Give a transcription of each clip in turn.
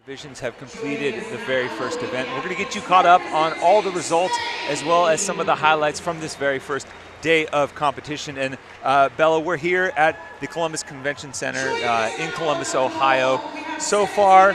Divisions have completed the very first event. We're going to get you caught up on all the results as well as some of the highlights from this very first day of competition. And Bella, we're here at the Columbus Convention Center in Columbus, Ohio. So far,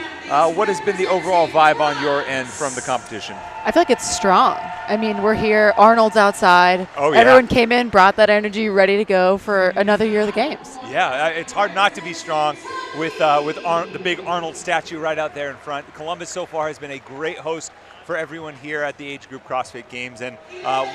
what has been the overall vibe on your end from the competition? I feel like it's strong. I mean, we're here, Arnold's outside. Oh, yeah. Everyone came in, brought that energy, ready to go for another year of the games. Yeah, it's hard not to be strong with the big Arnold statue right out there in front. Columbus so far has been a great host for everyone here at the Age Group CrossFit Games. And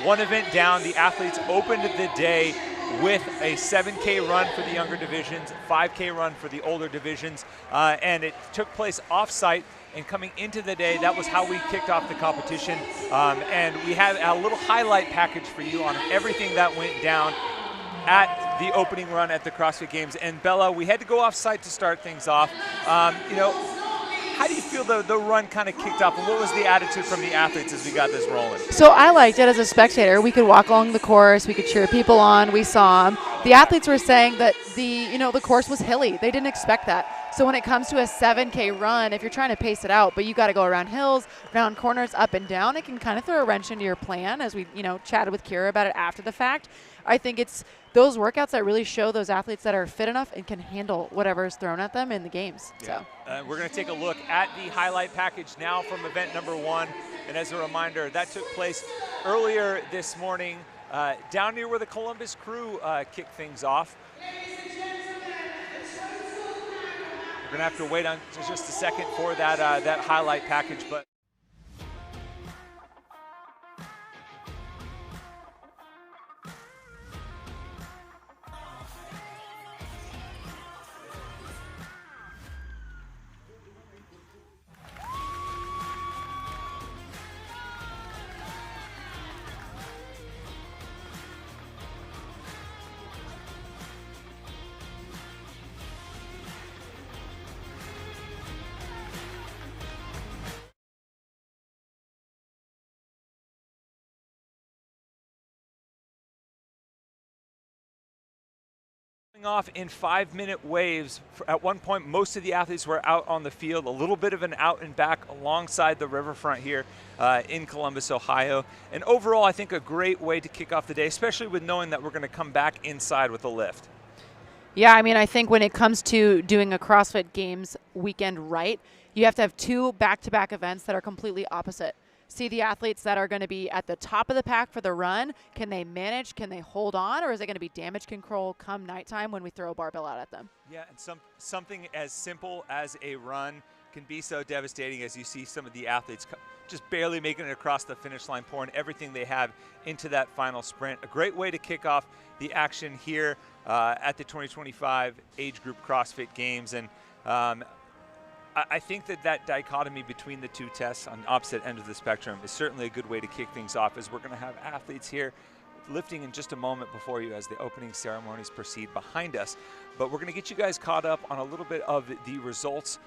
one event down, the athletes opened the day with a 7K run for the younger divisions, 5K run for the older divisions, and it took place off-site. And coming into the day, that was how we kicked off the competition. And we had a little highlight package for you on everything that went down at the opening run at the CrossFit Games. And Bella, we had to go off-site to start things off. How do you feel the run kind of kicked off, and what was the attitude from the athletes as we got this rolling? So I liked it as a spectator. We could walk along the course, we could cheer people on, we saw them. The athletes were saying that the course was hilly. They didn't expect that. So when it comes to a 7K run, if you're trying to pace it out, but you got to go around hills, around corners, up and down, it can kind of throw a wrench into your plan, as we chatted with Kira about it after the fact. I think it's those workouts that really show those athletes that are fit enough and can handle whatever is thrown at them in the games. Yeah. We're going to take a look at the highlight package now from event number 1. And as a reminder, that took place earlier this morning down near where the Columbus crew kicked things off. We're going to have to wait on just a second for that highlight package. But off in 5-minute waves. At one point, most of the athletes were out on the field, a little bit of an out and back alongside the riverfront here in Columbus, Ohio. And overall, I think a great way to kick off the day, especially with knowing that we're going to come back inside with a lift. Yeah, I mean, I think when it comes to doing a CrossFit Games weekend right, you have to have 2 back-to-back events that are completely opposite. See the athletes that are going to be at the top of the pack for the run. Can they manage? Can they hold on? Or is it going to be damage control come nighttime when we throw a barbell out at them? Yeah, and something as simple as a run can be so devastating as you see some of the athletes just barely making it across the finish line, pouring everything they have into that final sprint. A great way to kick off the action here at the 2025 Age Group CrossFit Games. And I think that dichotomy between the 2 tests on opposite ends of the spectrum is certainly a good way to kick things off, as we're going to have athletes here lifting in just a moment before you as the opening ceremonies proceed behind us. But we're going to get you guys caught up on a little bit of the results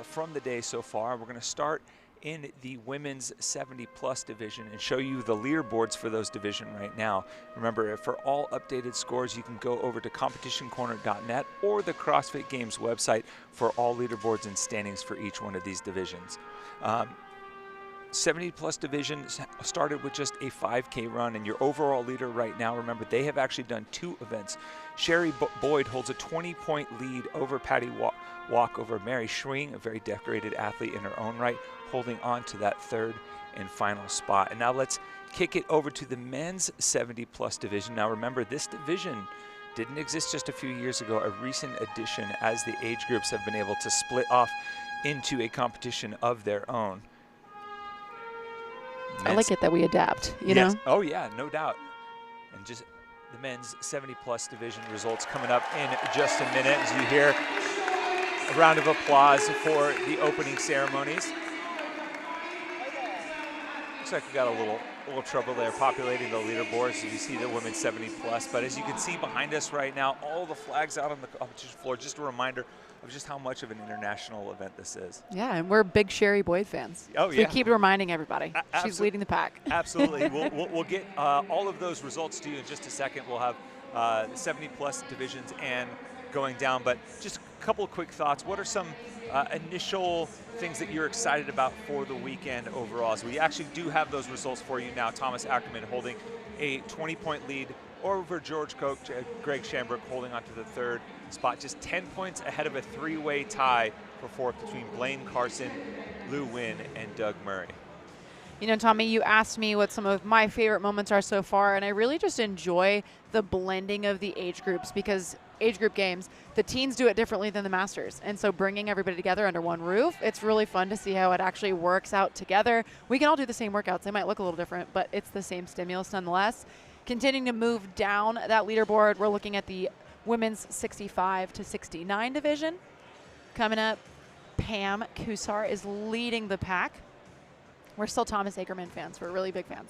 from the day so far. We're going to start in the women's 70+ division and show you the leaderboards for those division right now. Remember, for all updated scores, you can go over to competitioncorner.net or the CrossFit Games website for all leaderboards and standings for each one of these divisions. 70+ division started with just a 5K run, and your overall leader right now, remember, they have actually done 2 events. Sherry Boyd holds a 20-point lead over Patty Walk over Mary Schwing, a very decorated athlete in her own right, holding on to that 3rd and final spot. And now let's kick it over to the men's 70+ division. Now remember, this division didn't exist just a few years ago, a recent addition as the age groups have been able to split off into a competition of their own. I like it that we adapt, you know? Oh yeah, no doubt. And just the men's 70+ division results coming up in just a minute as you hear a round of applause for the opening ceremonies. Looks like we got a little trouble there populating the leaderboards as you see the women's 70+. But as you can see behind us right now, all the flags out on the competition floor, just a reminder of just how much of an international event this is. Yeah, and we're big Sherry Boyd fans. Oh, so yeah. we keep reminding everybody. She's leading the pack. Absolutely. We'll get all of those results to you in just a second. We'll have the 70+ divisions and going down, but just a couple of quick thoughts. What are some initial things that you're excited about for the weekend overall. So we actually do have those results for you now. Thomas Ackerman holding a 20-point lead over George Koch, Greg Shambrook holding on to the third spot, just 10 points ahead of a three-way tie for fourth between Blaine Carson, Lou Wynn, and Doug Murray. You know, Tommy, you asked me what some of my favorite moments are so far, and I really just enjoy the blending of the age groups, because age group games, the teens do it differently than the masters. And so bringing everybody together under one roof, it's really fun to see how it actually works out together. We can all do the same workouts. They might look a little different, but it's the same stimulus nonetheless. Continuing to move down that leaderboard, we're looking at the women's 65 to 69 division. Coming up, Pam Kusar is leading the pack. We're still Thomas Ackerman fans. We're really big fans.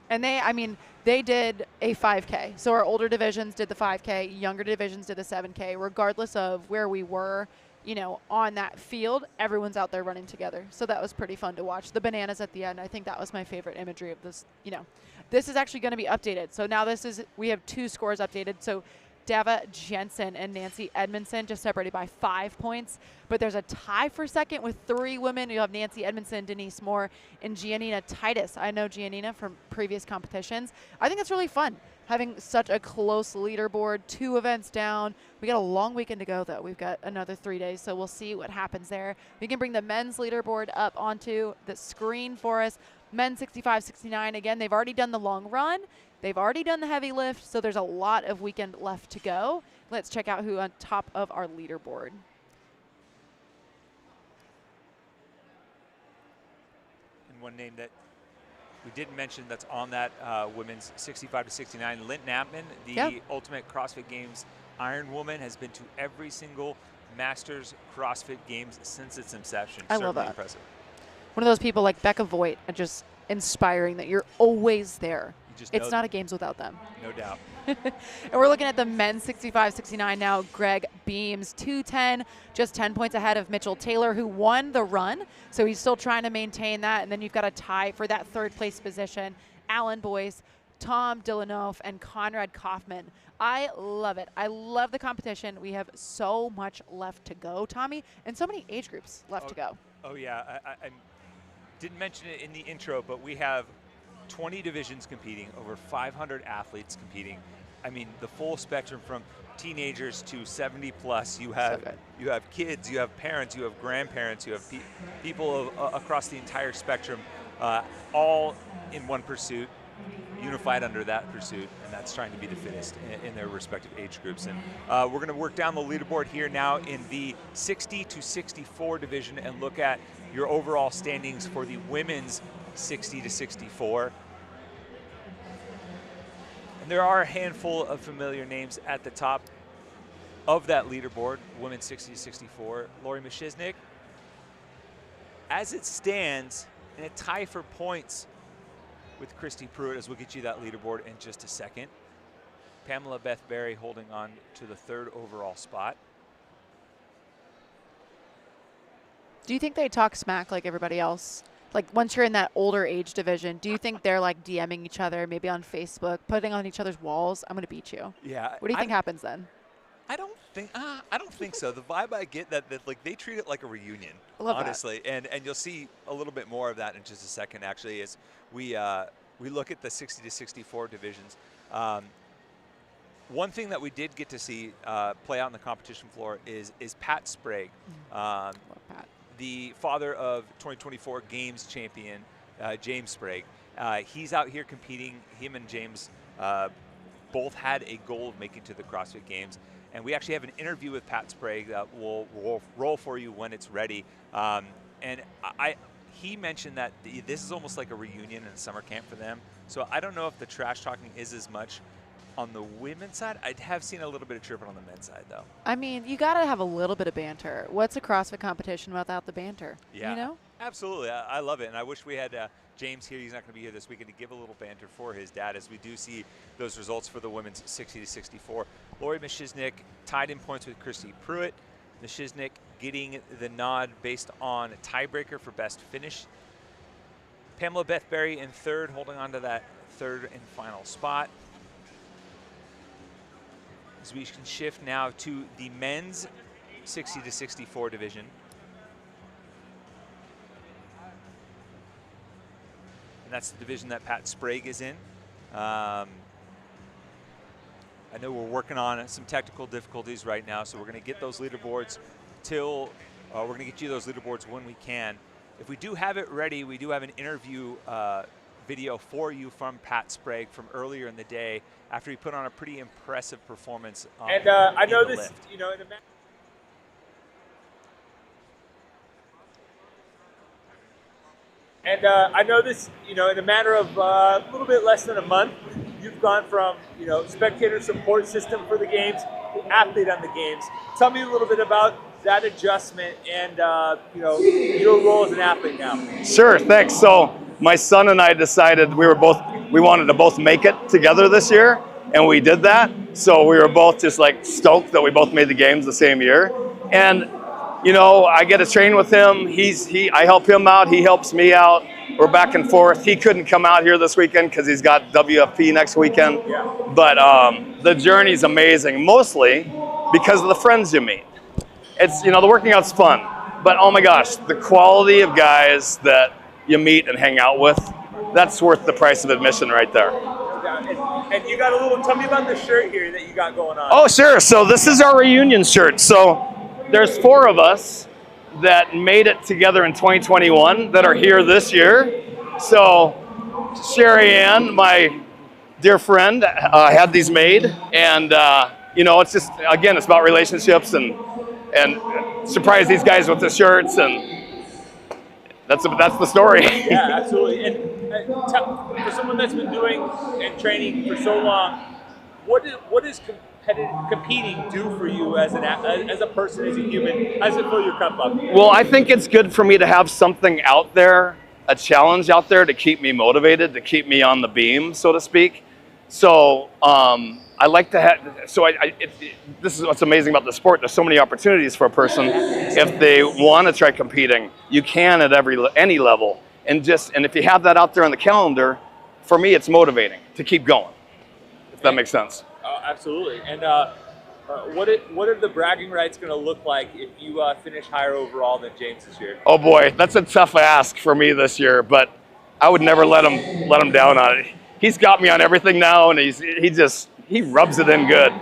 And they did a 5K. So our older divisions did the 5K, younger divisions did the 7K. Regardless of where we were, you know, on that field, everyone's out there running together. So that was pretty fun to watch. The bananas at the end, I think that was my favorite imagery of this. You know, this is actually going to be updated. So now we have 2 scores updated. So Dava Jensen and Nancy Edmondson just separated by 5 points. But there's a tie for second with 3 women. You have Nancy Edmondson, Denise Moore, and Giannina Titus. I know Giannina from previous competitions. I think it's really fun having such a close leaderboard, 2 events down. We got a long weekend to go, though. We've got another 3 days, so we'll see what happens there. We can bring the men's leaderboard up onto the screen for us. Men's 65-69, again, they've already done the long run. They've already done the heavy lift, so there's a lot of weekend left to go. Let's check out who on top of our leaderboard. And one name that we didn't mention that's on that women's 65-69, Lynn Knappman, the Ultimate CrossFit Games Iron Woman, has been to every single Masters CrossFit Games since its inception. I Certainly love that. Impressive. One of those people like Becca Voigt, and just inspiring that you're always there. It's not a games without them. No doubt. And we're looking at the men's 65-69 now. Greg Beams, 210, just 10 points ahead of Mitchell Taylor, who won the run. So he's still trying to maintain that. And then you've got a tie for that third place position. Alan Boyce, Tom Dilanoff, and Conrad Kaufman. I love it. I love the competition. We have so much left to go, Tommy, and so many age groups left to go. Oh, yeah. I didn't mention it in the intro, but we have 20 divisions competing, over 500 athletes competing. I mean, the full spectrum from teenagers to 70 plus. You have kids, you have parents, you have grandparents, you have people across the entire spectrum, all in one pursuit, unified under that pursuit, and that's trying to be the fittest in their respective age groups. And we're going to work down the leaderboard here now in the 60 to 64 division and look at your overall standings for the women's 60 to 64. And there are a handful of familiar names at the top of that leaderboard, women's 60 to 64. Lori Mishiznik, as it stands, in a tie for points with Christy Pruitt, as we'll get you that leaderboard in just a second. Pamela Beth Berry holding on to the 3rd overall spot. Do you think they talk smack like everybody else? Like once you're in that older age division, do you think they're like DMing each other, maybe on Facebook, putting on each other's walls, I'm going to beat you? Yeah. What do you think happens then? I don't think so. The vibe I get that like they treat it like a reunion, honestly, and you'll see a little bit more of that in just a second. Actually, as we look at the 60 to 64 divisions. One thing that we did get to see play out on the competition floor is Pat Sprag, Love Pat. the father of 2024 Games champion James Sprag. He's out here competing. Him and James both had a goal of making to the CrossFit Games. And we actually have an interview with Pat Sprag that we'll roll for you when it's ready. And he mentioned that this is almost like a reunion and a summer camp for them. So I don't know if the trash talking is as much on the women's side. I have seen a little bit of tripping on the men's side, though. I mean, you got to have a little bit of banter. What's a CrossFit competition without the banter? Yeah, you know? Absolutely. I love it. And I wish we had James here. He's not going to be here this weekend to give a little banter for his dad as we do see those results for the women's 60 to 64. Lori Mishiznik tied in points with Christy Pruitt. Mishiznik getting the nod based on a tiebreaker for best finish. Pamela Beth Berry in 3rd, holding on to that 3rd and final spot. as we can shift now to the men's 60 to 64 division. And that's the division that Pat Sprag is in. I know we're working on some technical difficulties right now, so we're going to get those leaderboards we're going to get you those leaderboards when we can. If we do have it ready, we do have an interview video for you from Pat Sprag from earlier in the day after he put on a pretty impressive performance. And I know this, lift. you know, in a matter of a little bit less than a month, you've gone from, you know, spectator support system for the games to athlete on the games. Tell me a little bit about that adjustment and, you know, your role as an athlete now. Sure, thanks. So my son and I decided we wanted to both make it together this year, and we did that. So we were both just like stoked that we both made the games the same year. And you know, I get to train with him. I help him out. He helps me out. We're back and forth. He couldn't come out here this weekend because he's got WFP next weekend. Yeah. But the journey's amazing, mostly because of the friends you meet. It's, you know, the working out's fun, but oh my gosh, the quality of guys that you meet and hang out with, that's worth the price of admission right there. And you got a little, tell me about the shirt here that you got going on. Oh, sure. So this is our reunion shirt. So there's 4 of us that made it together in 2021 that are here this year. So Sherry Ann, my dear friend, had these made. And, you know, it's just, again, it's about relationships and surprise these guys with the shirts. And that's the story. Yeah, absolutely. And for someone that's been doing and training for so long, what is competing do for you as a person, as a human? How does it fill your cup up? Well, I think it's good for me to have something out there, a challenge out there to keep me motivated, to keep me on the beam, so to speak. So I like to have. So this is what's amazing about the sport. There's so many opportunities for a person if they want to try competing. You can at any level, and if you have that out there on the calendar, for me, it's motivating to keep going. If that makes sense. Absolutely. And what are the bragging rights going to look like if you finish higher overall than James this year? Oh boy, that's a tough ask for me this year, but I would never let him down on it. He's got me on everything now, and he rubs it in good.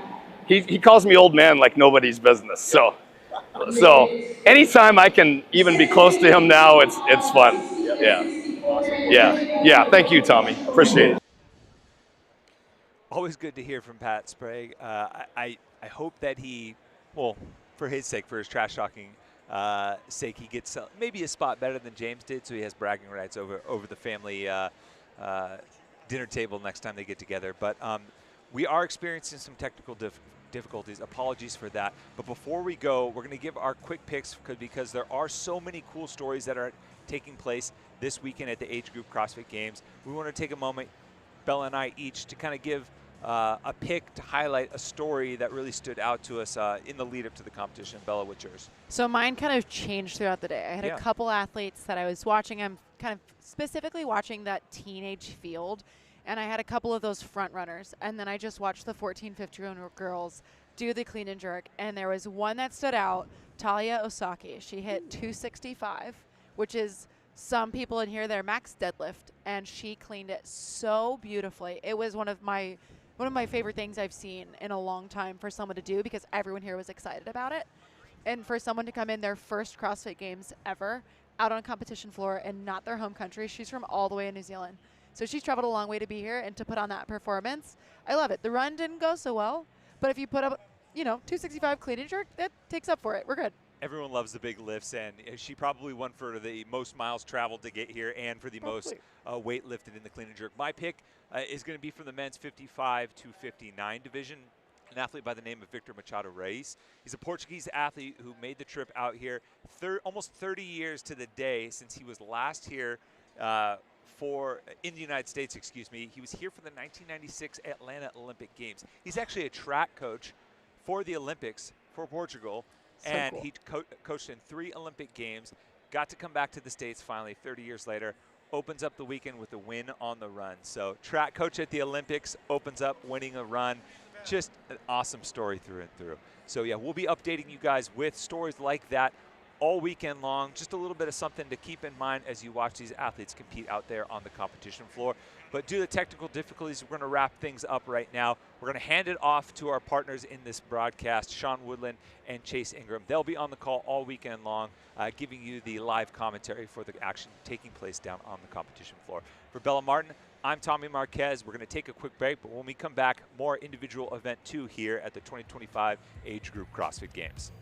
He calls me old man like nobody's business. So anytime I can even be close to him now, it's fun. Yeah. Awesome. Yeah. Thank you, Tommy. Appreciate it. Always good to hear from Pat Sprag. I hope that he, well, for his sake, for his trash talking sake, he gets maybe a spot better than James did, so he has bragging rights over the family dinner table next time they get together. But we are experiencing some technical difficulties. Apologies for that. But before we go, we're going to give our quick picks because there are so many cool stories that are taking place this weekend at the Age Group CrossFit Games. We want to take a moment, Bella and I each, to kind of give a pick to highlight a story that really stood out to us in the lead up to the competition. Bella, what's yours? So mine kind of changed throughout the day. I had a couple athletes that I was watching. I'm kind of specifically watching that teenage field, and I had a couple of those front runners, and then I just watched the 14, 15-year-old girls do the clean and jerk, and there was one that stood out, Talia Osaki. She hit 265, which is some people in here, their max deadlift, and she cleaned it so beautifully. It was one of my favorite things I've seen in a long time for someone to do, because everyone here was excited about it. And for someone to come in their first CrossFit Games ever out on a competition floor and not their home country, she's from all the way in New Zealand. So she's traveled a long way to be here and to put on that performance. I love it. The run didn't go so well, but if you put up, 265 clean and jerk, that takes up for it. We're good. Everyone loves the big lifts, and she probably won for the most miles traveled to get here and for the most weight lifted in the clean and jerk. My pick is going to be from the men's 55 to 59 division, an athlete by the name of Victor Machado Reis. He's a Portuguese athlete who made the trip out here almost 30 years to the day since he was last here in the United States, He was here for the 1996 Atlanta Olympic Games. He's actually a track coach for the Olympics for Portugal. So and cool. he coached in 3 Olympic Games, got to come back to the States finally 30 years later, opens up the weekend with a win on the run. So track coach at the Olympics opens up winning a run. Just an awesome story through and through. So yeah, we'll be updating you guys with stories like that all weekend long. Just a little bit of something to keep in mind as you watch these athletes compete out there on the competition floor. But due to technical difficulties, we're going to wrap things up right now. We're going to hand it off to our partners in this broadcast, Sean Woodland and Chase Ingram. They'll be on the call all weekend long, giving you the live commentary for the action taking place down on the competition floor. For Bella Martin, I'm Tommy Marquez. We're going to take a quick break, but when we come back, more individual event 2 here at the 2025 Age Group CrossFit Games.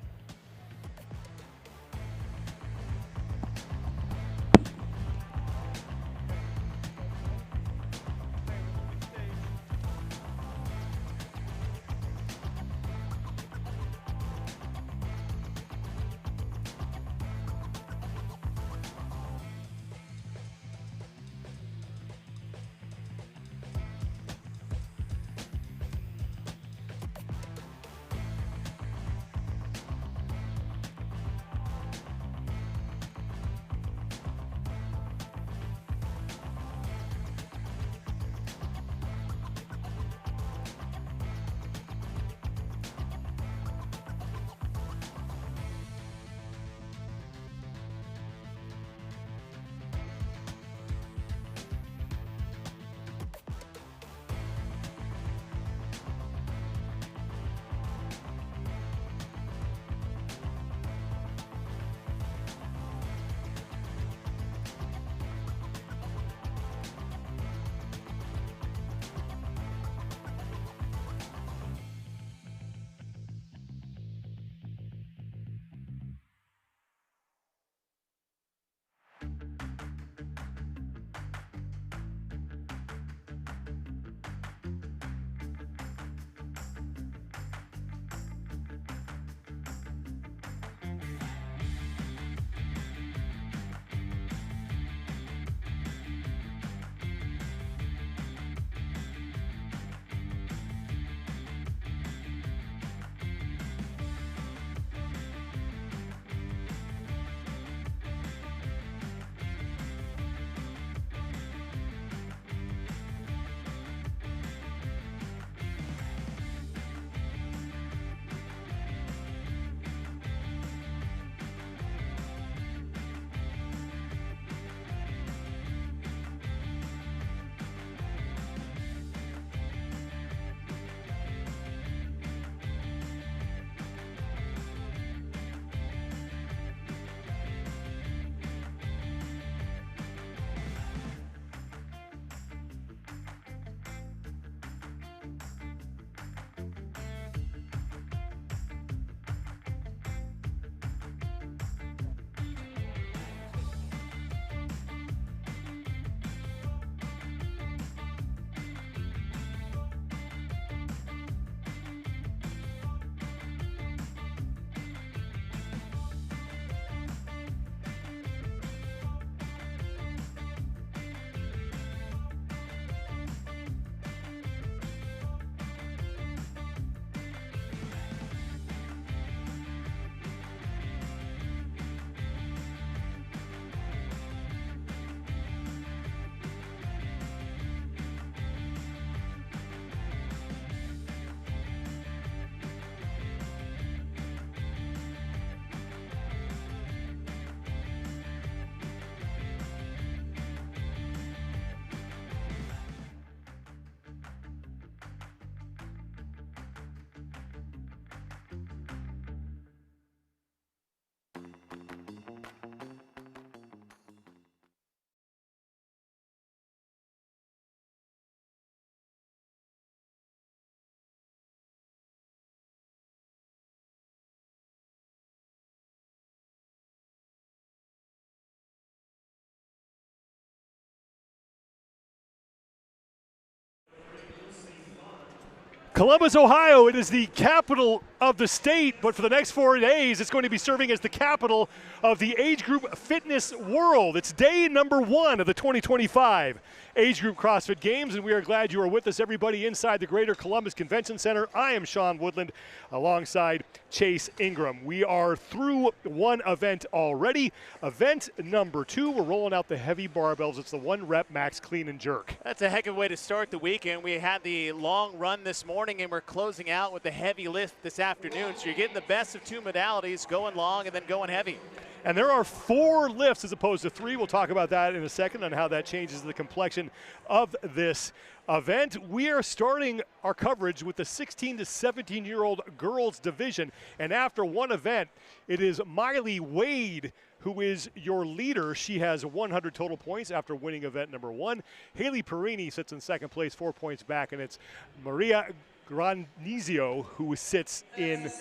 Columbus, Ohio, it is the capital of the state, but for the next 4 days, it's going to be serving as the capital of the age group fitness world. It's day number 1 of the 2025 Age Group CrossFit Games, and we are glad you are with us, everybody, inside the Greater Columbus Convention Center. I am Sean Woodland alongside Chase Ingram. We are through one event already. Event number 2, we're rolling out the heavy barbells. It's the 1 rep max clean and jerk. That's a heck of a way to start the weekend. We had the long run this morning, and we're closing out with the heavy lift this afternoon. So you're getting the best of 2 modalities, going long and then going heavy. And there are 4 lifts as opposed to 3. We'll talk about that in a second on how that changes the complexion of this event. We are starting our coverage with the 16 to 17-year-old girls division. And after one event, it is Miley Wade who is your leader. She has 100 total points after winning event number 1. Haley Perini sits in second place, 4 points back, and it's Maria Granizio who sits in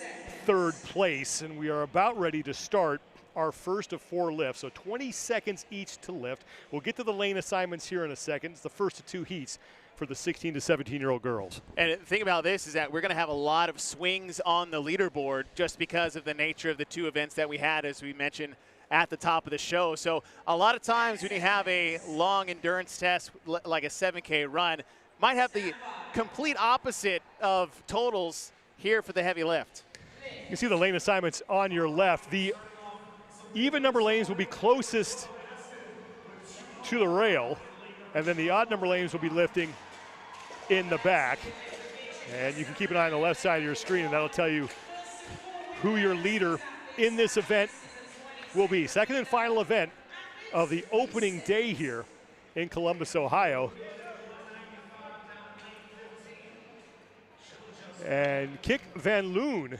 third place. And we are about ready to start our first of 4 lifts, so 20 seconds each to lift. We'll get to the lane assignments here in a second. It's the first of 2 heats for the 16 to 17-year-old girls. And the thing about this is that we're going to have a lot of swings on the leaderboard just because of the nature of the 2 events that we had, as we mentioned at the top of the show. So a lot of times when you have a long endurance test like a 7K run, might have the complete opposite of totals here for the heavy lift. You can see the lane assignments on your left. The even number lanes will be closest to the rail, and then the odd number lanes will be lifting in the back. And you can keep an eye on the left side of your screen, and that'll tell you who your leader in this event will be. Second and final event of the opening day here in Columbus, Ohio. And Kik Van Loon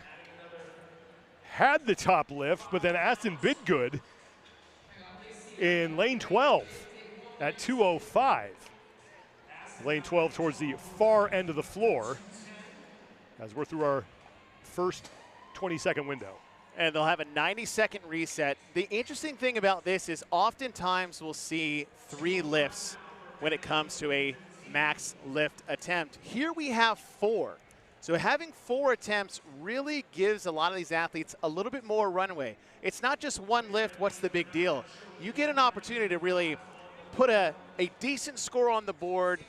had the top lift, but then Aston Bidgood in lane 12 at 2:05. Lane 12 towards the far end of the floor as we're through our first 20-second window. And they'll have a 90-second reset. The interesting thing about this is oftentimes we'll see 3 lifts when it comes to a max lift attempt. Here we have 4. So having 4 attempts really gives a lot of these athletes a little bit more runway. It's not just 1 lift, what's the big deal? You get an opportunity to really put a decent score on the board,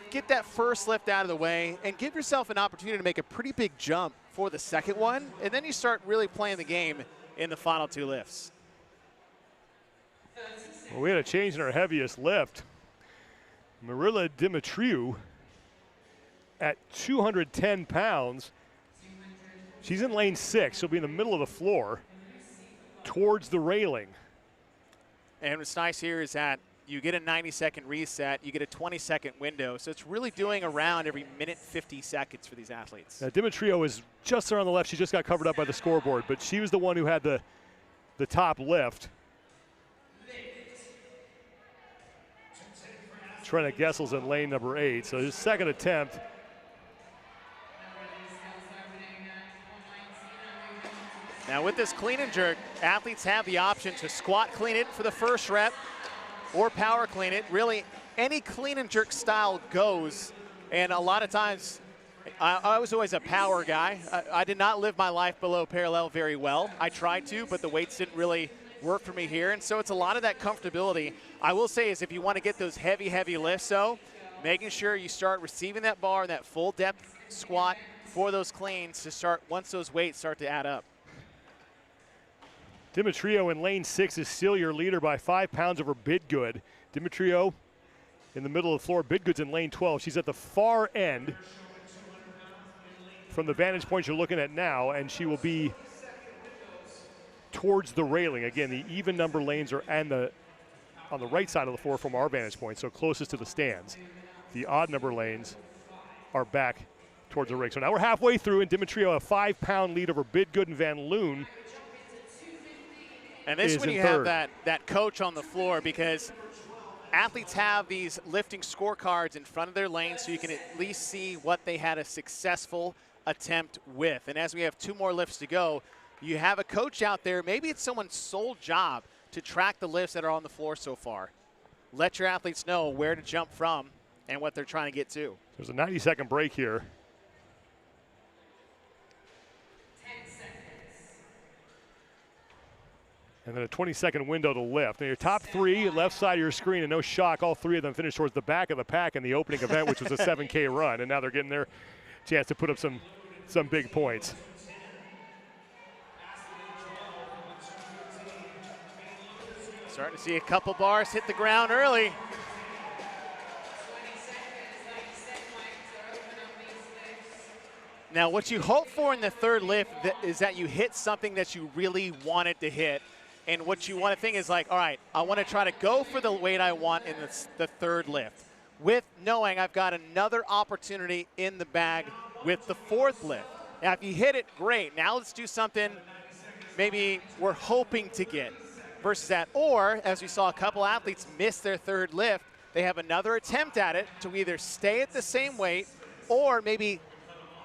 get that first lift out of the way, and give yourself an opportunity to make a pretty big jump for the second one, and then you start really playing the game in the final 2 lifts. Well, we had a change in our heaviest lift. Marilla Dimitriou at 210 pounds. She's in lane 6. She'll be in the middle of the floor towards the railing. And what's nice here is that you get a 90-second reset, you get a 20-second window, so it's really doing around every minute 50 seconds for these athletes. Dimitriou is just there on the left. She just got covered up by the scoreboard, but she was the one who had the top lift. Trina Gessel's in lane number 8, so his second attempt. Now with this clean and jerk, athletes have the option to squat clean it for the first rep or power clean it. Really, any clean and jerk style goes. And a lot of times, I was always a power guy. I did not live my life below parallel very well. I tried to, but the weights didn't really work for me here. And so it's a lot of that comfortability. I will say is if you want to get those heavy, heavy lifts, though, making sure you start receiving that bar and that full depth squat for those cleans to start once those weights start to add up. Dimitriou in lane 6 is still your leader by 5 pounds over Bidgood. Dimitriou in the middle of the floor. Bidgood's in lane 12. She's at the far end from the vantage point you're looking at now, and she will be towards the railing. Again, the even number lanes are on the right side of the floor from our vantage point, so closest to the stands. The odd number lanes are back towards the ring. So now we're halfway through, and Dimitriou a 5-pound lead over Bidgood and Van Loon. And this is when you have that coach on the floor, because athletes have these lifting scorecards in front of their lane so you can at least see what they had a successful attempt with. And as we have 2 more lifts to go, you have a coach out there. Maybe it's someone's sole job to track the lifts that are on the floor so far. Let your athletes know where to jump from and what they're trying to get to. There's a 90-second break here. And then a 20-second window to lift. Now your top three, left side of your screen, and no shock, all three of them finished towards the back of the pack in the opening event, which was a 7K run. And now they're getting their chance to put up some big points. Starting to see a couple bars hit the ground early. Now, what you hope for in the third lift is that you hit something that you really wanted to hit. And what you want to think is like, all right, I want to try to go for the weight I want in the third lift, with knowing I've got another opportunity in the bag with the fourth lift. Now, if you hit it, great. Now let's do something maybe we're hoping to get versus that. Or, as we saw a couple athletes miss their third lift, they have another attempt at it to either stay at the same weight or maybe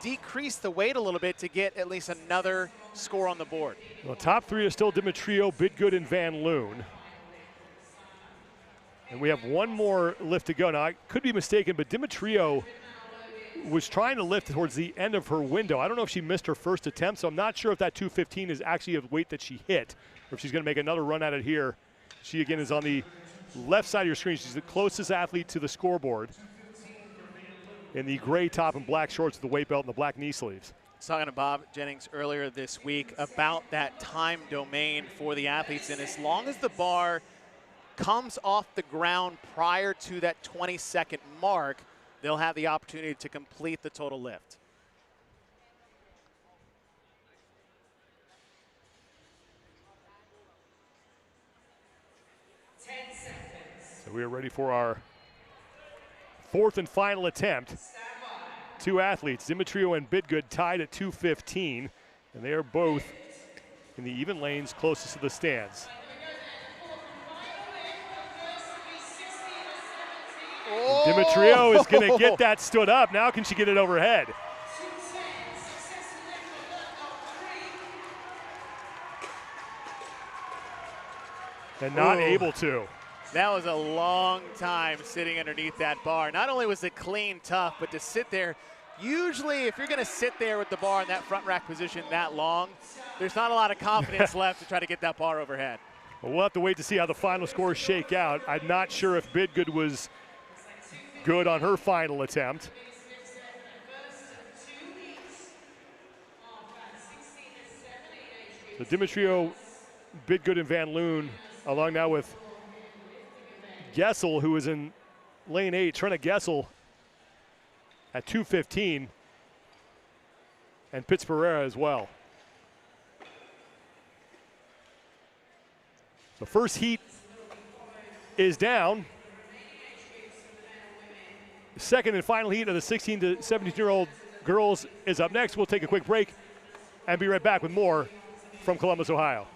decrease the weight a little bit to get at least another score on the board. Well, top three are still Demetrio, Bidgood, and Van Loon. And we have one more lift to go. Now, I could be mistaken, but Demetrio was trying to lift towards the end of her window. I don't know if she missed her first attempt, so I'm not sure if that 215 is actually a weight that she hit, or if she's going to make another run at it here. She, again, is on the left side of your screen. She's the closest athlete to the scoreboard in the gray top and black shorts with the weight belt and the black knee sleeves. I was talking to Bob Jennings earlier this week about that time domain for the athletes, and as long as the bar comes off the ground prior to that 20-second mark, they'll have the opportunity to complete the total lift. So we are ready for our fourth and final attempt. Two athletes, Demetrio and Bidgood, tied at 215, and they are both in the even lanes closest to the stands. Oh. Demetrio is going to get that stood up. Now can she get it overhead? And not able to. That was a long time sitting underneath that bar. Not only was it clean, tough, but to sit there, usually if you're going to sit there with the bar in that front rack position that long, there's not a lot of confidence left to try to get that bar overhead. Well, we'll have to wait to see how the final scores shake out. I'm not sure if Bidgood was good on her final attempt. So Demetrio, Bidgood, and Van Loon, along now with Gessel, who is in lane 8, Trina Gessel at 215, and Pitts Pereira as well. So first heat is down. Second and final heat of the 16 to 17-year-old girls is up next. We'll take a quick break and be right back with more from Columbus, Ohio.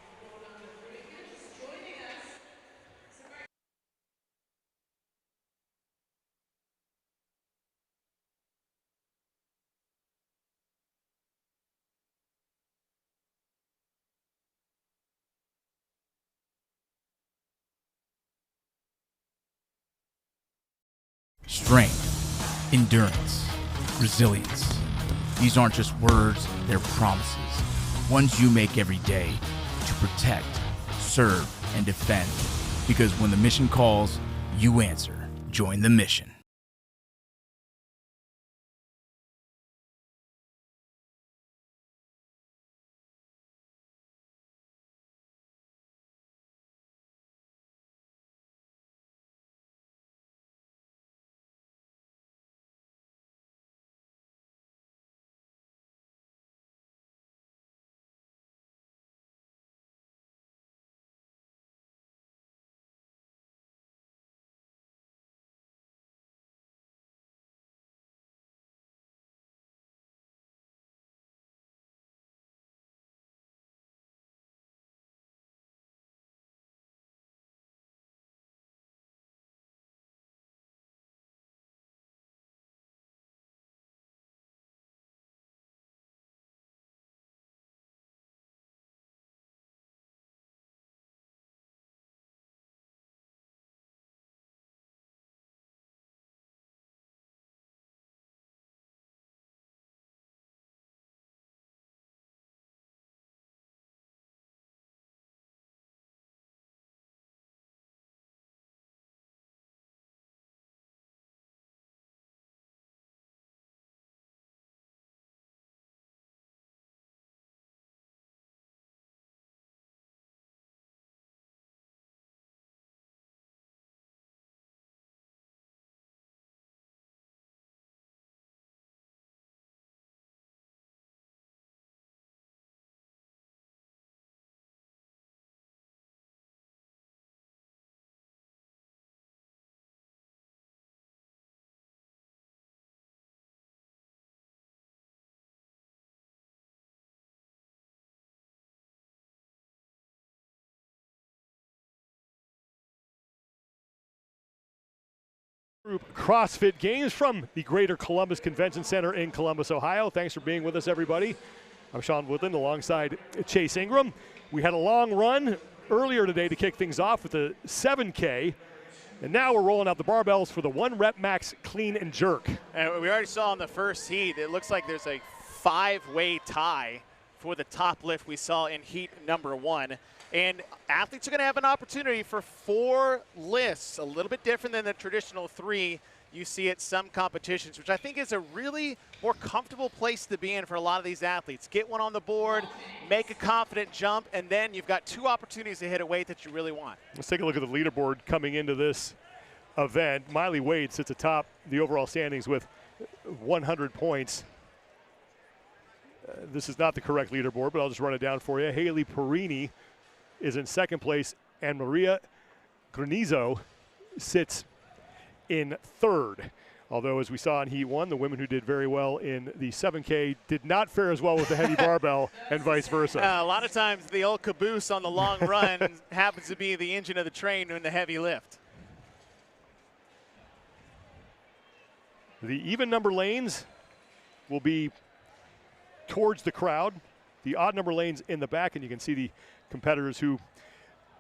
Strength, endurance, resilience. These aren't just words, they're promises. Ones you make every day to protect, serve, and defend. Because when the mission calls, you answer. Join the mission. Group CrossFit Games from the Greater Columbus Convention Center in Columbus, Ohio. Thanks for being with us, everybody. I'm Sean Woodland alongside Chase Ingram. We had a long run earlier today to kick things off with the 7K, and now we're rolling out the barbells for the 1 rep max clean and jerk. And we already saw in the first heat, it looks like there's a 5-way tie for the top lift we saw in heat number 1. And athletes are going to have an opportunity for 4 lifts, a little bit different than the traditional 3 you see at some competitions, which I think is a really more comfortable place to be in for a lot of these athletes. Get one on the board, make a confident jump, and then you've got 2 opportunities to hit a weight that you really want. Let's take a look at the leaderboard coming into this event. Miley Wade sits atop the overall standings with 100 points. This is not the correct leaderboard, but I'll just run it down for you. Haley Perini is in second place, and Maria Granizo sits in third. Although, as we saw in Heat 1, the women who did very well in the 7K did not fare as well with the heavy barbell and vice versa. A lot of times the old caboose on the long run happens to be the engine of the train in the heavy lift. The even number lanes will be towards the crowd. The odd number lanes in the back, and you can see the competitors who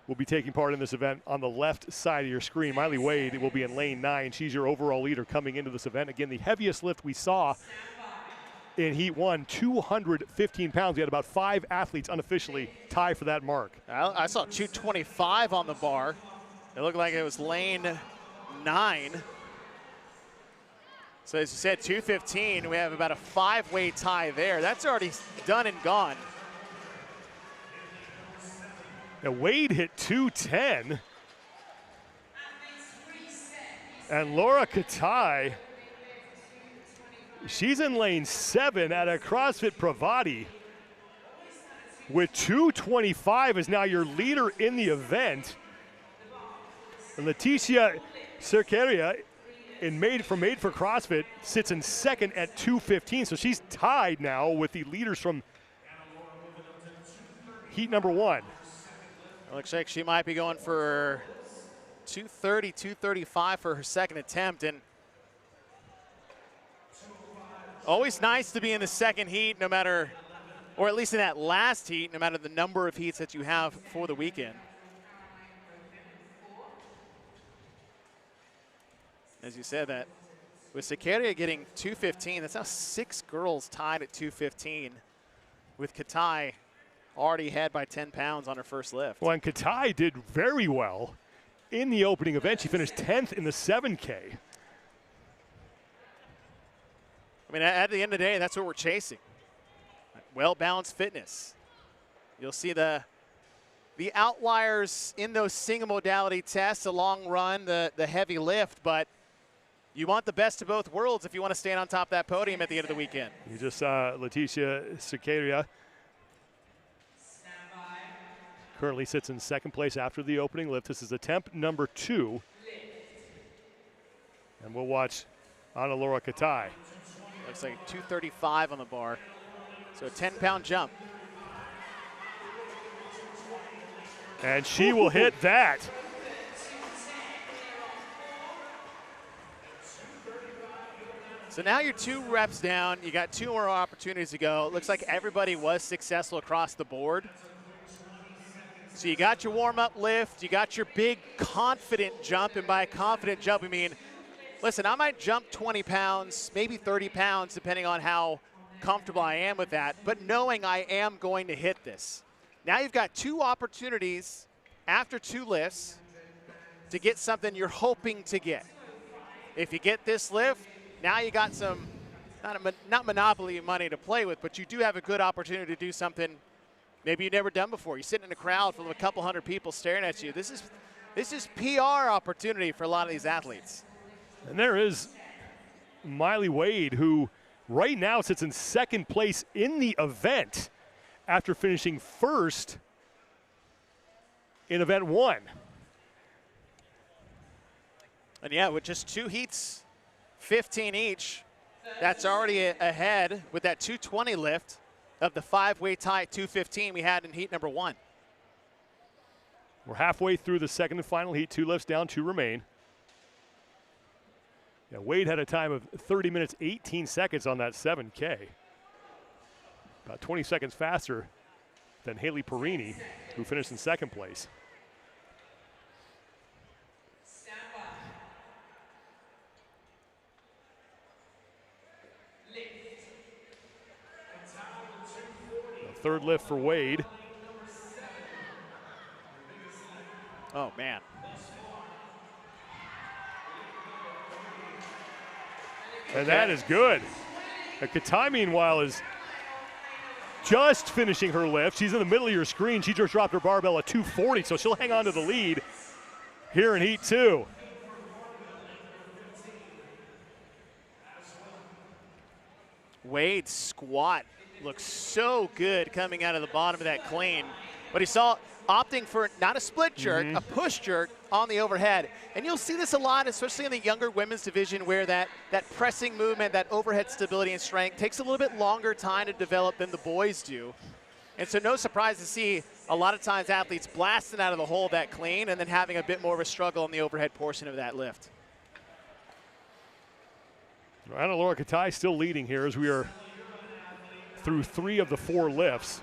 will be taking part in this event on the left side of your screen. Miley Wade will be in lane 9. She's your overall leader coming into this event. Again, the heaviest lift we saw in Heat 1, 215 pounds. We had about 5 athletes unofficially tie for that mark. I saw 225 on the bar. It looked like it was lane 9. So as you said, 215, we have about a 5-way tie there. That's already done and gone. Now Wade hit 210. And Laura Katai, she's in lane 7 at a CrossFit Pravati with 225 is now your leader in the event. And Leticia Cerqueira Made for CrossFit sits in second at 215. So she's tied now with the leaders from heat number 1. Looks like she might be going for 230, 235 for her second attempt. And always nice to be in the second heat, no matter, or at least in that last heat, no matter the number of heats that you have for the weekend. As you said, that with Sakaria getting 215, that's now 6 girls tied at 215, with Katai already ahead by 10 pounds on her first lift. Well, and Katai did very well in the opening event. She finished 10th in the 7K. I mean, at the end of the day, that's what we're chasing. Well-balanced fitness. You'll see the outliers in those single modality tests, the long run, the heavy lift, but you want the best of both worlds if you want to stand on top of that podium at the end of the weekend. You just saw Leticia Cerqueira currently sits in second place after the opening lift. This is attempt number 2. And we'll watch Ana Laura Katai. Looks like 235 on the bar. So a 10-pound jump. And she will hit that. So now you're 2 reps down. You got 2 more opportunities to go. It looks like everybody was successful across the board. So you got your warm-up lift. You got your big confident jump. And by a confident jump, I mean, listen, I might jump 20 pounds, maybe 30 pounds, depending on how comfortable I am with that, but knowing I am going to hit this. Now you've got 2 opportunities after 2 lifts to get something you're hoping to get. If you get this lift, now you got some, not monopoly money to play with, but you do have a good opportunity to do something maybe you've never done before. You're sitting in a crowd full of a couple hundred people staring at you. This is PR opportunity for a lot of these athletes. And there is Miley Wade, who right now sits in second place in the event after finishing first in event 1. And yeah, with just 2 heats, 15 each, that's already ahead with that 220 lift of the 5-way tie at 215 we had in heat number 1. We're halfway through the second and final heat. 2 lifts down, 2 remain. Yeah, Wade had a time of 30 minutes, 18 seconds on that 7K. About 20 seconds faster than Haley Perini, who finished in second place. The third lift for Wade. Oh, man. And that is good. Katai, meanwhile, is just finishing her lift. She's in the middle of your screen. She just dropped her barbell at 240, so she'll hang on to the lead here in Heat 2. Wade's squat looks so good coming out of the bottom of that clean. But he saw opting for not a split jerk, a push jerk on the overhead. And you'll see this a lot, especially in the younger women's division, where that pressing movement, that overhead stability and strength takes a little bit longer time to develop than the boys do. And so no surprise to see a lot of times athletes blasting out of the hole that clean and then having a bit more of a struggle on the overhead portion of that lift. Ana Laura Katai still leading here as we are through 3 of the 4 lifts.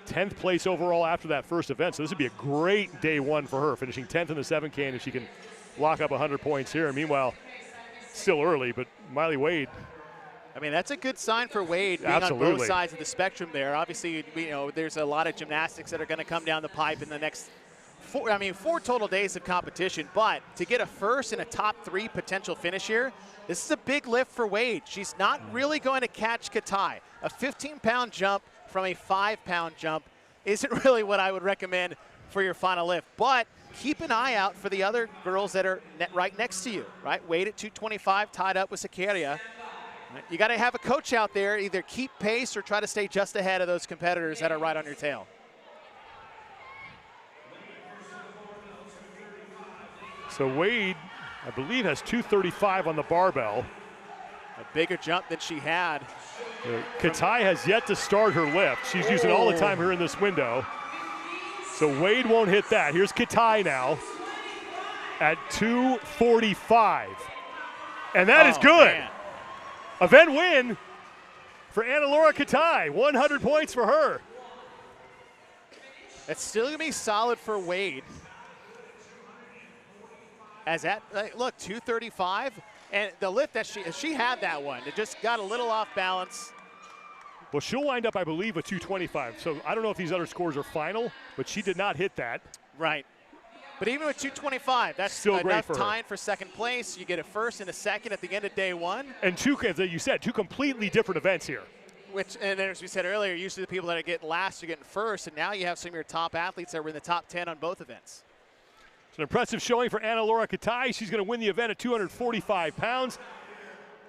10th place overall after that first event, so this would be a great day 1 for her, finishing 10th in the 7K, and if she can lock up 100 points here. And meanwhile, still early, but Miley Wade. I mean, that's a good sign for Wade being Absolutely. on both sides of the spectrum there. Obviously, there's a lot of gymnastics that are going to come down the pipe in the next 4 total days of competition, but to get a first and a top 3 potential finish here, this is a big lift for Wade. She's not really going to catch Katai. A 15-pound jump from a 5-pound jump isn't really what I would recommend for your final lift, but keep an eye out for the other girls that are right next to you, right? Wade at 225, tied up with Sakaria. You got to have a coach out there, either keep pace or try to stay just ahead of those competitors that are right on your tail. So Wade, I believe, has 235 on the barbell. A bigger jump than she had. Katai has yet to start her lift. She's using all the time here in this window. So Wade won't hit that. Here's Katai now at 245. And that is good. Man. Event win for Ana Laura Katai. 100 points for her. It's still going to be solid for Wade. As that, look, 235. And the lift that she had that one. It just got a little off balance. Well, she'll wind up, I believe, with 225. So I don't know if these other scores are final, but she did not hit that. Right. But even with 225, that's still enough great for time for second place. You get a first and a second at the end of day 1. And as you said, 2 completely different events here. And as we said earlier, usually the people that are getting last are getting first, and now you have some of your top athletes that were in the top 10 on both events. It's an impressive showing for Ana Laura Katai. She's going to win the event at 245 pounds.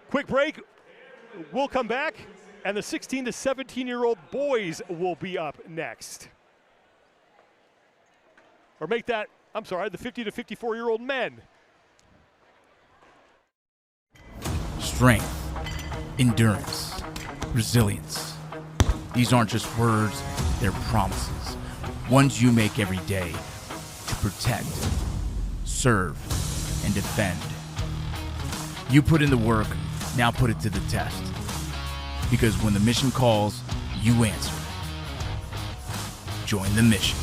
Quick break. We'll come back, and the 16 to 17-year-old boys will be up next. Or make that, I'm sorry, the 50 to 54-year-old men. Strength, endurance, resilience. These aren't just words, they're promises. Ones you make every day to protect, serve, and defend. You put in the work, now put it to the test. Because when the mission calls, you answer. Join the mission.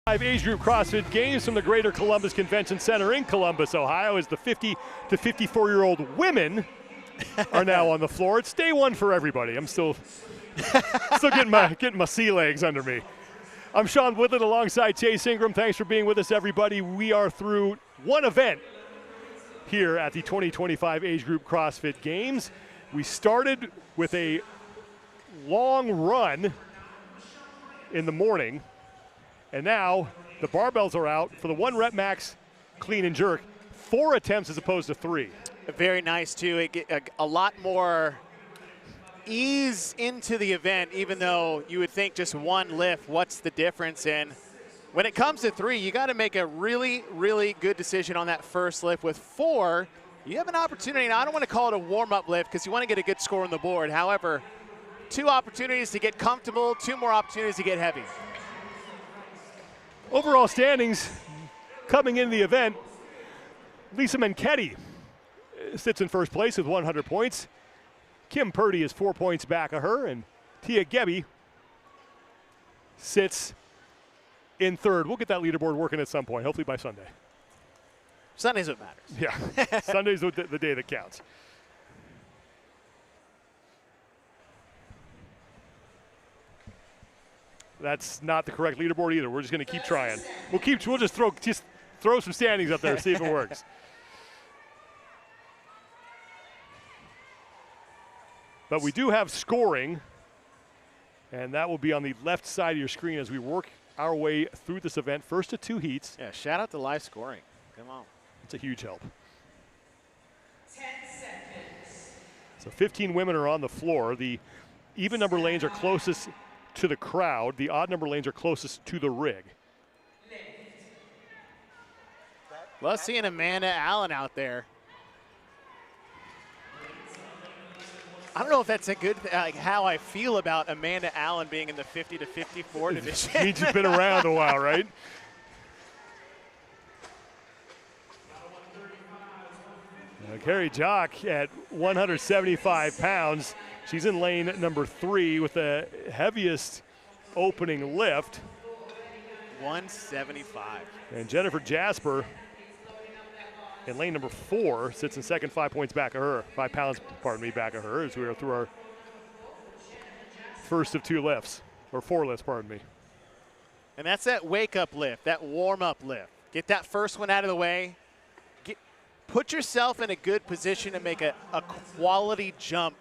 Age group CrossFit Games from the Greater Columbus Convention Center in Columbus, Ohio, as the 50 to 54-year-old women are now on the floor. It's day one for everybody. I'm still getting my sea legs under me. I'm Sean Woodland alongside Chase Ingram. Thanks for being with us, everybody. We are through one event here at the 2025 Age Group CrossFit Games. We started with a long run in the morning, and now the barbells are out for the 1 rep max clean and jerk. 4 attempts as opposed to 3. Very nice, too. It get a lot more ease into the event, even though you would think just 1 lift, what's the difference? And when it comes to 3, you got to make a really, really good decision on that first lift. With 4, you have an opportunity. Now, I don't want to call it a warm-up lift because you want to get a good score on the board. However, 2 opportunities to get comfortable, 2 more opportunities to get heavy. Overall standings coming into the event, Lisa Menketti sits in first place with 100 points. Kim Purdy is 4 points back of her, and Tia Gebby sits in third. We'll get that leaderboard working at some point, hopefully by Sunday. Sunday's what matters. Yeah, Sunday's the day that counts. That's not the correct leaderboard either. We're just going to keep trying. We'll just throw some standings up there and see if it works. But we do have scoring, and that will be on the left side of your screen as we work our way through this event. First of 2 heats. Yeah, shout out to live scoring. Come on. It's a huge help. 10 seconds. So 15 women are on the floor. The even number lanes are closest to the crowd. The odd number lanes are closest to the rig. Love seeing Amanda Allen out there. I don't know if that's a good, how I feel about Amanda Allen being in the 50 to 54 division. Means you've been around a while, right? Carrie Jock at 175 pounds. She's in lane number 3 with the heaviest opening lift. 175. And Jennifer Jasper in lane number 4 sits in second, 5 points back of her. 5 pounds, pardon me, back of her as we are through our first of 2 lifts, or 4 lifts, pardon me. And that's that wake-up lift, that warm-up lift. Get that first one out of the way. Put yourself in a good position to make a quality jump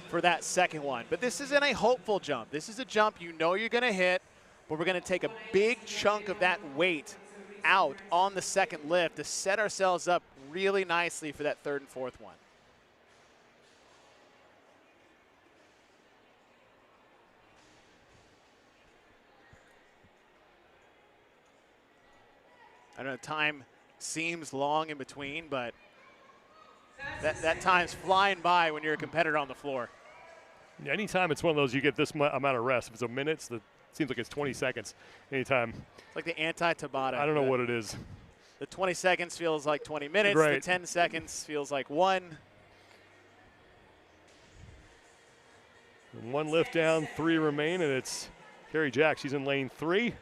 for that second one. But this isn't a hopeful jump. This is a jump you know you're going to hit, but we're going to take a big chunk of that weight out on the second lift to set ourselves up really nicely for that 3rd and 4th one. I know time seems long in between, but that time's flying by when you're a competitor on the floor. Yeah, anytime it's one of those you get this amount of rest. If it's a minute, it seems like it's 20 seconds anytime. It's like the anti-Tabata. I don't know what it is. The 20 seconds feels like 20 minutes. Right. The 10 seconds feels like 1. And 1 lift down, 3 remain, and it's Carrie Jack. She's in lane 3.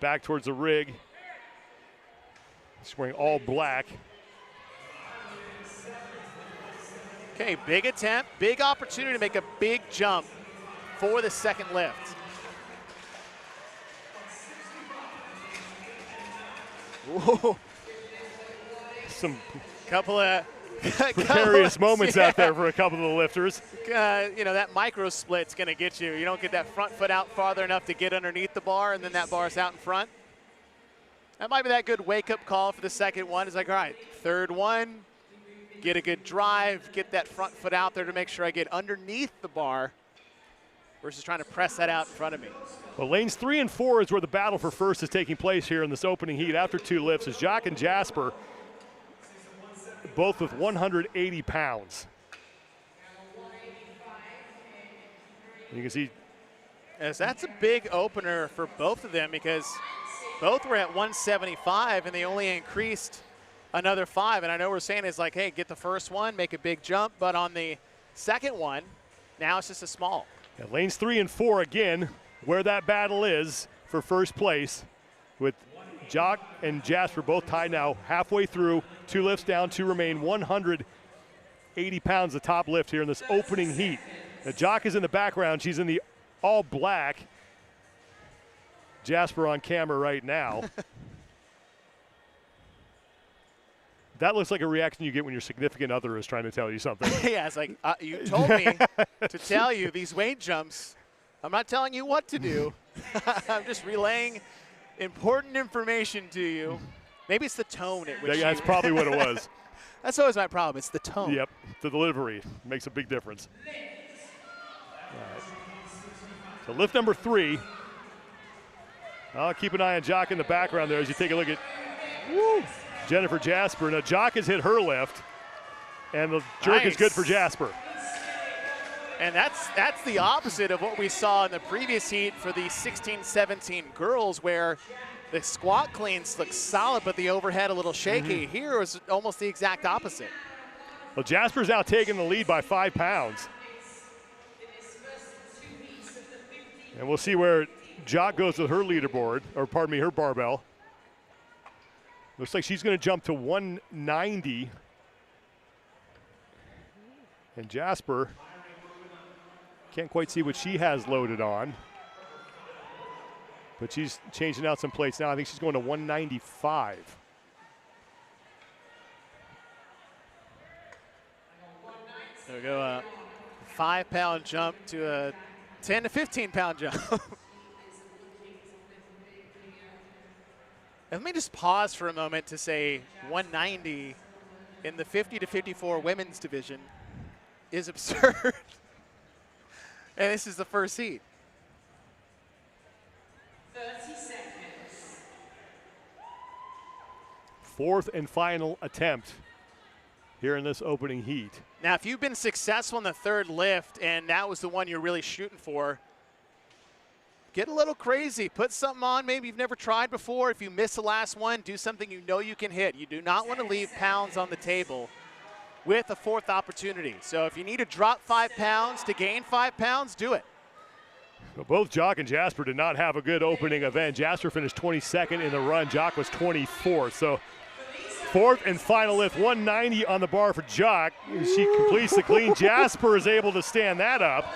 Back towards the rig. She's wearing all black. Okay, big attempt, big opportunity to make a big jump for the second lift. Whoa. Some couple of precarious moments out there for a couple of the lifters. That micro split's going to get you. You don't get that front foot out farther enough to get underneath the bar, and then that bar's out in front. That might be that good wake-up call for the second one. It's like, all right, 3rd one, get a good drive, get that front foot out there to make sure I get underneath the bar versus trying to press that out in front of me. Well, lanes 3 and 4 is where the battle for first is taking place here in this opening heat after 2 lifts as Jock and Jasper both with 180 pounds. You can see. As that's a big opener for both of them because both were at 175 and they only increased another 5. And I know we're saying is like, hey, get the first one, make a big jump. But on the second one, now it's just a small. Yeah, lanes 3 and 4 again. where that battle is for first place, with Jock and Jasper both tied now halfway through. 2 lifts down, 2 remain. 180 pounds the top lift here in this opening heat. Now Jock is in the background. She's in the all black. Jasper on camera right now. That looks like a reaction you get when your significant other is trying to tell you something. Yeah, it's like, you told me to tell you these weight jumps. I'm not telling you what to do. I'm just relaying important information to you. Maybe it's the tone at which That's probably what it was. That's always my problem. It's the tone. Yep, the delivery makes a big difference. All right. So lift number 3. I'll keep an eye on Jock in the background there as you take a look at Jennifer Jasper. Now Jock has hit her lift, and the jerk is good for Jasper. And that's the opposite of what we saw in the previous heat for the 16-17 girls, where the squat cleans look solid, but the overhead a little shaky. Here is almost the exact opposite. Well, Jasper's now taking the lead by 5 pounds. And we'll see where Jock goes with her leaderboard, or pardon me, her barbell. Looks like she's going to jump to 190. And Jasper can't quite see what she has loaded on. But she's changing out some plates now. I think she's going to 195. There we go, a 5-pound jump to a 10 to 15-pound jump. And let me just pause for a moment to say 190 in the 50 to 54 women's division is absurd. And this is the first heat. 30 seconds. 4th and final attempt here in this opening heat. Now, if you've been successful in the 3rd lift and that was the one you're really shooting for, get a little crazy. Put something on maybe you've never tried before. If you miss the last one, do something you know you can hit. You do not want to leave pounds on the table with a 4th opportunity. So if you need to drop 5 pounds to gain 5 pounds, do it. Well, both Jock and Jasper did not have a good opening event. Jasper finished 22nd in the run. Jock was 24th. So 4th and final lift, 190 on the bar for Jock. She completes the clean. Jasper is able to stand that up.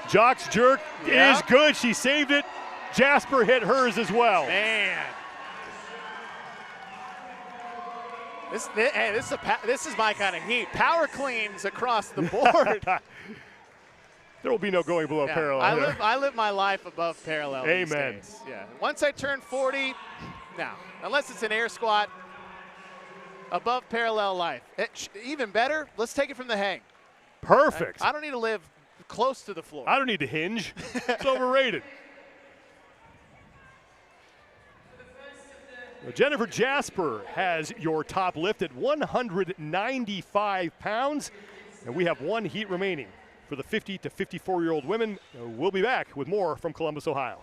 Jock's jerk is good. She saved it. Jasper hit hers as well. Man. This is my kind of heat. Power cleans across the board. There will be no going below parallel. I live my life above parallel. Amen. These days. Yeah. Once I turn 40, no, unless it's an air squat, above parallel life. Even better, let's take it from the hang. Perfect. I don't need to live close to the floor. I don't need to hinge. It's overrated. Jennifer Jasper has your top lift at 195 pounds, and we have 1 heat remaining for the 50 to 54-year-old women. We'll be back with more from Columbus, Ohio.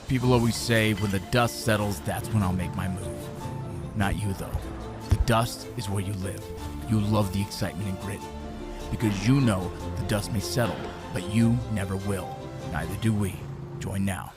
People always say when the dust settles, that's when I'll make my move. Not you, though. The dust is where you live. You love the excitement and grit. Because you know the dust may settle, but you never will. Neither do we. Join now.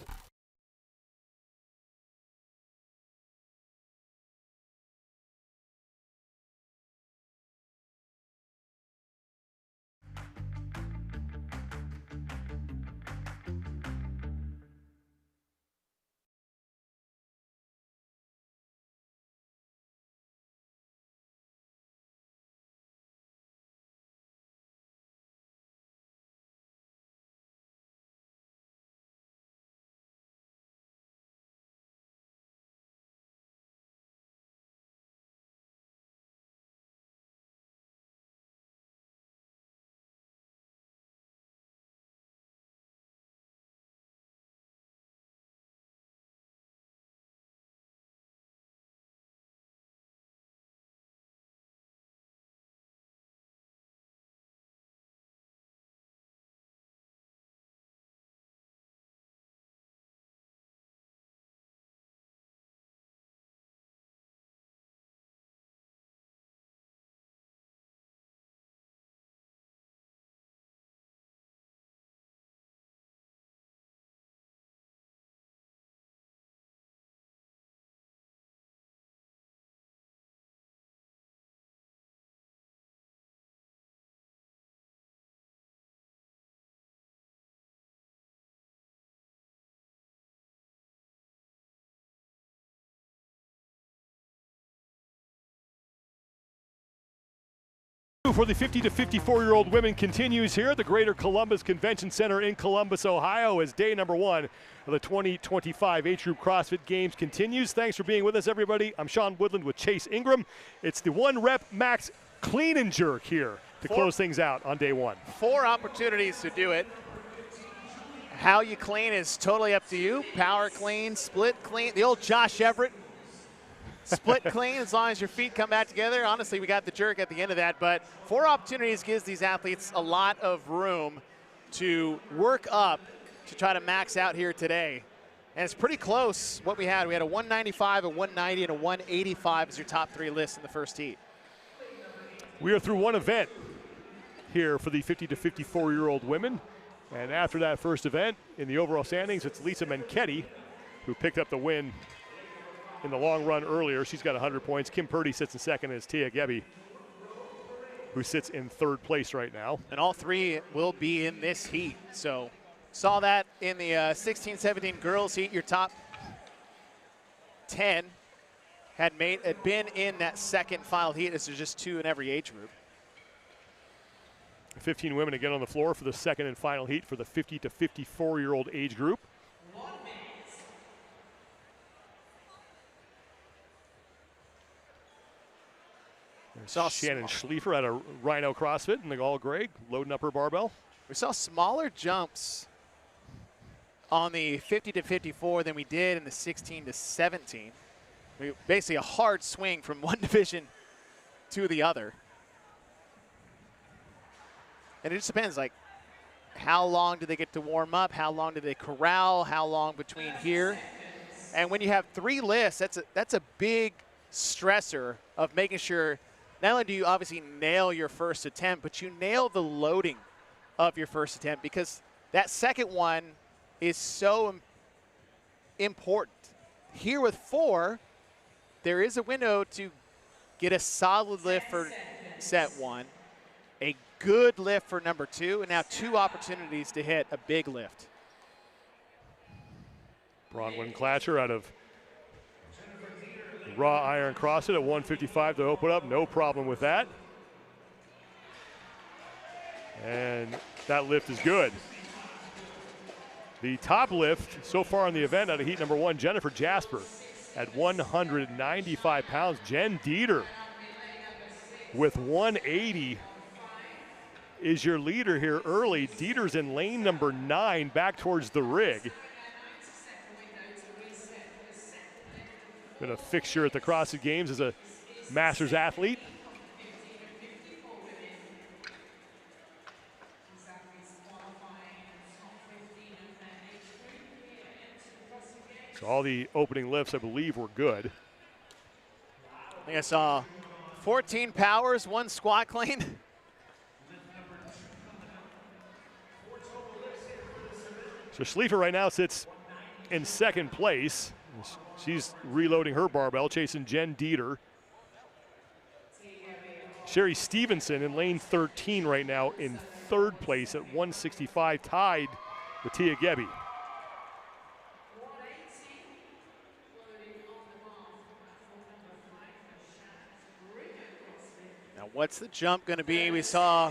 For the 50 to 54-year-old women continues here at the Greater Columbus Convention Center in Columbus, Ohio, as day number 1 of the 2025 Age Group CrossFit Games continues. Thanks for being with us, everybody. I'm Sean Woodland with Chase Ingram. It's the 1-rep max clean and jerk here to close things out on day 1. 4 opportunities to do it. How you clean is totally up to you. Power clean, split clean, the old Josh Everett. Split clean as long as your feet come back together. Honestly, we got the jerk at the end of that, but 4 opportunities gives these athletes a lot of room to work up to try to max out here today. And it's pretty close what we had. We had a 195, a 190, and a 185 as your top 3 lists in the first heat. We are through one event here for the 50 to 54-year-old women. And after that first event in the overall standings, it's Lisa Menketti who picked up the win in the long run earlier. She's got 100 points. Kim Purdy sits in second, and it's Tia Gebbe who sits in 3rd place right now. And all 3 will be in this heat. So saw that in the 16-17 girls heat. Your top 10 had been in that second final heat. This is just 2 in every age group. 15 women again on the floor for the second and final heat for the 50 to 54-year-old age group. Shannon Schliefer out of Rhino CrossFit in the all gray, loading up her barbell. We saw smaller jumps on the 50 to 54 than we did in the 16 to 17. Basically a hard swing from one division to the other. And it just depends, like, how long do they get to warm up? How long do they corral? How long between here? And when you have 3 lifts, that's a big stressor of making sure not only do you obviously nail your first attempt, but you nail the loading of your first attempt, because that second one is so important. Here with 4, there is a window to get a solid lift for set 1, a good lift for number 2, and now 2 opportunities to hit a big lift. Bronwyn Clatcher out of Raw Iron CrossFit at 155 to open up. No problem with that. And that lift is good. The top lift so far in the event out of heat number 1, Jennifer Jasper at 195 pounds. Jen Dieter with 180 is your leader here early. Dieter's in lane number 9 back towards the rig. Been a fixture at the CrossFit Games as a Masters athlete. So all the opening lifts, I believe, were good. I think I saw 14 powers, 1 squat clean. So Schliefer right now sits in 2nd place. She's reloading her barbell, chasing Jen Dieter. Sherry Stevenson in lane 13 right now in 3rd place at 165, tied with Tia Gebbe. Now what's the jump going to be? We saw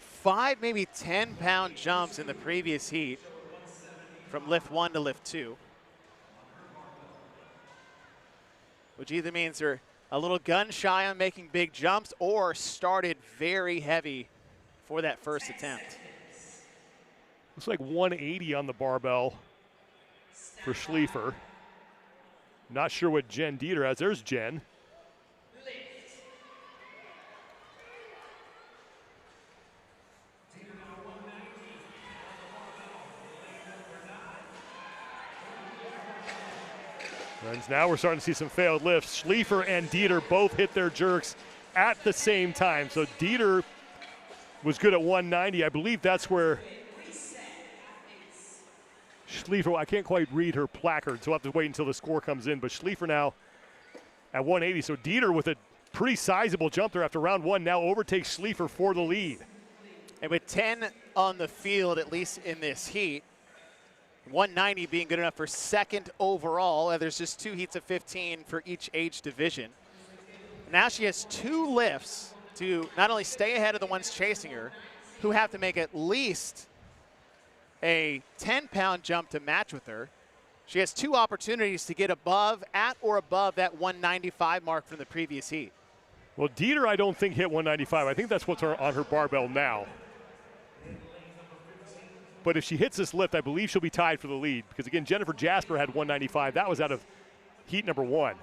5, maybe 10-pound jumps in the previous heat from lift 1 to lift 2. Which either means they're a little gun shy on making big jumps or started very heavy for that first attempt. Looks like 180 on the barbell for Schliefer. Not sure what Jen Dieter has. There's Jen. And now we're starting to see some failed lifts. Schliefer and Dieter both hit their jerks at the same time. So Dieter was good at 190. I believe that's where Schliefer, I can't quite read her placard, so I'll have to wait until the score comes in. But Schliefer now at 180. So Dieter with a pretty sizable jump there after round 1 now overtakes Schliefer for the lead. And with 10 on the field, at least in this heat, 190 being good enough for 2nd overall. There's just 2 heats of 15 for each age division. Now she has 2 lifts to not only stay ahead of the ones chasing her, who have to make at least a 10-pound jump to match with her. She has 2 opportunities to get at or above that 195 mark from the previous heat. Well, Dieter, I don't think hit 195. I think that's what's on her barbell now. But if she hits this lift, I believe she'll be tied for the lead. Because, again, Jennifer Jasper had 195. That was out of heat number 1.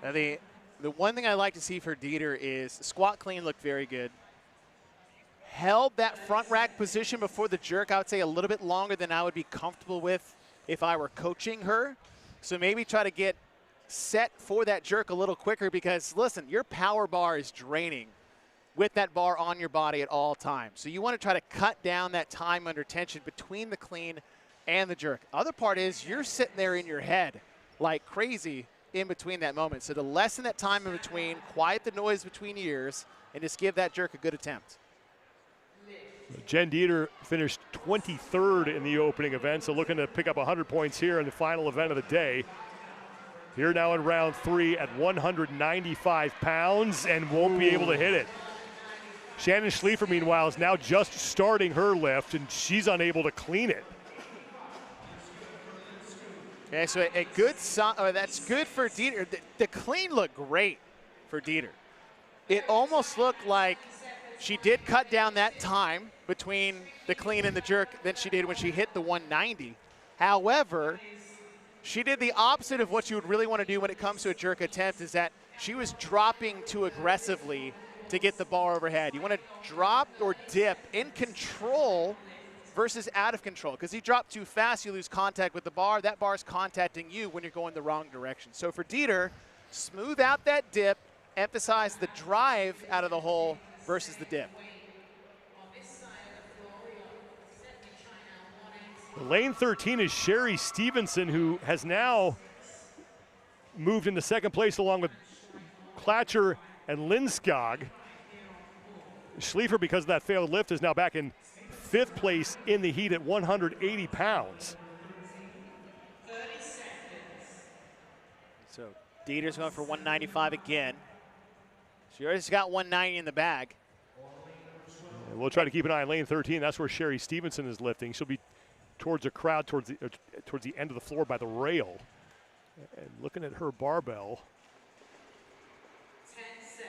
Now the one thing I like to see for Dieter is squat clean looked very good. Held that front rack position before the jerk, I would say a little bit longer than I would be comfortable with if I were coaching her. So maybe try to get set for that jerk a little quicker because, listen, your power bar is draining with that bar on your body at all times. So you want to try to cut down that time under tension between the clean and the jerk. Other part is you're sitting there in your head like crazy in between that moment. So to lessen that time in between, quiet the noise between ears, and just give that jerk a good attempt. Jen Dieter finished 23rd in the opening event, so looking to pick up 100 points here in the final event of the day. Here now in round 3 at 195 pounds and won't be able to hit it. Shannon Schliefer, meanwhile, is now just starting her lift, and she's unable to clean it. Okay, so a good that's good for Dieter. The clean looked great for Dieter. It almost looked like she did cut down that time between the clean and the jerk than she did when she hit the 190. However, she did the opposite of what you would really want to do when it comes to a jerk attempt, is that she was dropping too aggressively to get the bar overhead. You want to drop or dip in control versus out of control, because you drop too fast, you lose contact with the bar. That bar's contacting you when you're going the wrong direction. So for Dieter, smooth out that dip, emphasize the drive out of the hole versus the dip. Lane 13 is Sherry Stevenson, who has now moved into second place along with Klatcher and Lindskog. Schliefer, because of that failed lift, is now back in 5th place in the heat at 180 pounds. So Dieter's going for 195 again. She already got 190 in the bag. And we'll try to keep an eye on lane 13. That's where Sherry Stevenson is lifting. She'll be towards the crowd, towards the end of the floor by the rail. And looking at her barbell,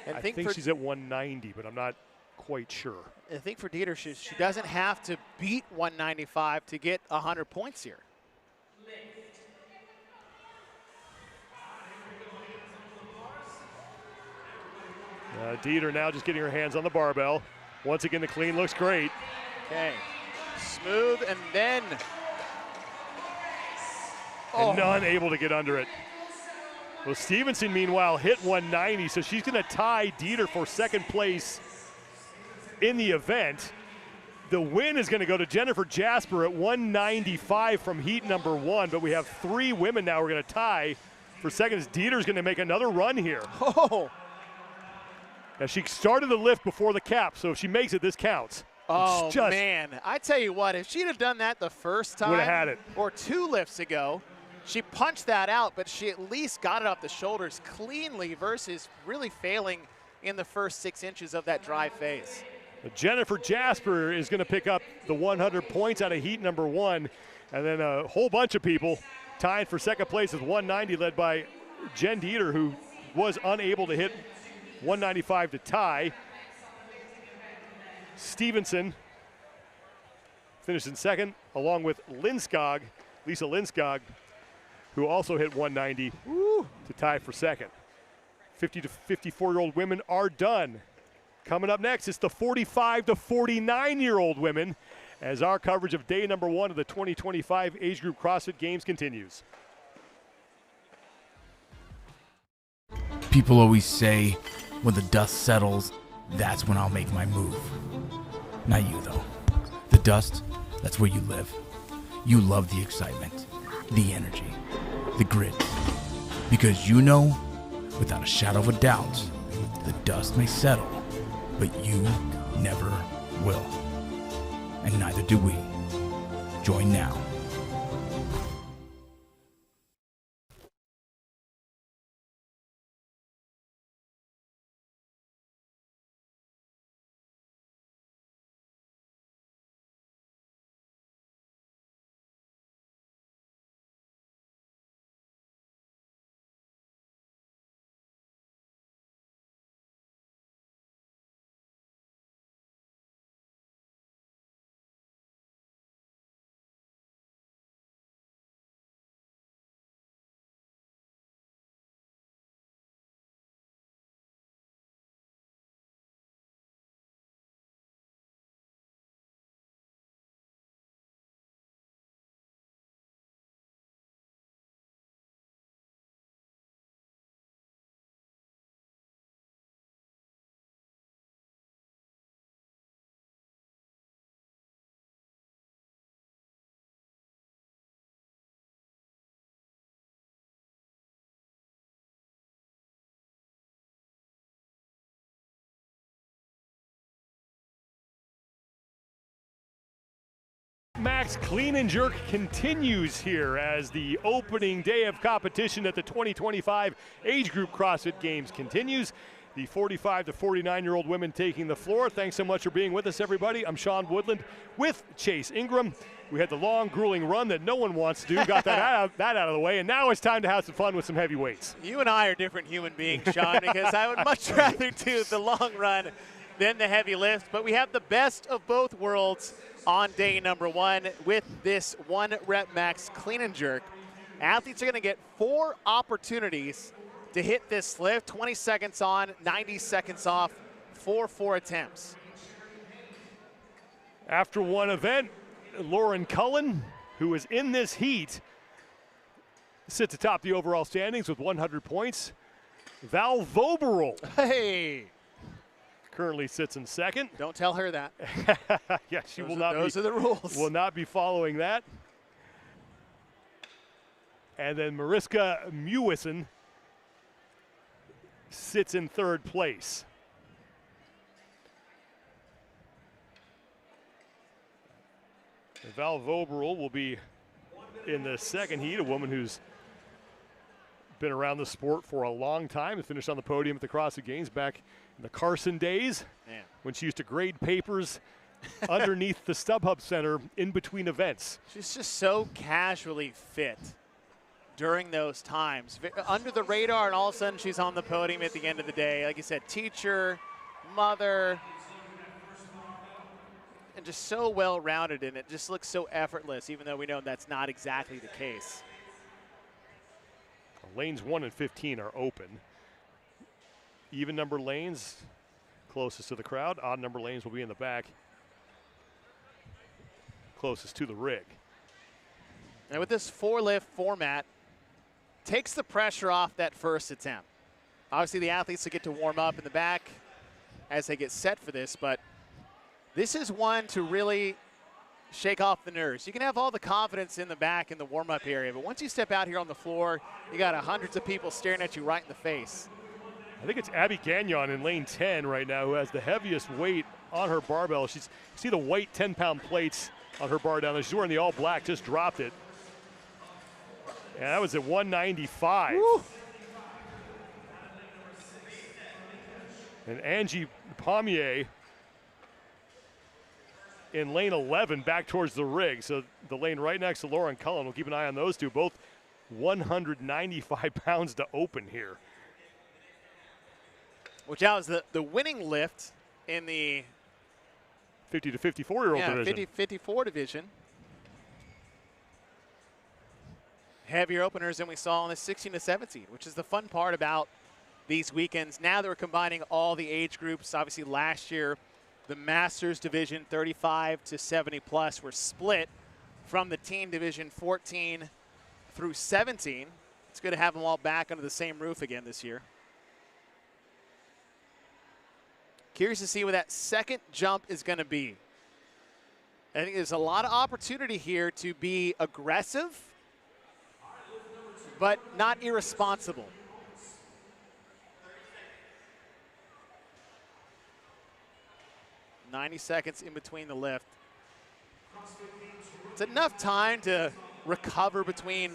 I think she's at 190, but I'm not quite sure. I think for Dieter, she doesn't have to beat 195 to get 100 points here. Dieter now just getting her hands on the barbell. Once again, the clean looks great. Okay, smooth, and then and none able to get under it. Well, Stevenson, meanwhile, hit 190, so she's going to tie Dieter for second place in the event. The win is going to go to Jennifer Jasper at 195 from heat number 1, but we have 3 women now we're going to tie for second, as Dieter's going to make another run here. Oh! Now, she started the lift before the cap, so if she makes it, this counts. Oh, man. I tell you what, if she'd have done that the first time would have had it. Or 2 lifts ago, she punched that out, but she at least got it off the shoulders cleanly versus really failing in the first 6 inches of that drive phase. Jennifer Jasper is going to pick up the 100 points out of heat number 1, and then a whole bunch of people tying for second place with 190, led by Jen Dieter, who was unable to hit 195 to tie. Stevenson finished in second, along with Lisa Lindskog, who also hit 190 to tie for second. 50 to 54-year-old women are done. Coming up next, it's the 45 to 49-year-old women, as our coverage of day number 1 of the 2025 Age Group CrossFit Games continues. People always say, when the dust settles, that's when I'll make my move. Not you, though. The dust, that's where you live. You love the excitement, the energy, the grit. Because you know, without a shadow of a doubt, the dust may settle, but you never will. And neither do we. Join now. max clean and jerk continues here as the opening day of competition at the 2025 Age Group CrossFit Games continues. The 45 to 49-year-old women taking the floor. Thanks so much for being with us, everybody. I'm Sean Woodland with Chase Ingram. We had the long, grueling run that no one wants to do. Got that out of the way, and now it's time to have some fun with some heavy weights. You and I are different human beings, Sean, because I would much rather do the long run than the heavy lift. But we have the best of both worlds on day number 1 with this 1 rep max clean and jerk. Athletes are going to get 4 opportunities to hit this lift, 20 seconds on, 90 seconds off, 4 attempts. After one event, Lauren Cullen, who is in this heat, sits atop the overall standings with 100 points. Val Voberl currently sits in second. Don't tell her that. Yeah, she those will not. Those are the rules. Will not be following that. And then Mariska Mewison sits in third place. Val Voberl will be in the second heat, a woman who's been around the sport for a long time and finished on the podium at the CrossFit Games back in the Carson days. Man. When she used to grade papers underneath the StubHub Center in between events. She's just so casually fit during those times. Under the radar, and all of a sudden she's on the podium at the end of the day. Like you said, teacher, mother, and just so well-rounded, and it just looks so effortless, even though we know that's not exactly the case. Lanes 1 and 15 are open. Even number lanes closest to the crowd. Odd number lanes will be in the back, closest to the rig. And with this 4-lift format, takes the pressure off that first attempt. Obviously, the athletes will get to warm up in the back as they get set for this, but this is one to really shake off the nerves. You can have all the confidence in the back in the warm-up area, but once you step out here on the floor, you got hundreds of people staring at you right in the face. I think it's Abby Gagnon in lane 10 right now who has the heaviest weight on her barbell. You see the white 10-pound plates on her bar down there. She's wearing the all black, just dropped it. And that was at 195. Woo. And Angie Pommier in lane 11 back towards the rig. So the lane right next to Lauren Cullen. We'll keep an eye on those two. Both 195 pounds to open here. Which that was the winning lift in the 50 to 54-year-old division. 50-54 division. Heavier openers than we saw in the 16 to 17, which is the fun part about these weekends. Now they're combining all the age groups. Obviously last year, the Masters division 35 to 70 plus were split from the teen division 14 through 17. It's good to have them all back under the same roof again this year. Curious to see what that second jump is going to be. I think there's a lot of opportunity here to be aggressive, but not irresponsible. "90 seconds in between the lift. It's enough time to recover between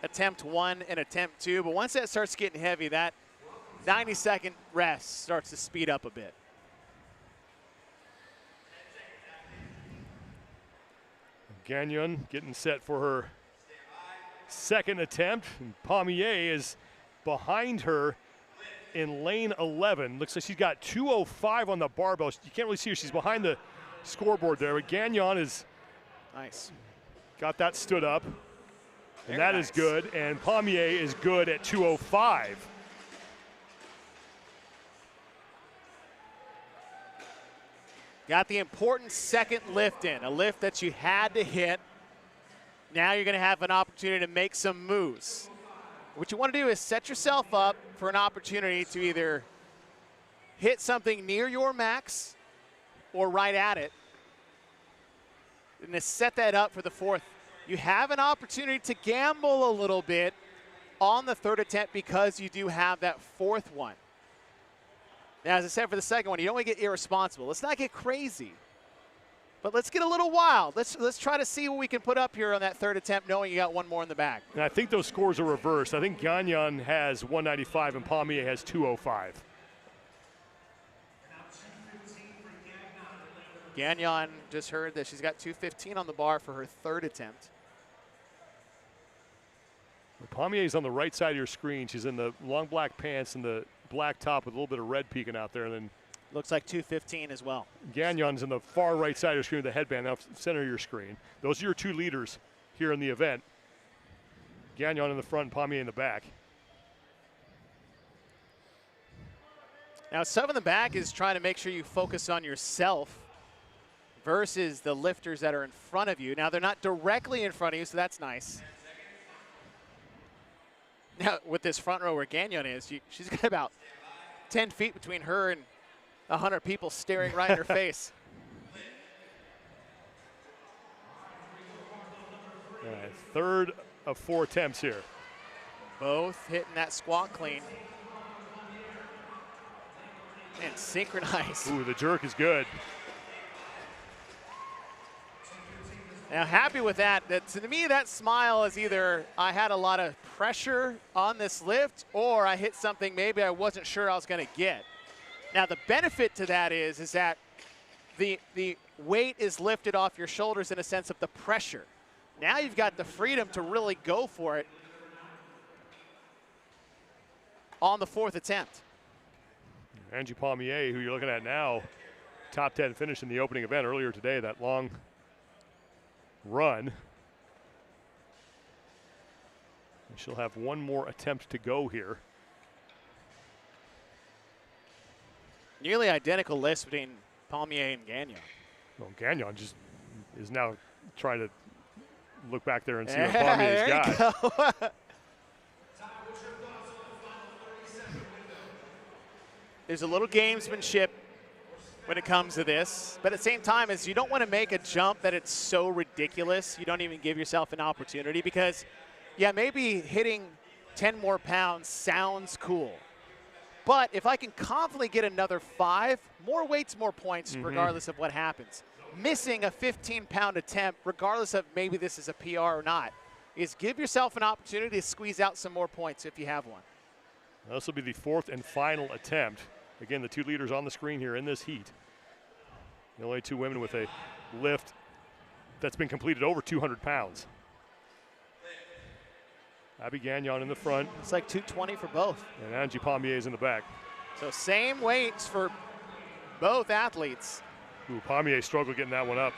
attempt 1 and attempt 2, but once that starts getting heavy, that 90-second rest starts to speed up a bit. Gagnon getting set for her second attempt. And Pommier is behind her in lane 11. Looks like she's got 205 on the barbell. You can't really see her. She's behind the scoreboard there. But Gagnon is nice. Got that stood up. And Very that nice. is good. And Pommier is good at 205. Got the important second lift in, a lift that you had to hit. Now you're going to have an opportunity to make some moves. What you want to do is set yourself up for an opportunity to either hit something near your max or right at it, and to set that up for the fourth. You have an opportunity to gamble a little bit on the third attempt because you do have that fourth one. Now, as I said for the second one, you don't want to get irresponsible. Let's not get crazy. But let's get a little wild. Let's try to see what we can put up here on that third attempt, knowing you got one more in the bag. And I think those scores are reversed. I think Gagnon has 195 and Pommier has 205. Gagnon just heard that she's got 215 on the bar for her third attempt. Pommier's on the right side of your screen. She's in the long black pants and the black top with a little bit of red peeking out there. And then looks like 215 as well. Gagnon's in the far right side of your screen with the headband out center of your screen. Those are your two leaders here in the event. Gagnon in the front, Pommier in the back. Now, some in the back is trying to make sure you focus on yourself versus the lifters that are in front of you. Now, they're not directly in front of you, so that's nice. Now, with this front row where Gagnon is, she's got about 10 feet between her and 100 people staring right in her face. All right, third of 4 attempts here. Both hitting that squat clean. And synchronized. Ooh, the jerk is good. Now, happy with that. To me, that smile is either I had a lot of pressure on this lift or I hit something maybe I wasn't sure I was going to get. Now, the benefit to that is that the weight is lifted off your shoulders in a sense of the pressure. Now you've got the freedom to really go for it on the fourth attempt. Angie Pommier, who you're looking at now, top 10 finish in the opening event earlier today, that long run. And she'll have one more attempt to go here. Nearly identical list between Pommier and Gagnon. Well, Gagnon just is now trying to look back there and see what Pommier's got. Go. There's a little gamesmanship when it comes to this, but at the same time, is you don't want to make a jump that it's so ridiculous you don't even give yourself an opportunity, because yeah, maybe hitting 10 more pounds sounds cool, but if I can confidently get another 5, more weights, more points, regardless of what happens. Missing a 15-pound attempt, regardless of maybe this is a PR or not, is give yourself an opportunity to squeeze out some more points if you have one. This will be the 4th and final attempt. Again, the two leaders on the screen here in this heat. The only 2 women with a lift that's been completed over 200 pounds. Abby Gagnon in the front. It's like 220 for both. And Angie Pommier is in the back. So same weights for both athletes. Ooh, Pommier struggled getting that one up.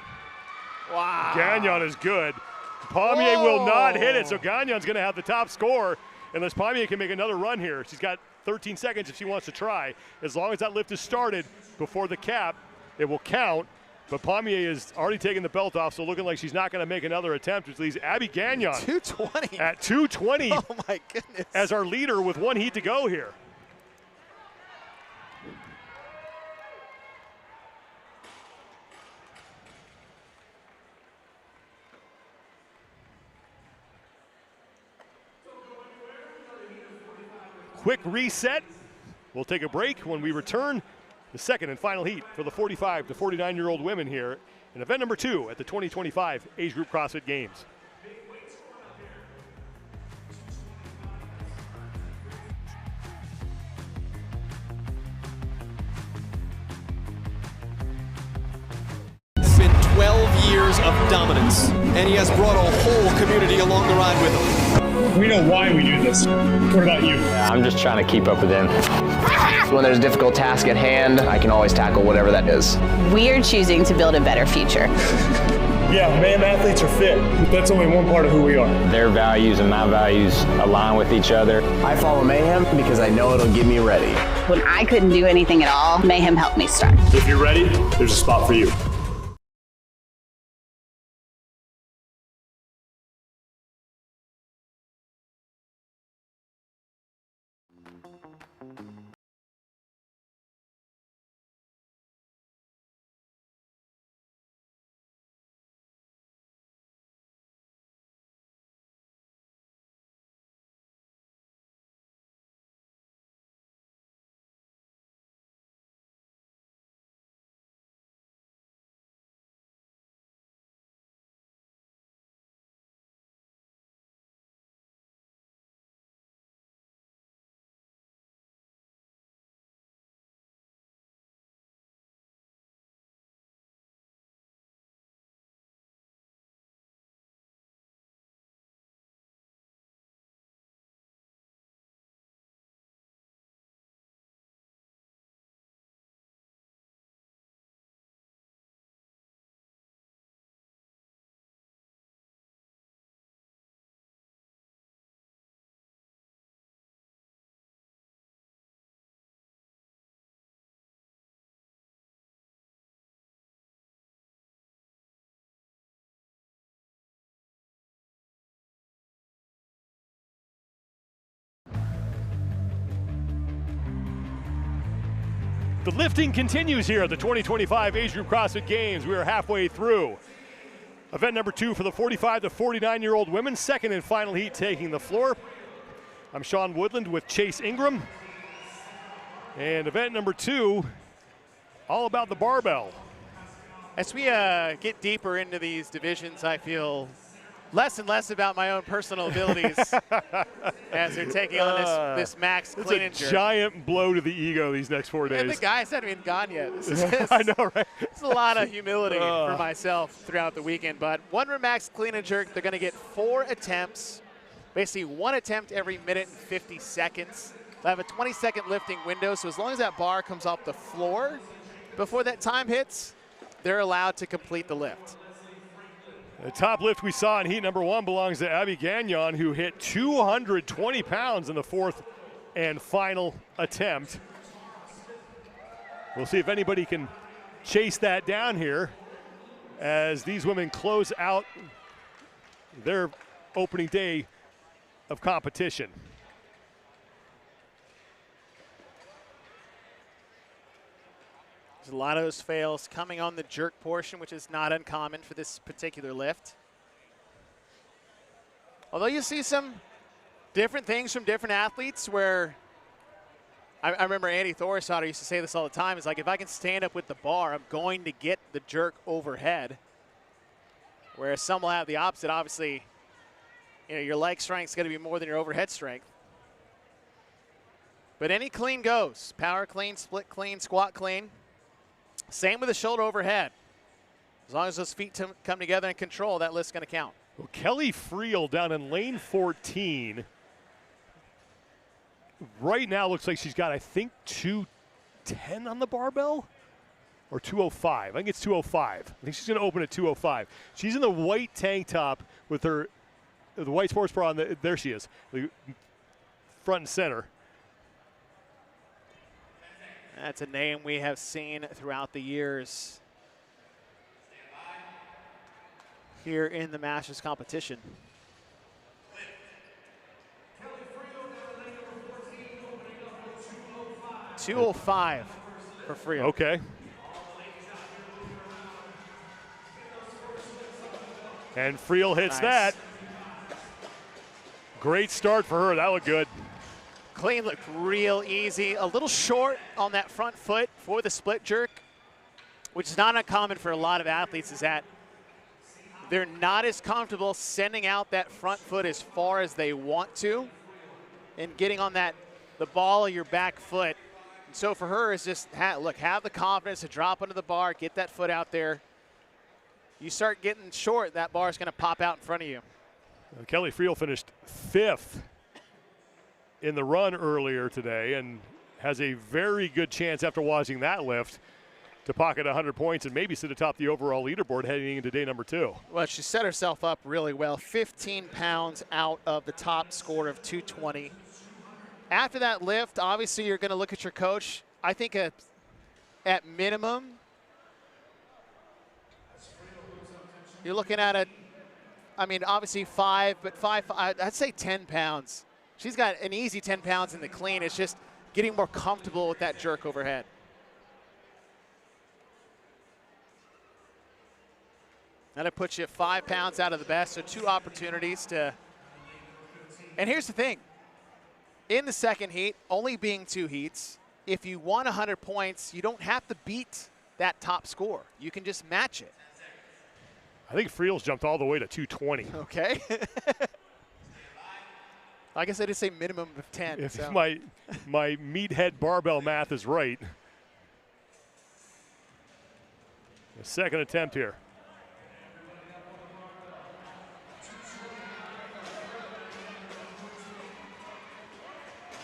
Wow. Gagnon is good. Pommier will not hit it, so Gagnon's going to have the top score unless Pommier can make another run here. She's got 13 seconds if she wants to try. As long as that lift is started before the cap, it will count. But Pommier is already taking the belt off, so looking like she's not going to make another attempt, which leaves Abby Gagnon 220 at 220 oh my goodness, as our leader with 1 heat to go here. Quick reset. We'll take a break. When we return, the second and final heat for the 45 to 49-year-old women here in event number 2 at the 2025 Age Group CrossFit Games. It's been 12 years of dominance, and he has brought a whole community along the ride with him. We know why we do this. What about you? I'm just trying to keep up with him. When there's a difficult task at hand, I can always tackle whatever that is. We're choosing to build a better future. Yeah, man, athletes are fit. That's only one part of who we are. Their values and my values align with each other. I follow Mayhem because I know it'll get me ready. When I couldn't do anything at all, Mayhem helped me start. If you're ready, there's a spot for you. The lifting continues here at the 2025 Age Group CrossFit Games. We are halfway through. Event number 2 for the 45 to 49-year-old women, second and final heat taking the floor. I'm Sean Woodland with Chase Ingram. And event number 2, all about the barbell. As we get deeper into these divisions, I feel less and less about my own personal abilities as they're taking on this max clean and jerk. It's a giant blow to the ego these next 4 days. And the guys haven't even gone yet. I know, right? It's a lot of humility for myself throughout the weekend. But 1 rep max clean and jerk, they're going to get 4 attempts, basically 1 attempt every minute and 50 seconds. They'll have a 20-second lifting window, so as long as that bar comes off the floor before that time hits, they're allowed to complete the lift. The top lift we saw in heat number 1 belongs to Abby Gagnon, who hit 220 pounds in the 4th and final attempt. We'll see if anybody can chase that down here as these women close out their opening day of competition. There's a lot of those fails coming on the jerk portion, which is not uncommon for this particular lift. Although you see some different things from different athletes where I remember Andy Thorisauter used to say this all the time. It's like, if I can stand up with the bar, I'm going to get the jerk overhead. Whereas some will have the opposite. Obviously, your leg strength is going to be more than your overhead strength. But any clean goes. Power clean, split clean, squat clean. Same with the shoulder overhead. As long as those feet come together and control, that lift's going to count. Well, Kelly Friel down in lane 14. Right now looks like she's got, I think, 210 on the barbell or 205. I think it's 205. I think she's going to open at 205. She's in the white tank top with the white sports bra on. There she is, the front and center. That's a name we have seen throughout the years here in the Masters competition. 205 for Friel. Okay. And Friel hits that. Great start for her. That looked good. Clean looked real easy. A little short on that front foot for the split jerk, which is not uncommon for a lot of athletes, is that they're not as comfortable sending out that front foot as far as they want to and getting on the ball of your back foot. And so for her, it's just, have the confidence to drop under the bar, get that foot out there. You start getting short, that bar is going to pop out in front of you. Kelly Friel finished 5th in the run earlier today and has a very good chance after watching that lift to pocket 100 points and maybe sit atop the overall leaderboard heading into day number 2. Well, she set herself up really well. 15 pounds out of the top score of 220. After that lift, obviously you're going to look at your coach. I think at minimum, you're looking at obviously 5, but I'd say 10 pounds. She's got an easy 10 pounds in the clean. It's just getting more comfortable with that jerk overhead. That'll put you 5 pounds out of the best, so 2 opportunities to. And here's the thing. In the second heat, only being 2 heats, if you want 100 points, you don't have to beat that top score. You can just match it. I think Friel's jumped all the way to 220. Okay. I guess I did say minimum of 10. If so. my meathead barbell math is right. The second attempt here.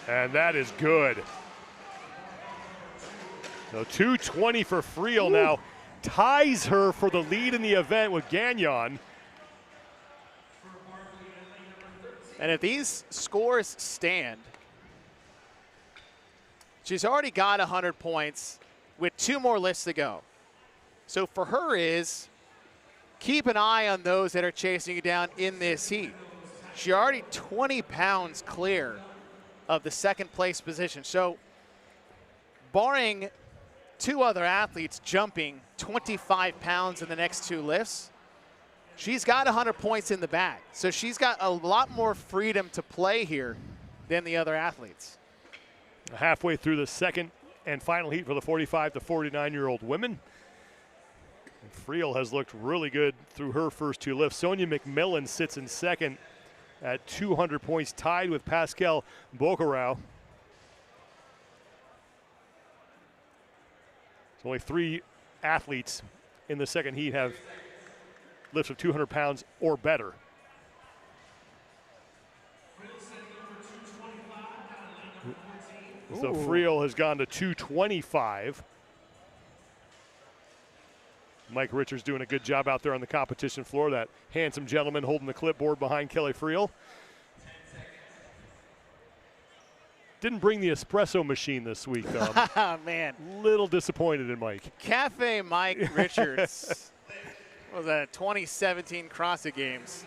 And that is good. So 220 for Friel now. Ties her for the lead in the event with Gagnon. And if these scores stand, she's already got 100 points with 2 more lifts to go. So for her is keep an eye on those that are chasing you down in this heat. She's already 20 pounds clear of the second place position. So barring 2 other athletes jumping 25 pounds in the next 2 lifts, she's got 100 points in the bag. So she's got a lot more freedom to play here than the other athletes. Halfway through the second and final heat for the 45 to 49-year-old women. And Friel has looked really good through her first 2 lifts. Sonia McMillan sits in second at 200 points, tied with Pascal Bocarau. So only 3 athletes in the second heat have lifts of 200 pounds or better. So Friel has gone to 225. Mike Richards doing a good job out there on the competition floor. That handsome gentleman holding the clipboard behind Kelly Friel. Didn't bring the espresso machine this week, though. Man. Little disappointed in Mike. Cafe Mike Richards. Was that 2017 CrossFit Games?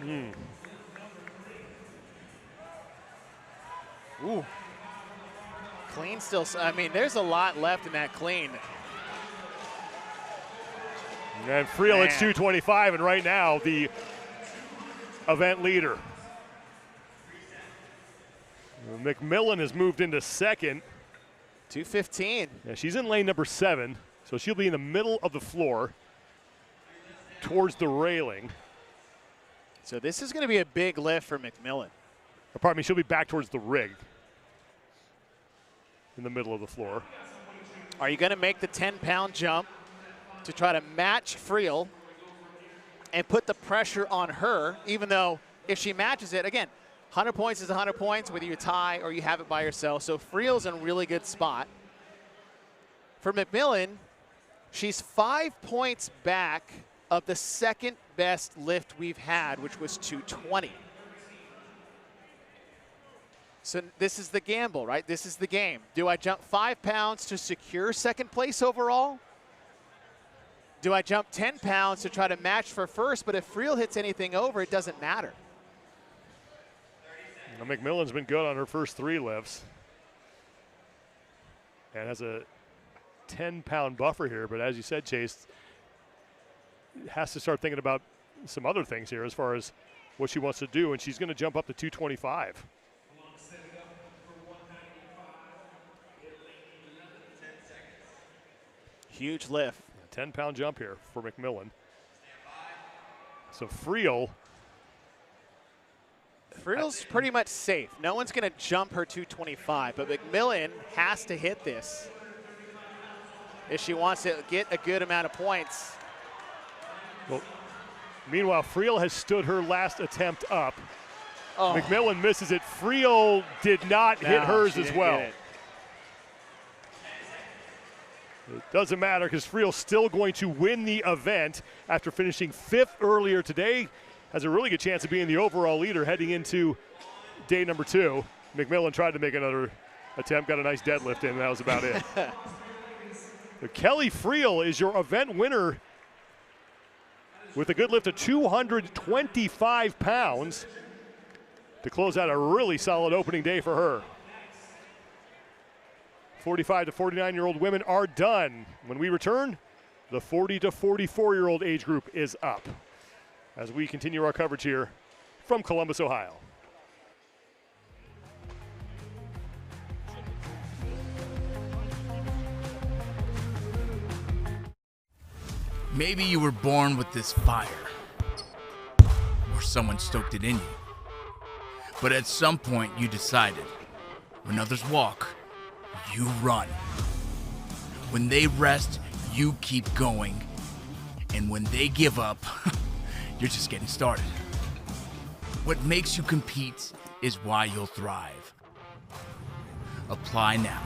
Ooh. Clean still, I mean, there's a lot left in that clean. And Friel, it's 225, and right now the event leader. McMillan has moved into second. 215. Yeah, she's in lane number 7, so she'll be in the middle of the floor towards the railing. So this is going to be a big lift for McMillan. Or pardon me, she'll be back towards the rig in the middle of the floor. Are you going to make the 10-pound jump to try to match Friel and put the pressure on her, even though if she matches it, again, 100 points is 100 points, whether you tie or you have it by yourself. So Friel's in a really good spot. For McMillan, she's 5 points back of the second best lift we've had, which was 220. So this is the gamble, right? This is the game. Do I jump 5 pounds to secure second place overall? Do I jump 10 pounds to try to match for first? But if Friel hits anything over, it doesn't matter. Now, McMillan's been good on her first 3 lifts and has a 10-pound buffer here. But as you said, Chase, has to start thinking about some other things here as far as what she wants to do, and she's going to jump up to 225. Huge lift. 10-pound jump here for McMillan. So Friel's pretty much safe. No one's going to jump her 225, but McMillan has to hit this if she wants to get a good amount of points. Well, meanwhile, Friel has stood her last attempt up. Oh. McMillan misses it. Friel did not hit hers as well. It doesn't matter because Friel's still going to win the event after finishing 5th earlier today. Has a really good chance of being the overall leader heading into day number 2. McMillan tried to make another attempt, got a nice deadlift in, and that was about it. So Kelly Friel is your event winner with a good lift of 225 pounds to close out a really solid opening day for her. 45 to 49-year-old women are done. When we return, the 40 to 44-year-old age group is up as we continue our coverage here from Columbus, Ohio. Maybe you were born with this fire, or someone stoked it in you. But at some point you decided, when others walk, you run. When they rest, you keep going. And when they give up, you're just getting started. What makes you compete is why you'll thrive. Apply now.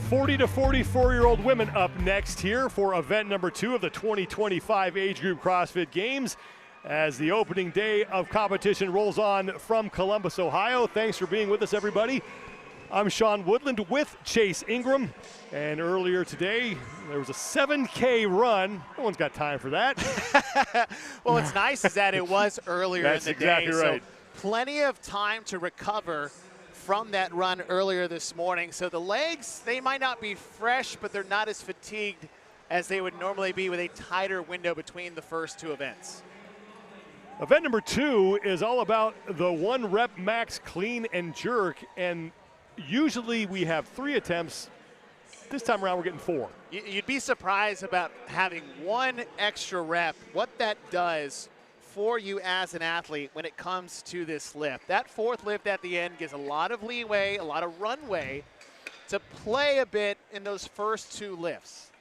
40 to 44-year-old women up next here for event number 2 of the 2025 Age Group CrossFit Games as the opening day of competition rolls on from Columbus, Ohio. Thanks for being with us, everybody. I'm Sean Woodland with Chase Ingram, and earlier today there was a 7K run. No one's got time for that. Well, what's nice is that it was earlier in the exactly day, right. so plenty of time to recover from that run earlier this morning. So the legs, they might not be fresh, but they're not as fatigued as they would normally be with a tighter window between the first 2 events. Event number 2 is all about the 1 rep max clean and jerk, and usually we have 3 attempts. This time around we're getting 4. You'd be surprised about having 1 extra rep, what that does for you as an athlete when it comes to this lift. That 4th lift at the end gives a lot of leeway, a lot of runway to play a bit in those first 2 lifts.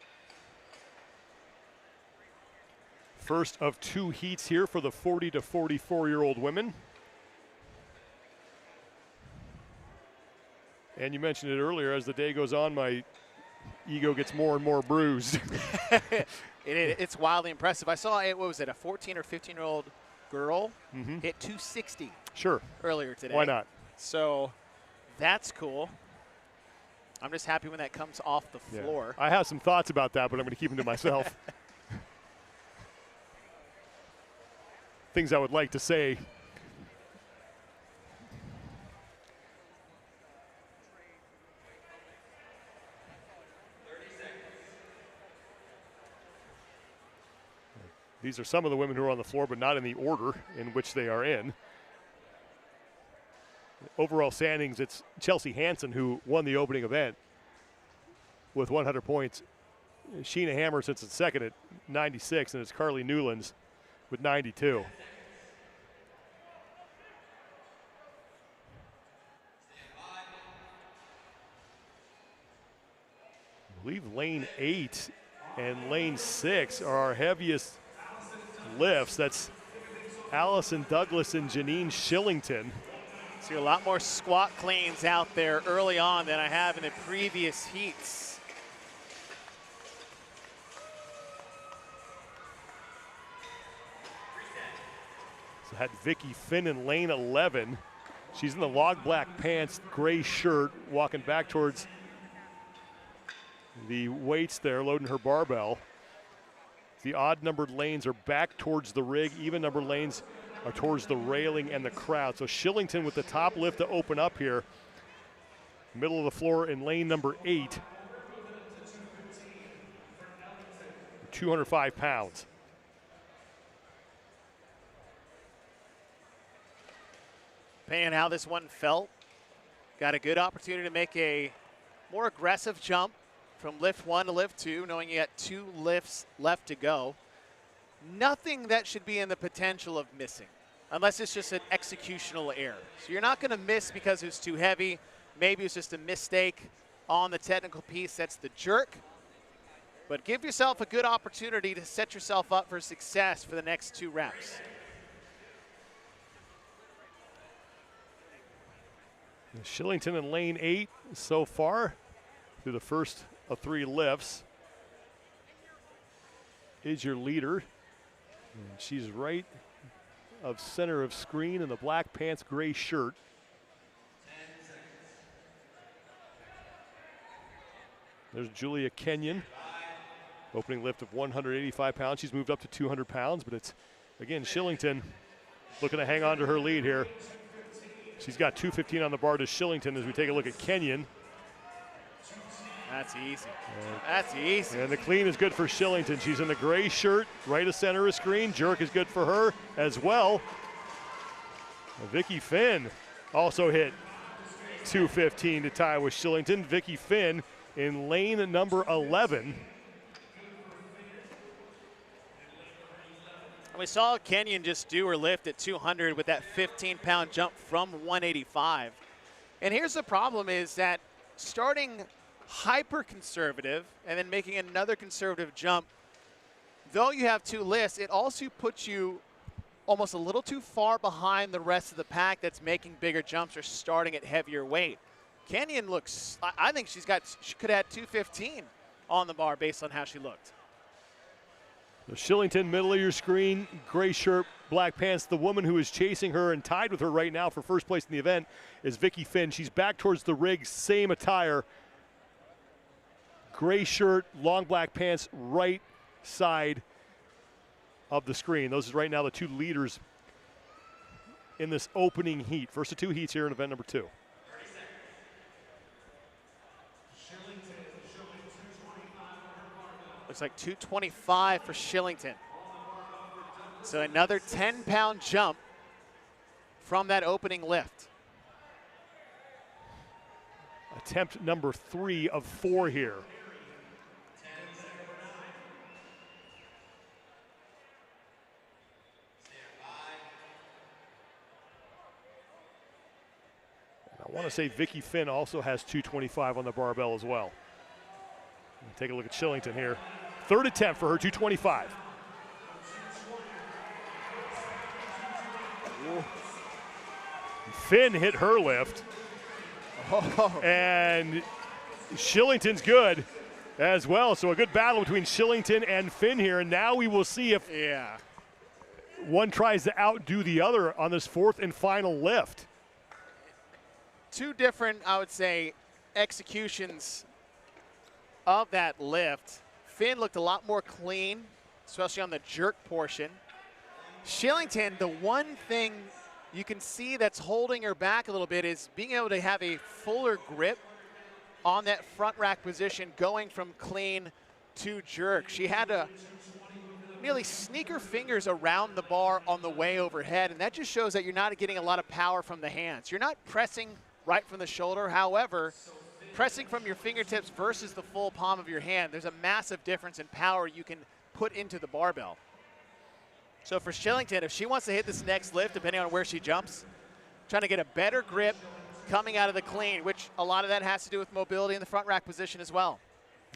First of 2 heats here for the 40 to 44-year-old women. And you mentioned it earlier, as the day goes on, my ego gets more and more bruised. It's wildly impressive. I saw, what was it, a 14 or 15-year-old girl hit 260 earlier today. Why not? So that's cool. I'm just happy when that comes off the floor. I have some thoughts about that, but I'm going to keep them to myself. Things I would like to say. These are some of the women who are on the floor, but not in the order in which they are in. Overall standings, it's Chelsea Hansen who won the opening event with 100 points. Sheena Hammer sits at second at 96, and it's Carly Newlands with 92. I believe lane 8 and lane 6 are our heaviest lifts. That's Allison Douglas and Janine Shillington. See a lot more squat cleans out there early on than I have in the previous heats. So had Vicky Finn in lane 11. She's in the log black pants, gray shirt, walking back towards the weights there, loading her barbell. The odd-numbered lanes are back towards the rig. Even-numbered lanes are towards the railing and the crowd. So Shillington with the top lift to open up here. Middle of the floor in lane number 8. 205 pounds. Depending on how this one felt, got a good opportunity to make a more aggressive jump from lift 1 to lift 2, knowing you got 2 lifts left to go. Nothing that should be in the potential of missing, unless it's just an executional error. So you're not going to miss because it's too heavy. Maybe it's just a mistake on the technical piece. That's the jerk. But give yourself a good opportunity to set yourself up for success for the next 2 reps. Shillington in lane 8 so far through the first of 3 lifts is your leader. And she's right of center of screen in the black pants, gray shirt. There's Julia Kenyon, opening lift of 185 pounds. She's moved up to 200 pounds, but it's, again, Shillington looking to hang on to her lead here. She's got 215 on the bar to Shillington as we take a look at Kenyon. That's easy. That's easy. And the clean is good for Shillington. She's in the gray shirt, right of center of screen. Jerk is good for her as well. Vicky Finn also hit 215 to tie with Shillington. Vicky Finn in lane number 11. We saw Kenyon just do her lift at 200 with that 15-pound jump from 185. And here's the problem is that starting hyper-conservative and then making another conservative jump, though you have 2 lifts, it also puts you almost a little too far behind the rest of the pack that's making bigger jumps or starting at heavier weight. Kenyon looks, I think she could have had 215 on the bar based on how she looked. The Shillington, middle of your screen, gray shirt, black pants. The woman who is chasing her and tied with her right now for first place in the event is Vicky Finn. She's back towards the rig, same attire. Gray shirt, long black pants, right side of the screen. Those are right now the two leaders in this opening heat. First of two heats here in event number 2. Looks like 225 for Shillington. So another 10-pound jump from that opening lift. Attempt number 3 of 4 here. I want to say Vicky Finn also has 225 on the barbell as well. Take a look at Shillington here. Third attempt for her 225. Ooh. Finn hit her lift. Oh. And Shillington's good as well. So a good battle between Shillington and Finn here. And now we will see if one tries to outdo the other on this fourth and final lift. Two different, I would say, executions of that lift. Finn looked a lot more clean, especially on the jerk portion. Shillington, the one thing you can see that's holding her back a little bit is being able to have a fuller grip on that front rack position going from clean to jerk. She had to nearly sneak her fingers around the bar on the way overhead, and that just shows that you're not getting a lot of power from the hands. You're not pressing right from the shoulder. However, pressing from your fingertips versus the full palm of your hand, there's a massive difference in power you can put into the barbell. So for Shillington, if she wants to hit this next lift, depending on where she jumps, trying to get a better grip coming out of the clean, which a lot of that has to do with mobility in the front rack position as well.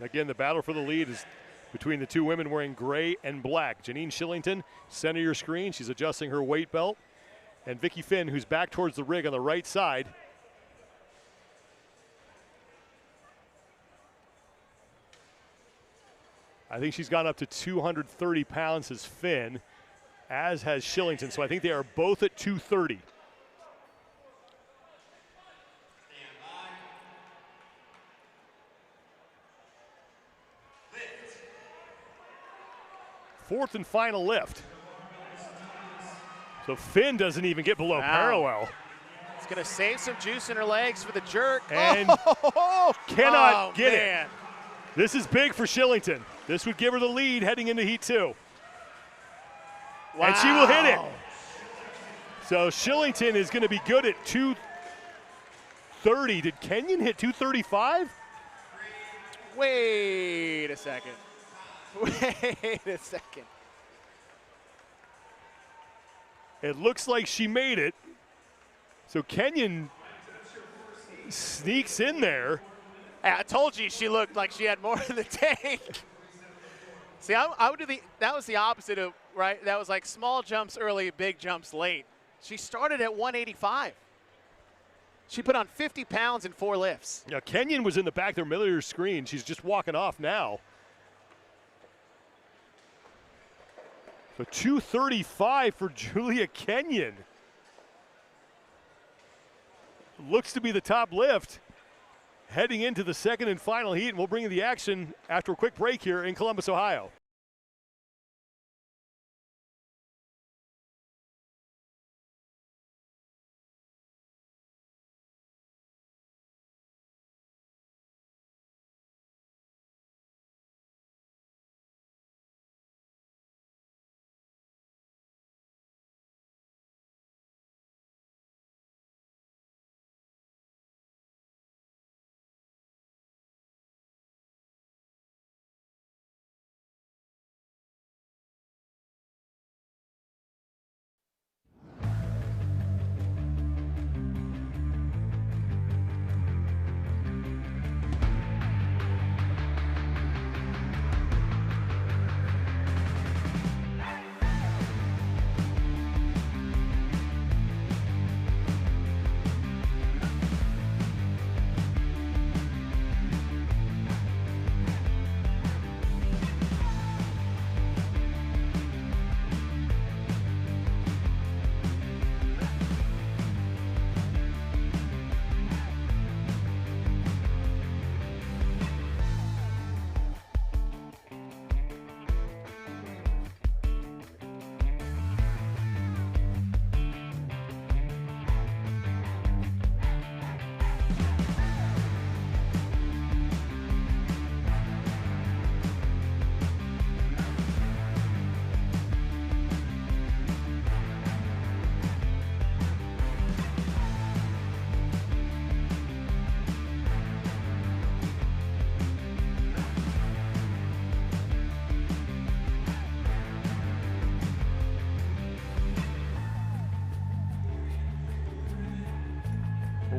Again, the battle for the lead is between the two women wearing gray and black. Janine Shillington, center your screen. She's adjusting her weight belt. And Vicky Finn, who's back towards the rig on the right side. I think she's gone up to 230 pounds as Finn, as has Shillington. So I think they are both at 230. Fourth and final lift. So Finn doesn't even get below parallel. It's going to save some juice in her legs for the jerk. And cannot get it. This is big for Shillington. This would give her the lead heading into Heat 2. Wow. And she will hit it. So Shillington is going to be good at 230. Did Kenyon hit 235? Wait a second. Wait a second. It looks like she made it. So Kenyon sneaks in there. Hey, I told you she looked like she had more in the tank. See, I would do that was the opposite of, right? That was like small jumps early, big jumps late. She started at 185. She put on 50 pounds in 4 lifts. Yeah, Kenyon was in the back there, middle of your screen. She's just walking off now. So 235 for Julia Kenyon. Looks to be the top lift heading into the second and final heat, and we'll bring you the action after a quick break here in Columbus, Ohio.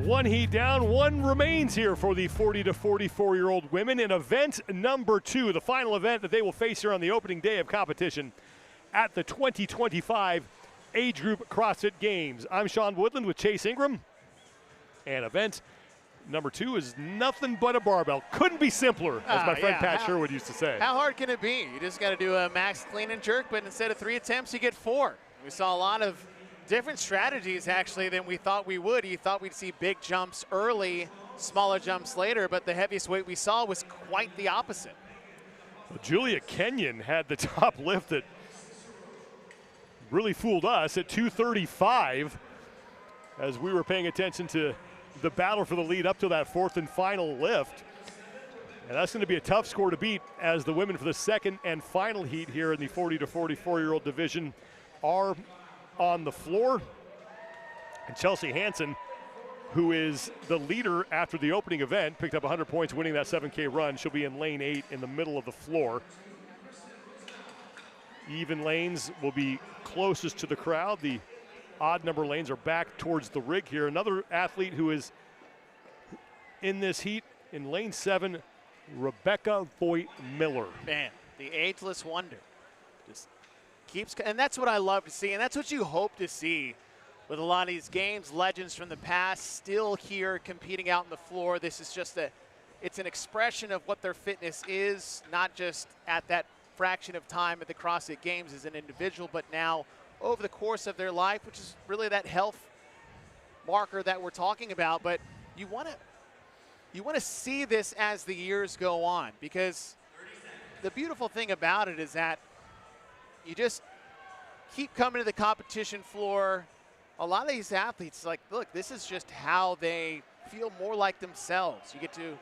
One heat down, one remains here for the 40 to 44-year-old women in event number 2, the final event that they will face here on the opening day of competition at the 2025 Age Group CrossFit Games. I'm Sean Woodland with Chase Ingram, and event number 2 is nothing but a barbell. Couldn't be simpler, as my friend Pat Sherwood used to say. How hard can it be? You just got to do a max clean and jerk, but instead of 3 attempts, you get 4. We saw a lot of different strategies, actually, than we thought we would. You thought we'd see big jumps early, smaller jumps later, but the heaviest weight we saw was quite the opposite. Well, Julia Kenyon had the top lift that really fooled us at 235 as we were paying attention to the battle for the lead up to that 4th and final lift. And that's going to be a tough score to beat as the women for the second and final heat here in the 40 to 44-year-old division are on the floor. And Chelsea Hansen, who is the leader after the opening event, picked up 100 points winning that 7K run. She'll be in lane 8 in the middle of the floor. Even lanes will be closest to the crowd. The odd number lanes are back towards the rig here. Another athlete who is in this heat in lane 7, Rebecca Voigt-Miller. Man, the ageless wonder. Just keeps, and that's what I love to see, and that's what you hope to see with a lot of these games. Legends from the past still here competing out on the floor. This is just it's an expression of what their fitness is, not just at that fraction of time at the CrossFit Games as an individual, but now over the course of their life, which is really that health marker that we're talking about. But you want to see this as the years go on, because the beautiful thing about it is that you just keep coming to the competition floor. A lot of these athletes, like, look, this is just how they feel more like themselves. You get to,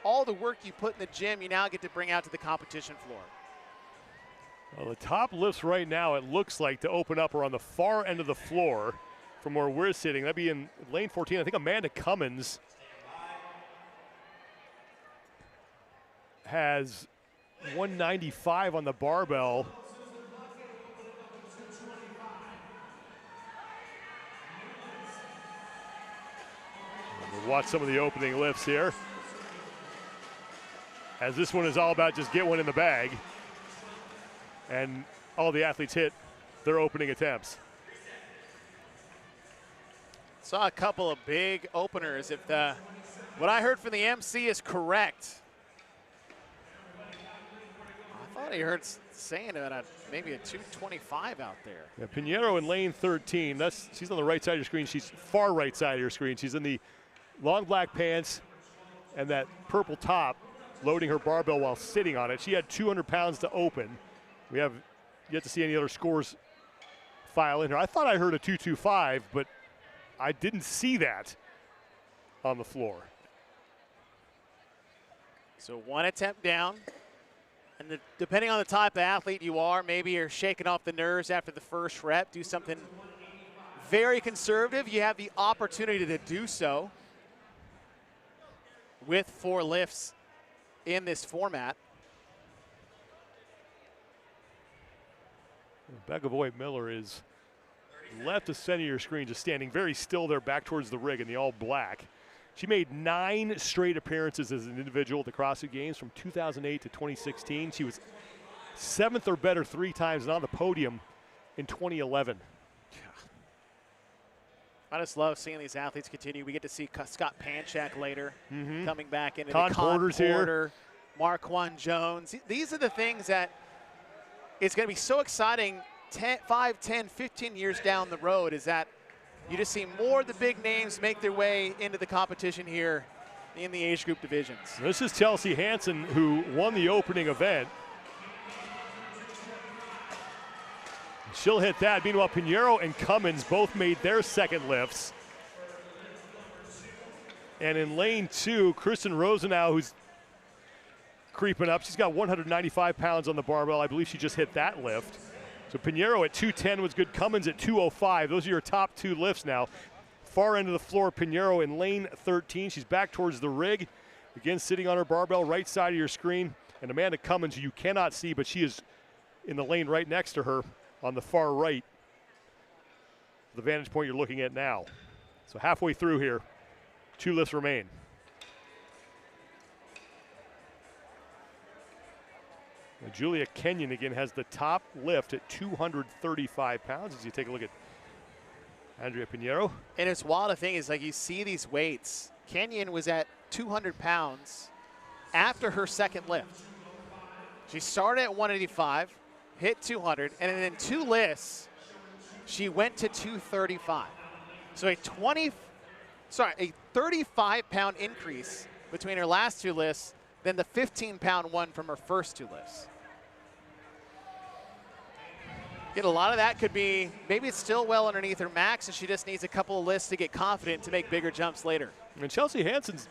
all the work you put in the gym, you now get to bring out to the competition floor. Well, the top lifts right now, it looks like, to open up are on the far end of the floor from where we're sitting. That'd be in lane 14. I think Amanda Cummins has 195 on the barbell. We'll watch some of the opening lifts here, as this one is all about just get one in the bag. And all the athletes hit their opening attempts. Saw a couple of big openers. If what I heard from the MC is correct, I thought I heard saying about maybe a 225 out there. Yeah, Pinheiro in lane 13. She's on the right side of your screen. She's far right side of your screen. She's in the long black pants and that purple top, loading her barbell while sitting on it. She had 200 pounds to open. We have yet to see any other scores file in here. I thought I heard a 225, but I didn't see that on the floor. So one attempt down. And depending on the type of athlete you are, maybe you're shaking off the nerves after the first rep. Do something very conservative. You have the opportunity to do so with 4 lifts in this format. Rebecca Voigt-Miller is left to center of your screen, just standing very still there back towards the rig in the all black. She made 9 straight appearances as an individual at the CrossFit Games from 2008 to 2016. She was 7th or better 3 times and on the podium in 2011. I just love seeing these athletes continue. We get to see Scott Panchak later coming back into Con the Con Porter's Porter, Marquand Jones. These are the things that it's going to be so exciting 5, 10, 15 years down the road, is that you just see more of the big names make their way into the competition here in the age group divisions. This is Chelsea Hansen, who won the opening event. She'll hit that. Meanwhile, Pinheiro and Cummins both made their second lifts. And in lane 2, Kristen Rosenau, who's creeping up. She's got 195 pounds on the barbell. I believe she just hit that lift. So Pinheiro at 210 was good. Cummins at 205. Those are your top 2 lifts now. Far end of the floor, Pinheiro in lane 13. She's back towards the rig. Again, sitting on her barbell, right side of your screen. And Amanda Cummins, who you cannot see, but she is in the lane right next to her on the far right, the vantage point you're looking at now. So halfway through here. 2 lifts remain. Now, Julia Kenyon again has the top lift at 235 pounds as you take a look at Andrea Pinheiro. And it's wild, the thing is, like, you see these weights. Kenyon was at 200 pounds after her second lift. She started at 185, hit 200, and then in 2 lifts, she went to 235. So a 35-pound increase between her last 2 lifts than the 15-pound one from her first 2 lifts. Again, a lot of that could be, maybe it's still well underneath her max and she just needs a couple of lifts to get confident to make bigger jumps later. And Chelsea Hansen's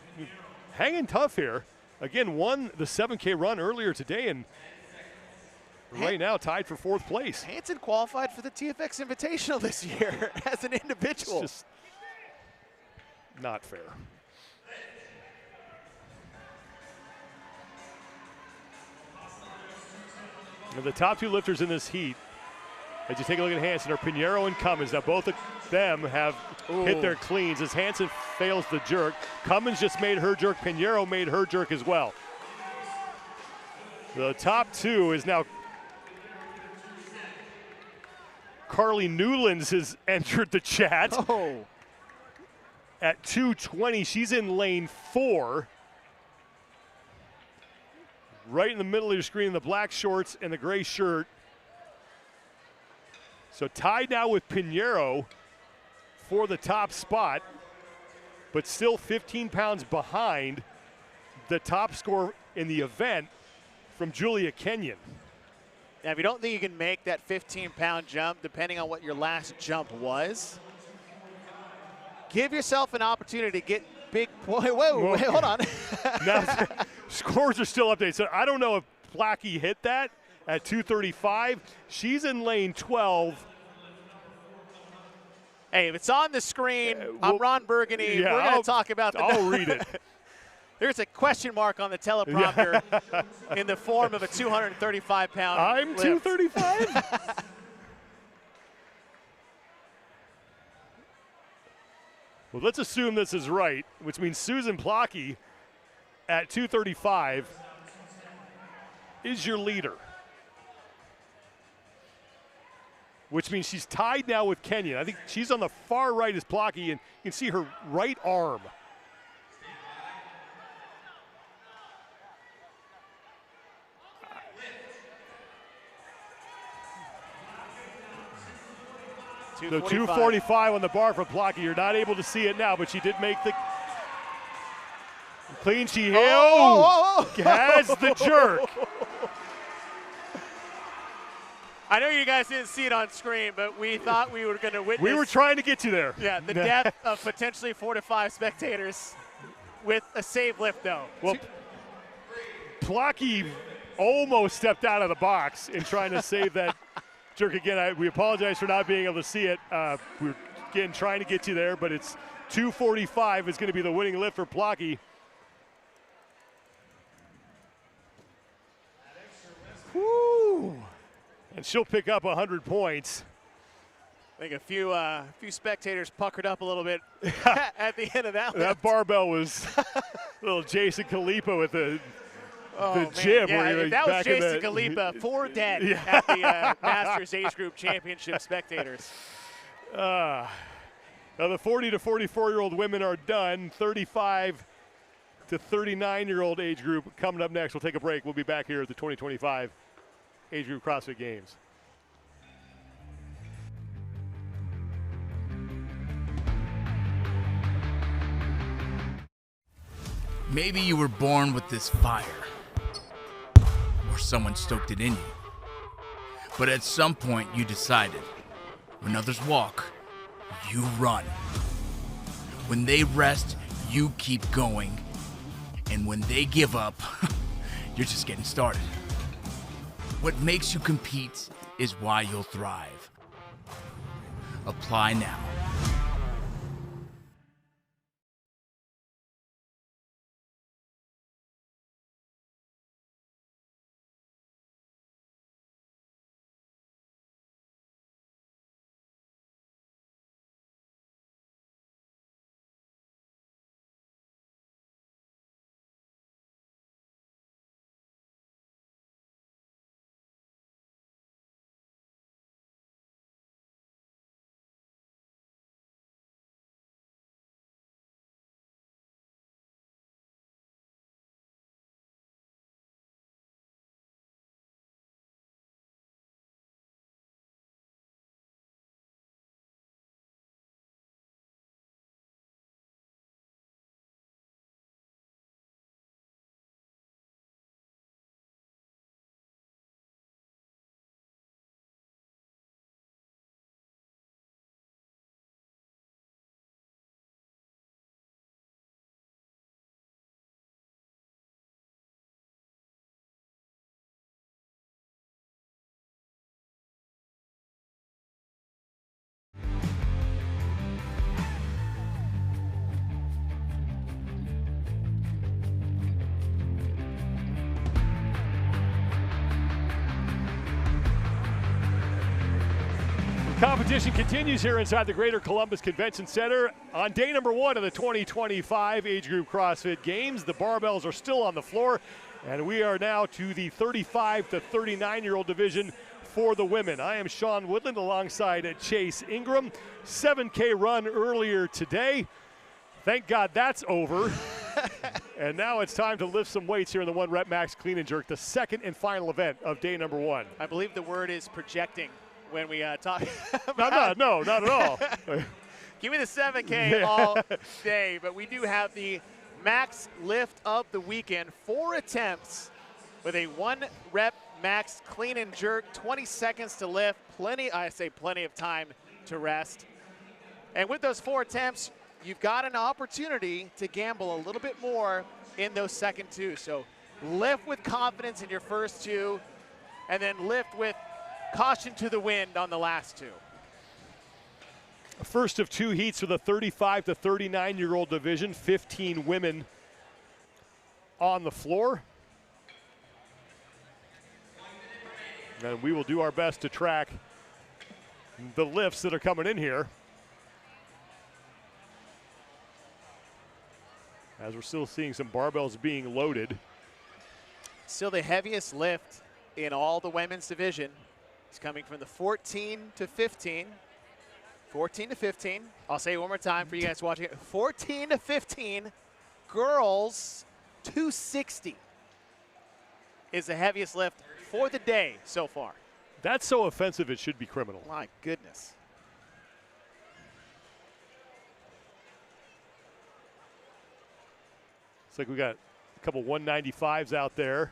hanging tough here. Again, won the 7K run earlier today and right now tied for 4th place. Hansen qualified for the TFX Invitational this year as an individual. It's just not fair. And the top 2 lifters in this heat, as you take a look at Hansen, are Pinheiro and Cummins. Now both of them have hit their cleans as Hansen fails the jerk. Cummins just made her jerk. Pinheiro made her jerk as well. The top 2 is now Carly Newlands has entered the chat. At 220, she's in lane 4. Right in the middle of your screen, the black shorts and the gray shirt. So tied now with Pinheiro for the top spot, but still 15 pounds behind the top score in the event from Julia Kenyon. Now, if you don't think you can make that 15-pound jump, depending on what your last jump was, give yourself an opportunity to get big. Whoa, hold on. Now, scores are still updated. So I don't know if Plackey hit that at 235. She's in lane 12. Hey, if it's on the screen, I'm Ron Burgundy. Yeah, We're going to talk about the I'll read it. There's a question mark on the teleprompter in the form of a 235-pound I'm lift. 235? Well, let's assume this is right, which means Susan Plackey at 235 is your leader. Which means she's tied now with Kenyon. I think she's on the far right as Plackey, and you can see her right arm. The 245 on the bar for Plackey. You're not able to see it now, but she did make the clean. She has the jerk. I know you guys didn't see it on screen, but we thought we were going to witness. We were trying to get you there. Yeah, the death of potentially 4 to 5 spectators with a save lift, though. Well, Plackey almost stepped out of the box in trying to save that jerk again. We apologize for not being able to see it. We're again trying to get you there, but it's 245 is going to be the winning lift for Plackey. Woo! And she'll pick up 100 points. I think a few spectators puckered up a little bit at the end of that. That barbell was a little Jason Kalipa with the Yeah, jib. Where if that was Jason Kalipa, 4 dead at the Masters Age Group Championship spectators. Now the 40 to 44-year-old women are done. 35 to 39-year-old age group coming up next. We'll take a break. We'll be back here at the 2025 Age Group CrossFit Games. Maybe you were born with this fire, or someone stoked it in you. But at some point you decided, when others walk, you run. When they rest, you keep going. And when they give up, you're just getting started. What makes you compete is why you'll thrive. Apply now. Competition continues here inside the Greater Columbus Convention Center. On day number 1 of the 2025 Age Group CrossFit Games, the barbells are still on the floor, and we are now to the 35 to 39-year-old division for the women. I am Sean Woodland alongside Chase Ingram. 7K run earlier today. Thank God that's over. And now it's time to lift some weights here in the 1 rep max clean and jerk, the second and final event of day number 1. I believe the word is projecting when we talk. No, not at all. Give me the 7K all day, but we do have the max lift of the weekend. 4 attempts with a 1 rep max clean and jerk, 20 seconds to lift, plenty of time to rest. And with those 4 attempts, you've got an opportunity to gamble a little bit more in those second 2. So lift with confidence in your first 2, and then lift with caution to the wind on the last 2. First of 2 heats for the 35 to 39-year-old division, 15 women on the floor. And we will do our best to track the lifts that are coming in here, as we're still seeing some barbells being loaded. Still the heaviest lift in all the women's division. It's coming from the 14 to 15. 14 to 15. I'll say it one more time for you guys watching it. 14 to 15. Girls, 260 is the heaviest lift for the day so far. That's so offensive it should be criminal. My goodness. Looks like we got a couple 195s out there.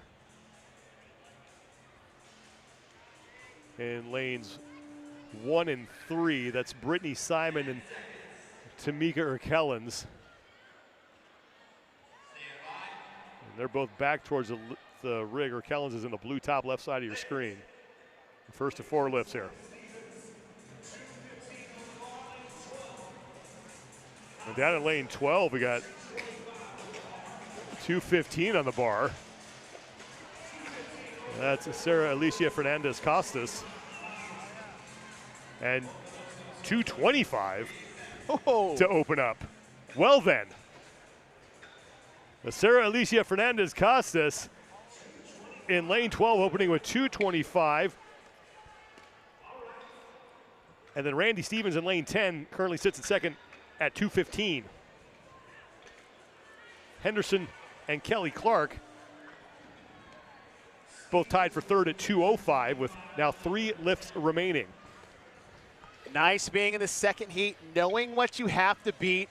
In lanes 1 and 3, that's Brittany Simon and Tamika Erkellens. And they're both back towards the rig. Erkellens is in the blue top left side of your screen. First of 4 lifts here. And down in lane 12, we got 215 on the bar. That's Sarah Alicia Fernandez Costas. And 225 to open up. Well then, the Sarah Alicia Fernandez Costas in lane 12 opening with 225. And then Randy Stevens in lane 10 currently sits in second at 215. Henderson and Kelly Clark both tied for third at 205 with now 3 lifts remaining. Nice being in the second heat, knowing what you have to beat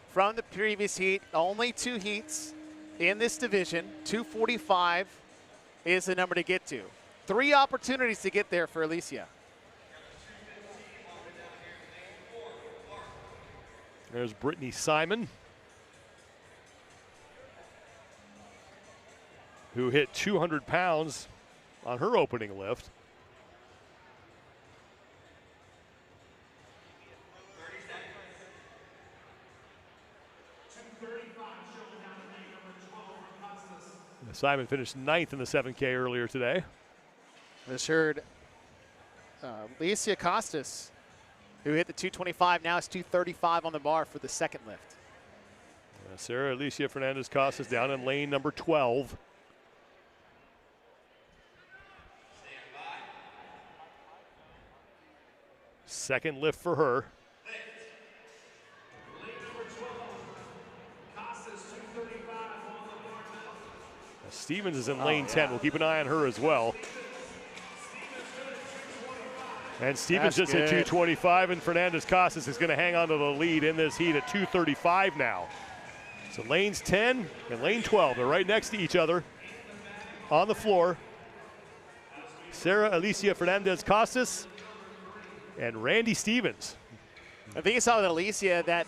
from the previous heat. Only 2 heats in this division. 245 is the number to get to. 3 opportunities to get there for Alicia. There's Brittany Simon, who hit 200 pounds on her opening lift. Simon finished 9th in the 7K earlier today. Just heard Alicia Costas, who hit the 225, now it's 235 on the bar for the second lift. Sarah Alicia Fernandez Costas down in lane number 12. Second lift for her. Stevens is in lane 10. We'll keep an eye on her as well. And Stevens just hit 225, and Fernandez Costas is going to hang on to the lead in this heat at 235 now. So lanes 10 and lane 12, they're right next to each other on the floor. Sarah Alicia Fernandez Costas and Randy Stevens. I think you saw with Alicia that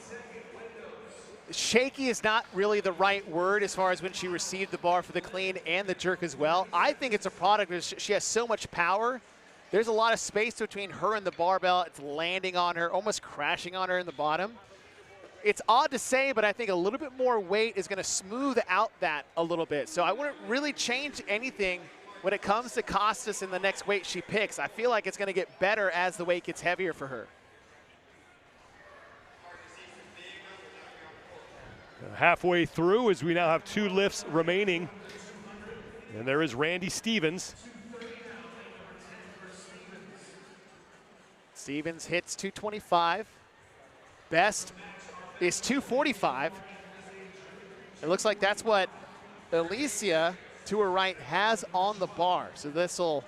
shaky is not really the right word as far as when she received the bar for the clean and the jerk as well. I think it's a product of she has so much power. There's a lot of space between her and the barbell. It's landing on her, almost crashing on her in the bottom. It's odd to say, but I think a little bit more weight is going to smooth out that a little bit. So I wouldn't really change anything when it comes to Costas in the next weight she picks, I feel like it's going to get better as the weight gets heavier for her. Halfway through, as we now have 2 lifts remaining. And there is Randy Stevens. Stevens hits 225. Best is 245. It looks like that's what Alicia, to her right, has on the bar. So this will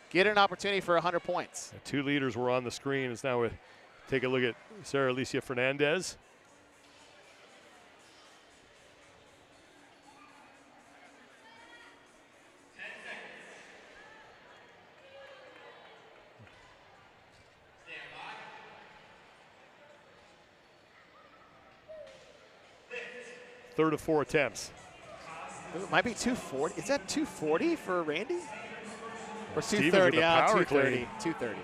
get an opportunity for 100 points. The 2 leaders were on the screen. It's now take a look at Sarah Alicia Fernandez. Third of 4 attempts. It might be 240. Is that 240 for Randy? Or Stevens 230? with the Yeah, power 230. clean. 230.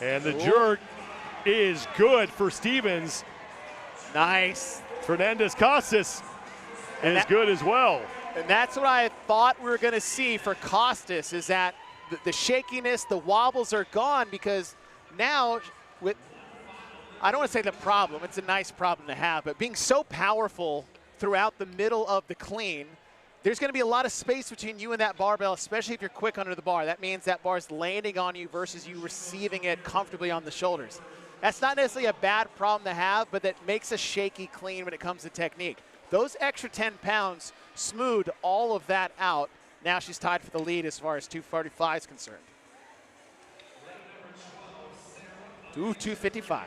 And the Ooh. jerk is good for Stevens. Nice. Fernandez Costas is good as well. And that's what I thought we were going to see for Costas, is that the shakiness, the wobbles are gone, because now with, I don't want to say the problem, it's a nice problem to have, but being so powerful throughout the middle of the clean, there's going to be a lot of space between you and that barbell, especially if you're quick under the bar. That means that bar's landing on you versus you receiving it comfortably on the shoulders. That's not necessarily a bad problem to have, but that makes a shaky clean when it comes to technique. Those extra 10 pounds smoothed all of that out. Now she's tied for the lead as far as 245 is concerned. Ooh, 255.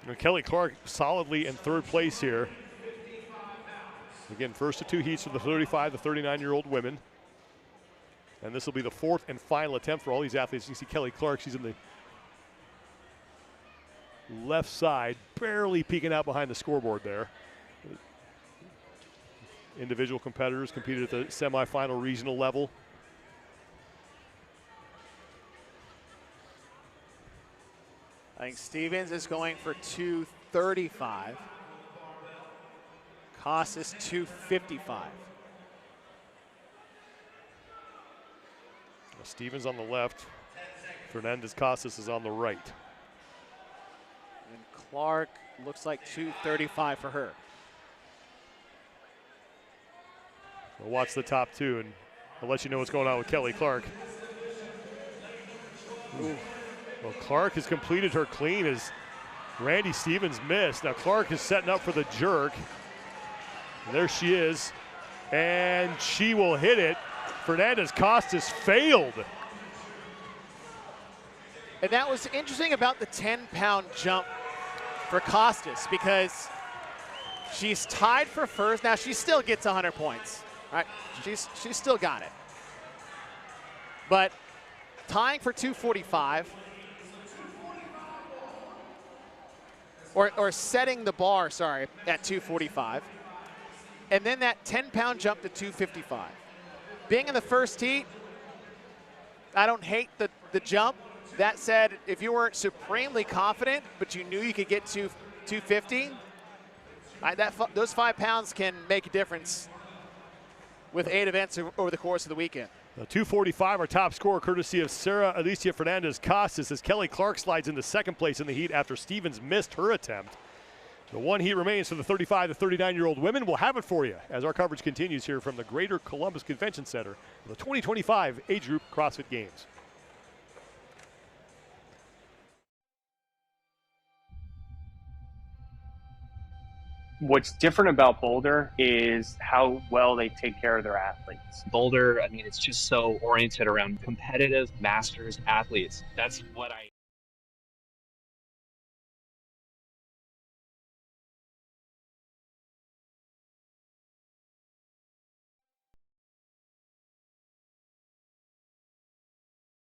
And Kelly Clark solidly in 3rd place here. Again, first of 2 heats for the 35 to 39-year-old women. And this will be the 4th and final attempt for all these athletes. You can see Kelly Clark, she's in the left side, barely peeking out behind the scoreboard there. Individual competitors competed at the semifinal regional level. I think Stevens is going for 235. Costas 255. Stevens on the left. Fernandez Costas is on the right. And Clark looks like 235 for her. We'll watch the top 2 and I'll let you know what's going on with Kelly Clark. Ooh. Well, Clark has completed her clean as Randy Stevens missed. Now Clark is setting up for the jerk. And there she is. And she will hit it. Fernandez Costas failed. And that was interesting about the 10-pound jump for Costas, because she's tied for first. Now she still gets 100 points, right? She's still got it. But tying for 245, or setting the bar, sorry, at 245, and then that 10-pound jump to 255. Being in the first heat, I don't hate the jump. That said, if you weren't supremely confident, but you knew you could get to 250, those 5 pounds can make a difference with 8 events over the course of the weekend. The 245, our top scorer, courtesy of Sarah Alicia Fernandez Costas, as Kelly Clark slides into 2nd place in the heat after Stevens missed her attempt. The 1 heat remains for the 35 to 39-year-old women. We'll have it for you as our coverage continues here from the Greater Columbus Convention Center for the 2025 Age Group CrossFit Games. What's different about Boulder is how well they take care of their athletes. Boulder, I mean, it's just so oriented around competitive masters athletes. That's what I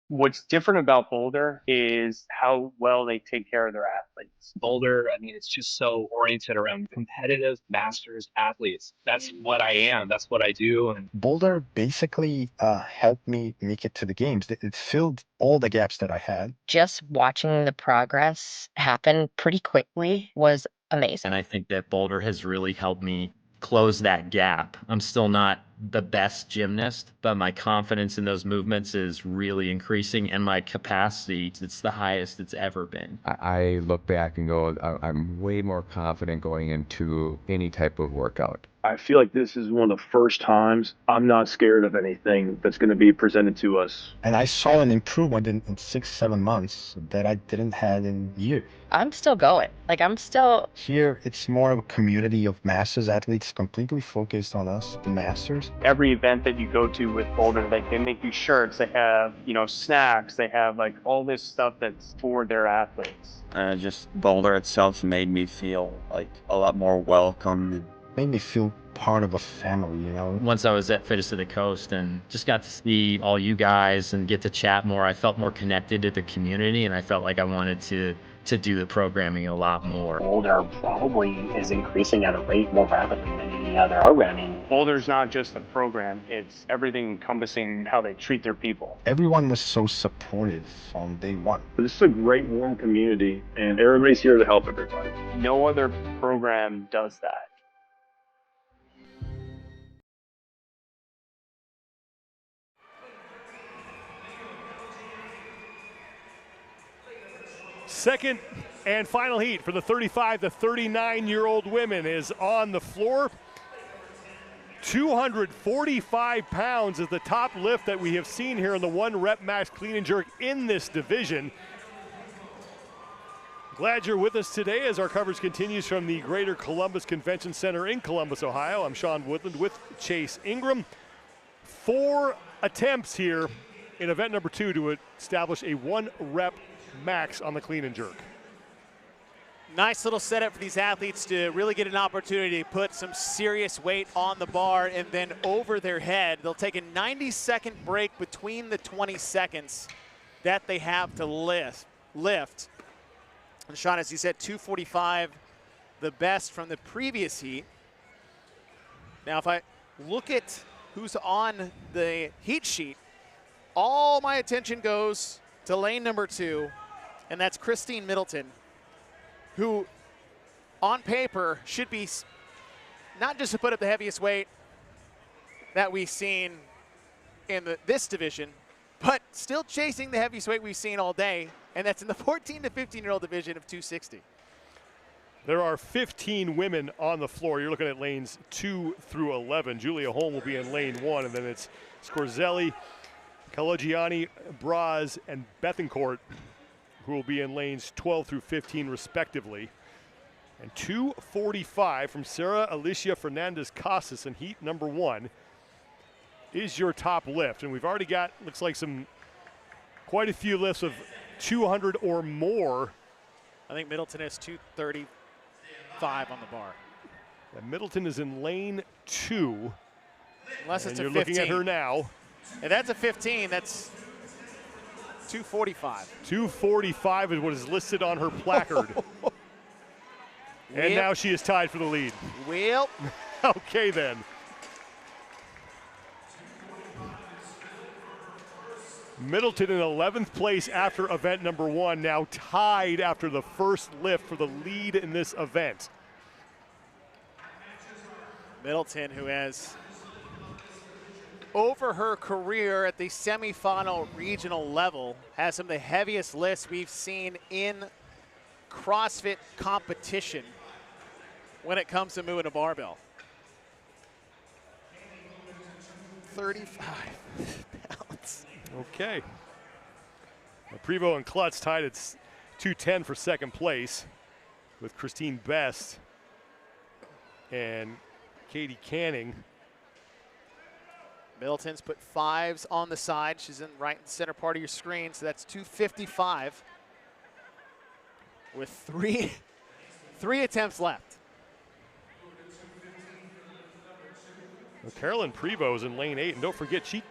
What's different about Boulder is how well they take care of their athletes. Boulder, I mean, it's just so oriented around competitive masters athletes. That's what I am. That's what I do. And Boulder basically helped me make it to the games. It filled all the gaps that I had. Just watching the progress happen pretty quickly was amazing. And I think that Boulder has really helped me close that gap. I'm still not the best gymnast, but my confidence in those movements is really increasing, and my capacity, it's the highest it's ever been. I look back and go, I'm way more confident going into any type of workout. I feel like this is one of the first times I'm not scared of anything that's going to be presented to us. And I saw an improvement in 6-7 months that I didn't have in years. I'm still going. Like, I'm still... Here, it's more of a community of masters athletes completely focused on us, the masters. Every event that you go to with Boulder, they make you shirts, they have, snacks, they have like all this stuff that's for their athletes. Just Boulder itself made me feel like a lot more welcome. Made me feel part of a family, Once I was at Fittest of the Coast and just got to see all you guys and get to chat more, I felt more connected to the community, and I felt like I wanted to do the programming a lot more. Boulder probably is increasing at a rate more rapidly than any other programming. Boulder's not just a program, it's everything encompassing how they treat their people. Everyone was so supportive on day one. This is a great, warm community, and everybody's here to help everybody. No other program does that. Second and final heat for the 35 to 39-year-old women is on the floor. 245 pounds is the top lift that we have seen here in the 1-rep max clean and jerk in this division. Glad you're with us today as our coverage continues from the Greater Columbus Convention Center in Columbus, Ohio. I'm Sean Woodland with Chase Ingram. 4 attempts here in event number 2 to establish a 1-rep max on the clean and jerk. Nice little setup for these athletes to really get an opportunity to put some serious weight on the bar and then over their head. They'll take a 90-second break between the 20 seconds that they have to lift. And Sean, as you said, 245, the best from the previous heat. Now, if I look at who's on the heat sheet, all my attention goes to lane number 2, and that's Christine Middleton, who on paper should be not just to put up the heaviest weight that we've seen in this division, but still chasing the heaviest weight we've seen all day, and that's in the 14 to 15-year-old division of 260. There are 15 women on the floor. You're looking at lanes 2 through 11. Julia Holm will be in lane 1, and then it's Scorzelli, Calagiani, Braz, and Bethencourt, who will be in lanes 12 through 15 respectively. And 245 from Sarah Alicia Fernandez Casas in heat number 1 is your top lift. And we've already got, looks like quite a few lifts of 200 or more. I think Middleton has 235 on the bar. And Middleton is in lane 2. Unless it's and a 15. You're looking at her now. And that's a 15, that's 245. 245 is what is listed on her placard. And now she is tied for the lead. Well. Okay then. Middleton in 11th place after event number 1, now tied after the first lift for the lead in this event. Middleton, who has over her career at the semifinal regional level, has some of the heaviest lifts we've seen in CrossFit competition when it comes to moving a barbell. 35 pounds. Okay. Prevost and Klutz tied at 210 for second place, with Christine Best and Katie Canning. Middleton's put 5s on the side. She's in right and center part of your screen, so that's 255 with three attempts left. Well, Carolyn Prevost is in lane 8, and don't forget, she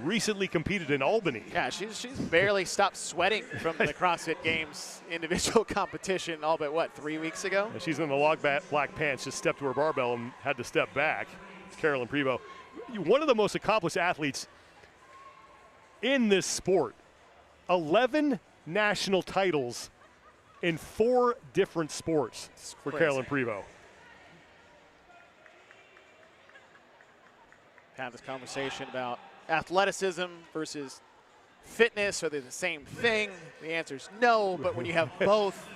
recently competed in Albany. Yeah, she's barely stopped sweating from the CrossFit Games individual competition all but, 3 weeks ago? And she's in the long black pants, just stepped to her barbell and had to step back. It's Carolyn Prevost. One of the most accomplished athletes in this sport. 11 national titles in 4 different sports for Carolyn Prevost. have this conversation about athleticism versus fitness. Are they the same thing? The answer is no, but when you have both,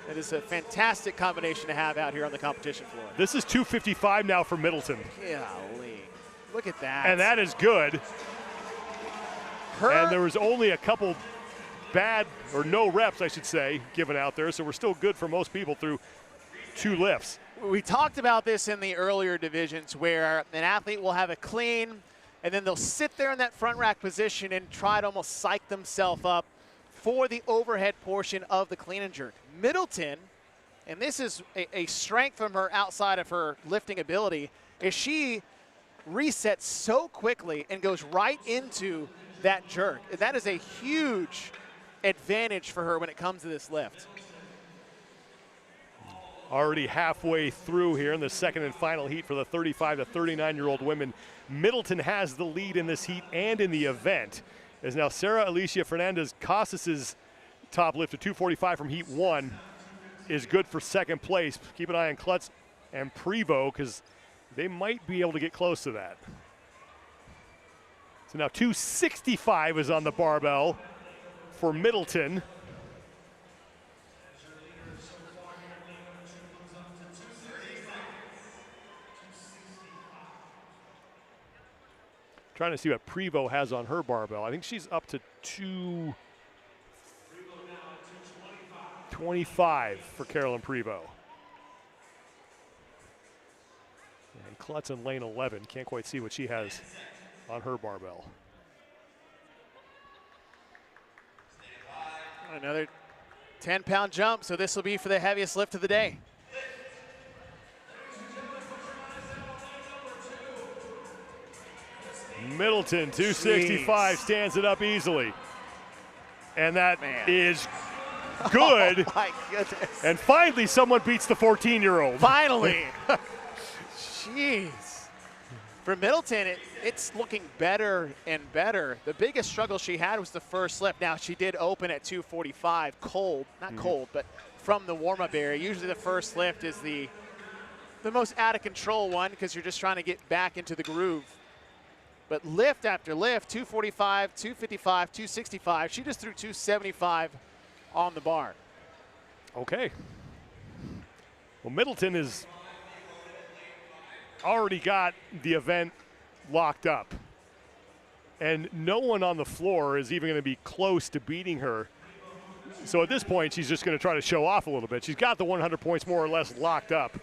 it is a fantastic combination to have out here on the competition floor. This is 255 now for Middleton. Golly, look at that. And that is good. And there was only a couple bad, or no reps, I should say, given out there, so we're still good for most people through 2 lifts. We talked about this in the earlier divisions where an athlete will have a clean, and then they'll sit there in that front rack position and try to almost psych themselves up for the overhead portion of the clean and jerk. Middleton, and this is a strength from her outside of her lifting ability, is she resets so quickly and goes right into that jerk. That is a huge advantage for her when it comes to this lift. Already halfway through here in the second and final heat for the 35 to 39-year-old women. Middleton has the lead in this heat and in the event. As now Sarah Alicia Fernandez Casas's top lift of 245 from heat 1 is good for second place. Keep an eye on Klutz and Prevost because they might be able to get close to that. So now 265 is on the barbell for Middleton. Trying to see what Prevost has on her barbell. I think she's up to 225 for Carolyn Prevost. And Klutz in lane 11. Can't quite see what she has on her barbell. Another 10-pound jump, so this will be for the heaviest lift of the day. Middleton, 265, stands it up easily. And that is good. Oh my goodness. And finally someone beats the 14-year-old. Finally. Jeez. For Middleton, it's looking better and better. The biggest struggle she had was the first lift. Now, she did open at 245, cold, not cold, but from the warm-up area. Usually the first lift is the most out-of-control one because you're just trying to get back into the groove. But lift after lift, 245, 255, 265. She just threw 275 on the bar. Okay. Well, Middleton has already got the event locked up. And no one on the floor is even going to be close to beating her. So at this point, she's just going to try to show off a little bit. She's got the 100 points more or less locked up.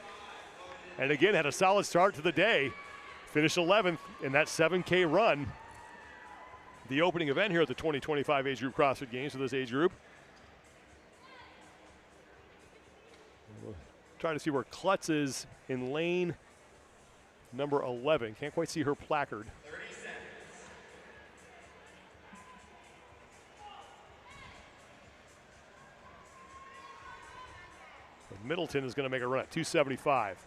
And again, had a solid start to the day. Finished 11th in that 7K run. The opening event here at the 2025 Age Group CrossFit Games for this age group. We'll try to see where Klutz is in lane number 11. Can't quite see her placard. 30 seconds. But Middleton is going to make a run at 275.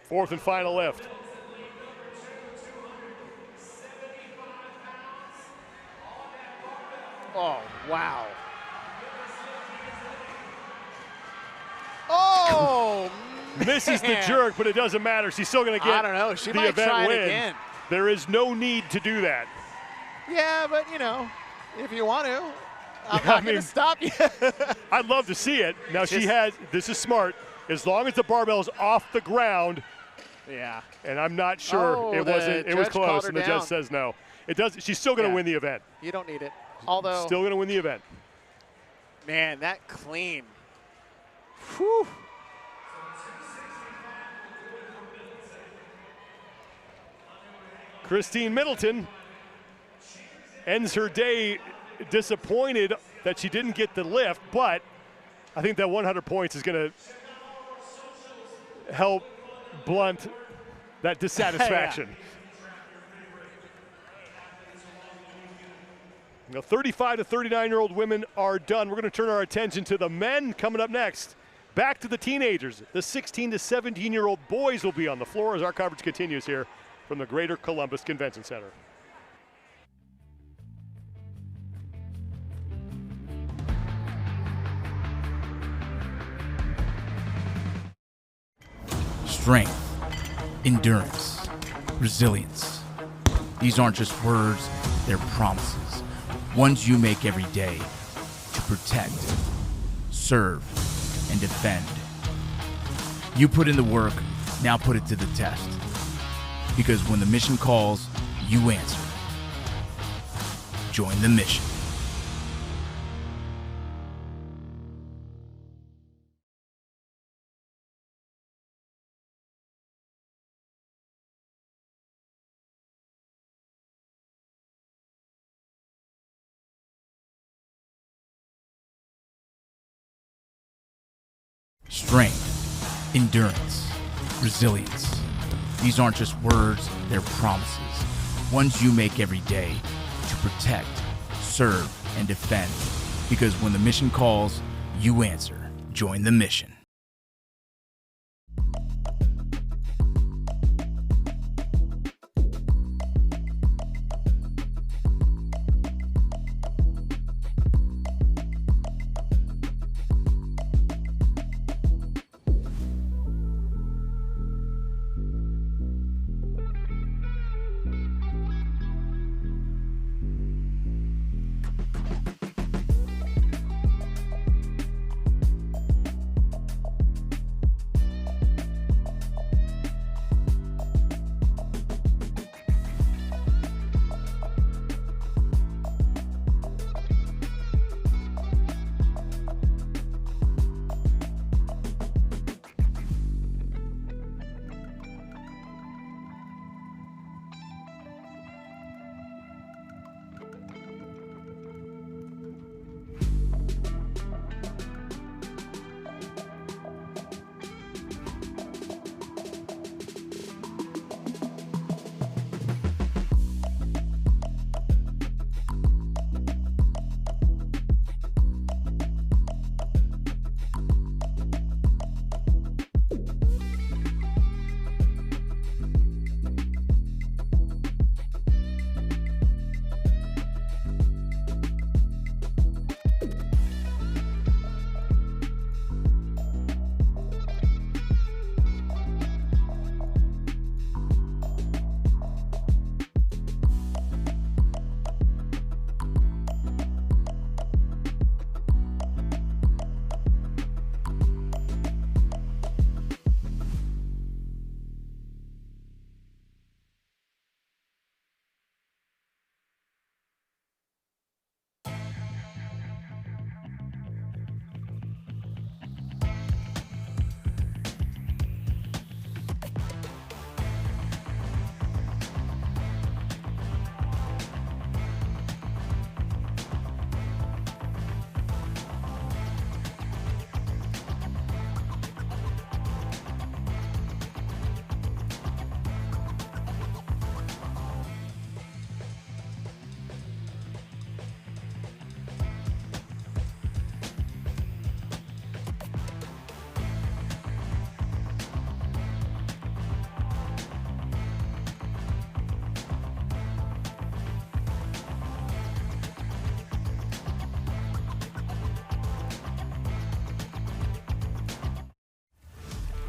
Fourth and final lift. Oh, wow. Oh, Misses the jerk, but it doesn't matter. She's still going to get I don't know. She the might event try win. it again. There is no need to do that. Yeah, but, you know, if you want to, I'm not going to stop you. I'd love to see it. Now she has, this is smart, as long as the barbell's off the ground. Yeah. And I'm not sure it wasn't, it was close, and the judge says no. It does, she's still going to win the event. You don't need it. Although. Still going to win the event. Man, that clean. Whew. Christine Middleton ends her day disappointed that she didn't get the lift, but I think that 100 points is going to help blunt that dissatisfaction. Now 35 to 39-year-old women are done. We're going to turn our attention to the men coming up next. Back to the teenagers. The 16 to 17-year-old boys will be on the floor as our coverage continues here from the Greater Columbus Convention Center. Strength, endurance, resilience. These aren't just words, they're promises. Ones you make every day to protect, serve, and defend. You put in the work, now put it to the test. Because when the mission calls, you answer. Join the mission. Strength, endurance, resilience. These aren't just words, they're promises. Ones you make every day to protect, serve, and defend. Because when the mission calls, you answer. Join the mission.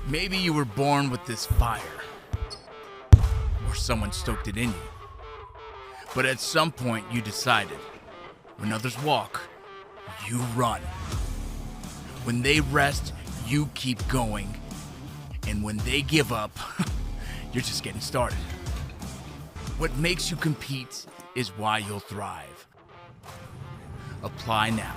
Maybe you were born with this fire, or someone stoked it in you. But at some point you decided, when others walk, you run. When they rest, you keep going. And when they give up, you're just getting started. What makes you compete is why you'll thrive. Apply now.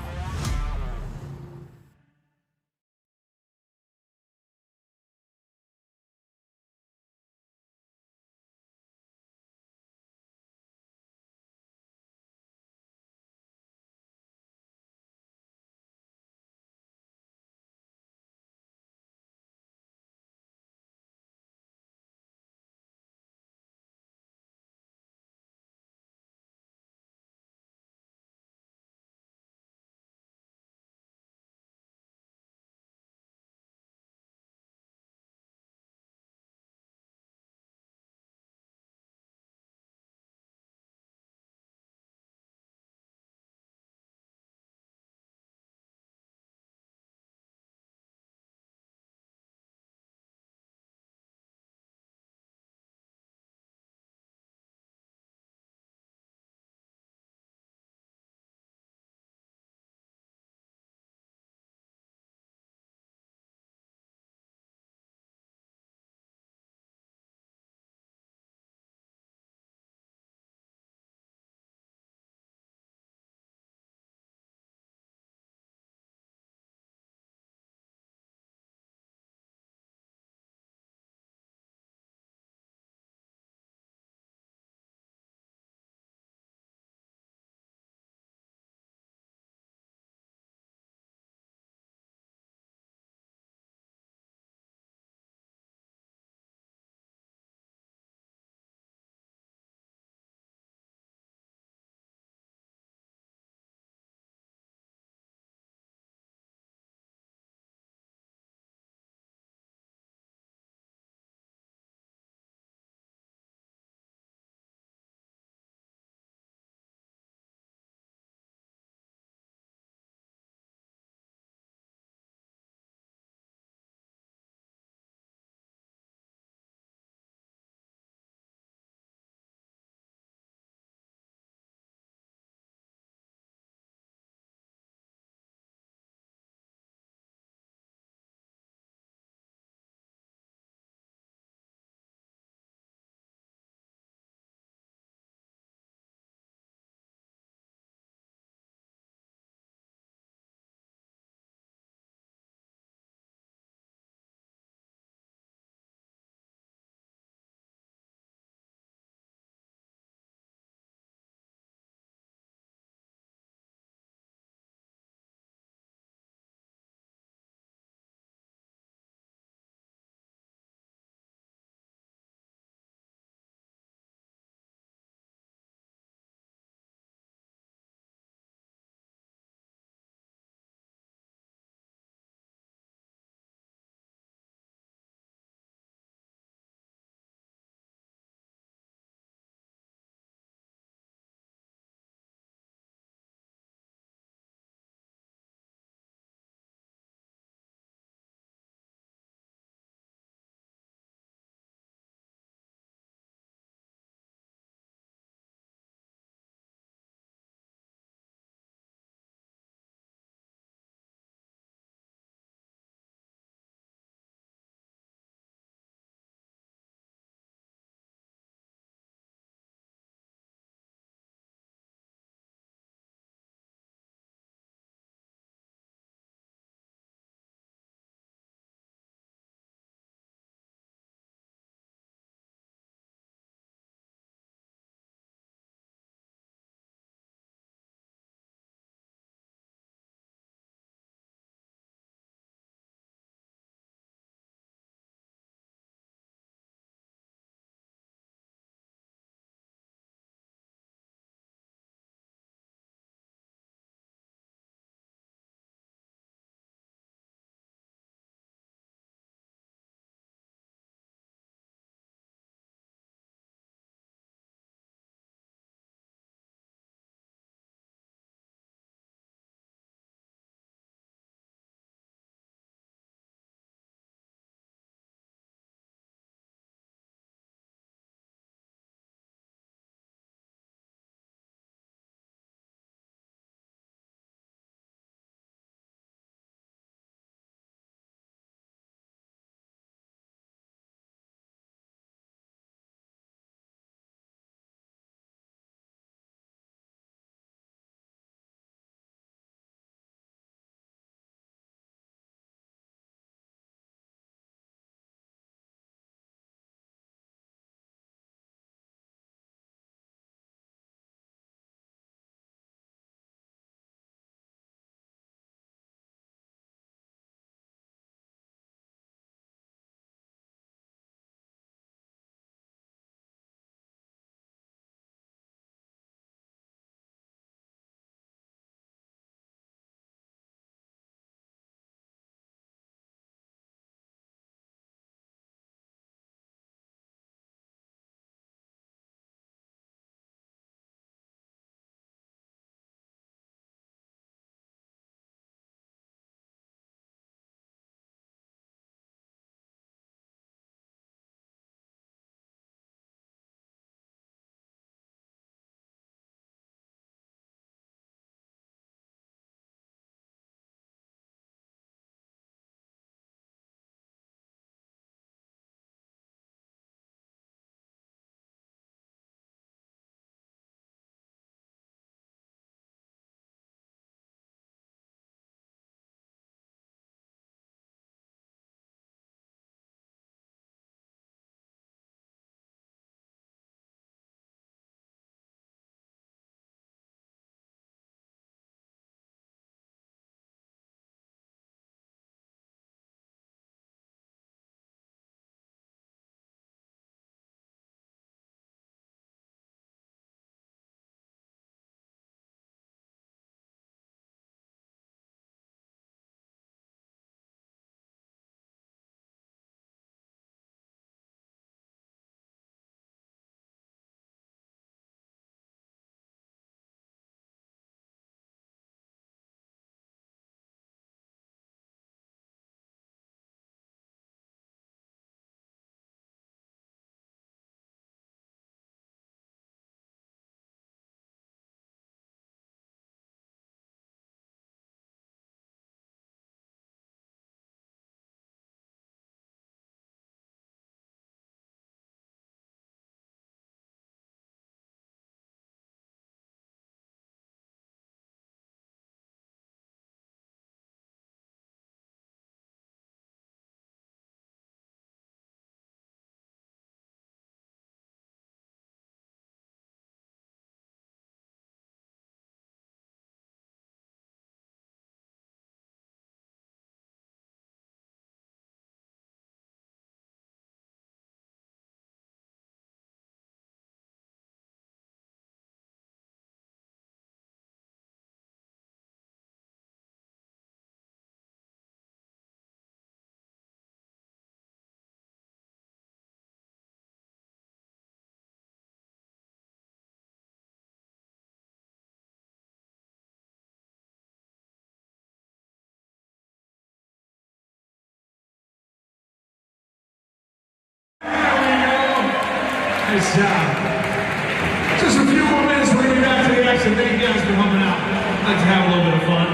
Nice job. Just a few more minutes, we're going to be back to the action. Thank you guys for coming out. I'd like to have a little bit of fun.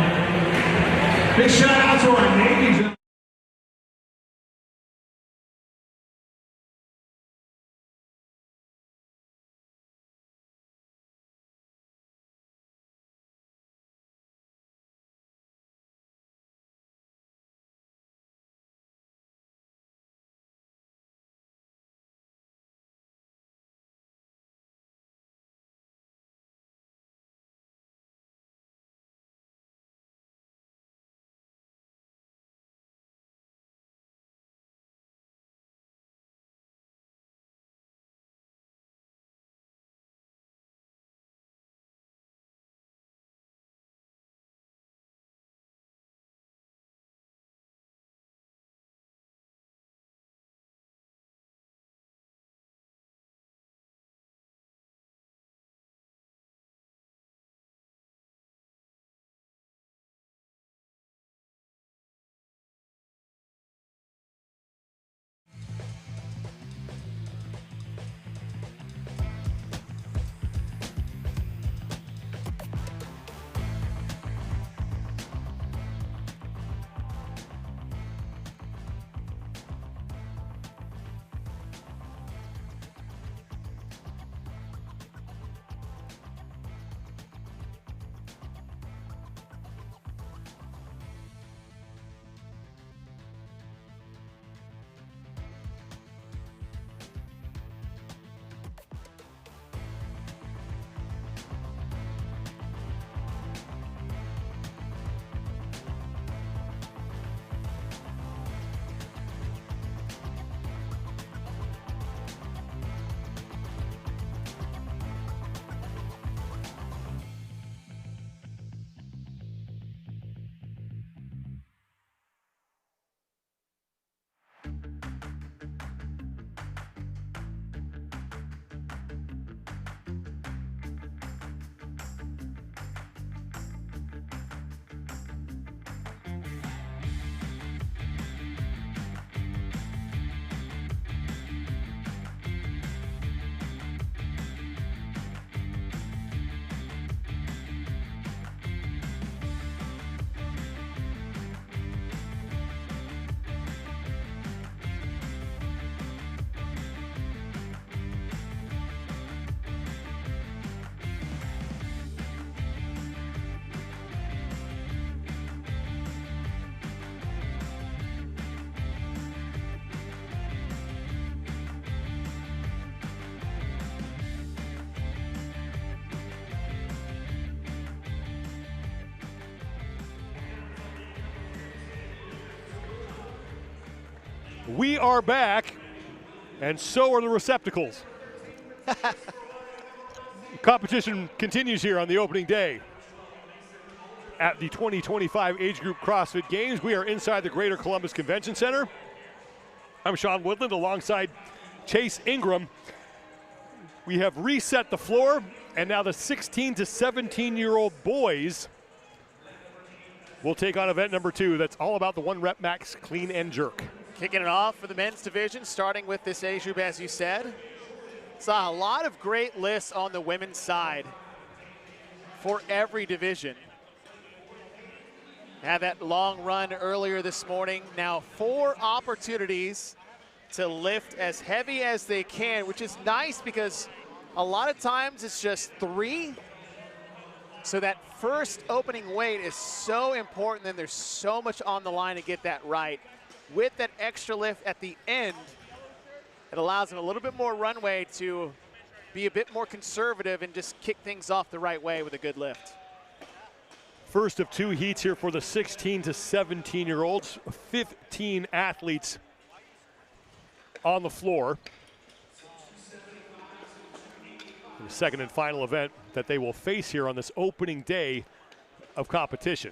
Big shout out to our Navy. We are back, and so are the receptacles. Competition continues here on the opening day at the 2025 Age Group CrossFit Games. We are inside the Greater Columbus Convention Center. I'm Sean Woodland alongside Chase Ingram. We have reset the floor, and now the 16 to 17-year-old boys will take on event number 2. That's all about the 1-rep max clean and jerk. Kicking it off for the men's division, starting with this age group, as you said. Saw a lot of great lists on the women's side for every division. Had that long run earlier this morning. Now 4 opportunities to lift as heavy as they can, which is nice because a lot of times it's just 3. So that first opening weight is so important, and there's so much on the line to get that right. With that extra lift at the end, it allows them a little bit more runway to be a bit more conservative and just kick things off the right way with a good lift. First of 2 heats here for the 16 to 17-year-olds. 15 athletes on the floor. The second and final event that they will face here on this opening day of competition.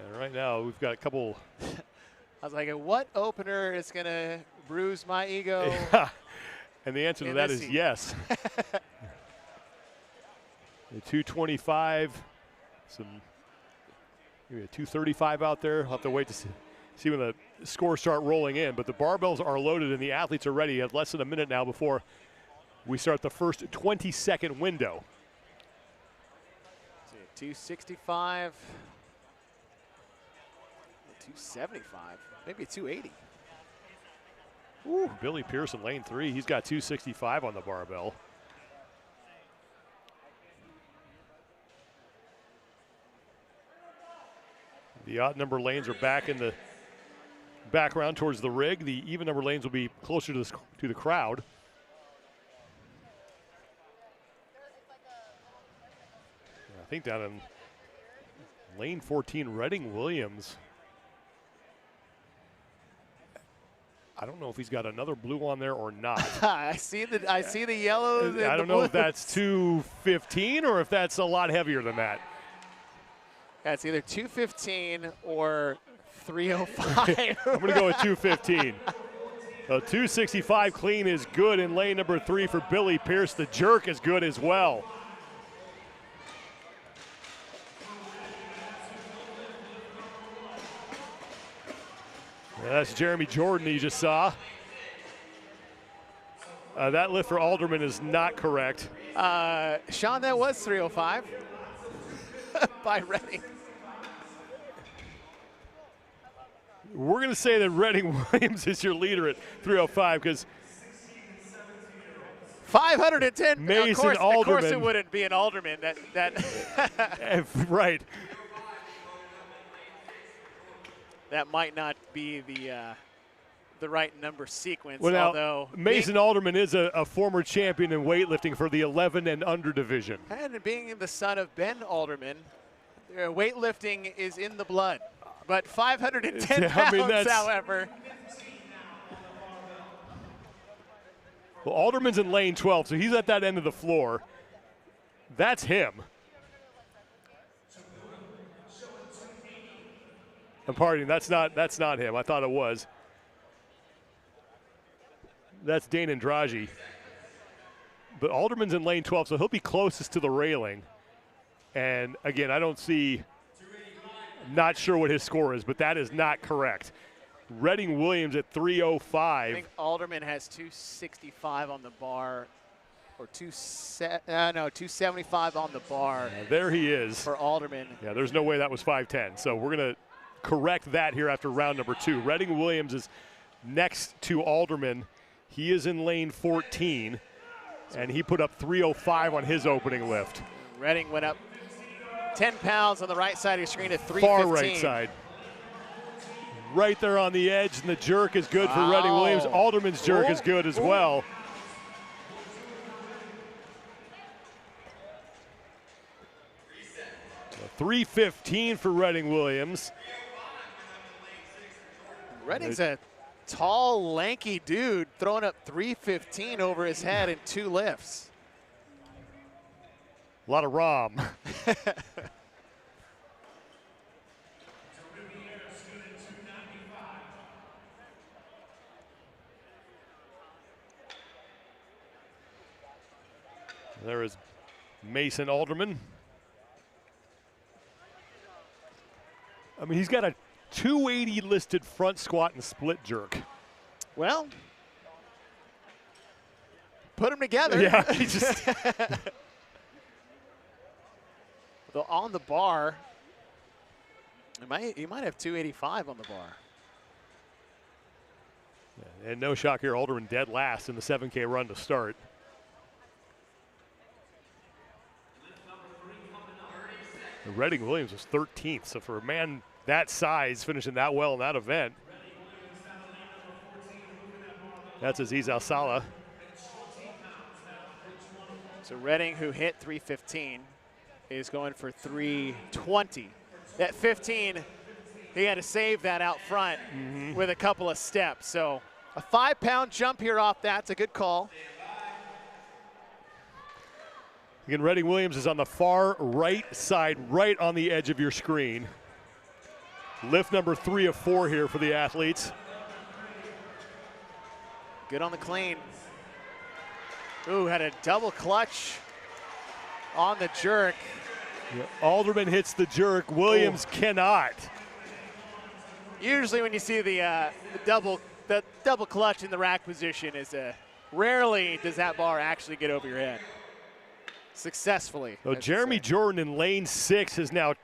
And right now we've got a couple. I was like, what opener is going to bruise my ego? Yeah. And the answer to that is yes. The 225, maybe a 235 out there. I'll have to wait to see when the scores start rolling in, but the barbells are loaded and the athletes are ready. You have less than a minute now before we start the first 20-second window. 265, 275, maybe 280. Ooh. Billy Pearson, lane 3. He's got 265 on the barbell. The odd number lanes are back in the background towards the rig. The even number lanes will be closer to the crowd. I think down in lane 14, Redding Williams. I don't know if he's got another blue on there or not. I see the yellow. I don't know if that's 215 or if that's a lot heavier than that. That's either 215 or 305. I'm going to go with 215. A 265 clean is good in lane number 3 for Billy Pierce. The jerk is good as well. That's Jeremy Jordan you just saw. That lift for Alderman is not correct. Sean, that was 305 by Redding. We're going to say that Redding Williams is your leader at 305 because 510. Mason Alderman. Of course it wouldn't be an Alderman. Right. That might not be the right number sequence. Well, now, although Mason Alderman is a former champion in weightlifting for the 11 and under division. And being the son of Ben Alderman, weightlifting is in the blood. But 510 pounds, however. Well, Alderman's in lane 12, so he's at that end of the floor. That's him. I'm partying. That's not him. I thought it was. That's Dane Andrade. But Alderman's in lane 12, so he'll be closest to the railing. And again, I don't see. Not sure what his score is, but that is not correct. Redding Williams at 305. I think Alderman has 265 on the bar, or 275 on the bar. There he is. For Alderman. Yeah, there's no way that was 510. So we're going to correct that here after round number 2. Redding Williams is next to Alderman. He is in lane 14, and he put up 305 on his opening lift. Redding went up 10 pounds on the right side of your screen at 315. Far right side. Right there on the edge, and the jerk is good for Redding Williams. Alderman's jerk is good as well. 315 for Redding Williams. Redding's a tall, lanky dude throwing up 315 over his head in 2 lifts. A lot of ROM. There is Mason Alderman. I mean, he's got a 280 listed front squat and split jerk. Well, put them together. Yeah, he just. Though on the bar, he might have 285 on the bar. Yeah, and no shock here, Alderman dead last in the 7K run to start. Redding Williams was 13th, so for a man that size finishing that well in that event, that's Aziz Al-Salah. So Redding, who hit 315, is going for 320. That 15, he had to save that out front with a couple of steps. So a 5-pound jump here off that's a good call. Again, Redding Williams is on the far right side, right on the edge of your screen. Lift number 3 of 4 here for the athletes. Good on the clean. Ooh, had a double clutch on the jerk. Yeah, Alderman hits the jerk. Williams cannot. Usually when you see the double clutch in the rack position, rarely does that bar actually get over your head successfully. So Jeremy Jordan in lane 6 has now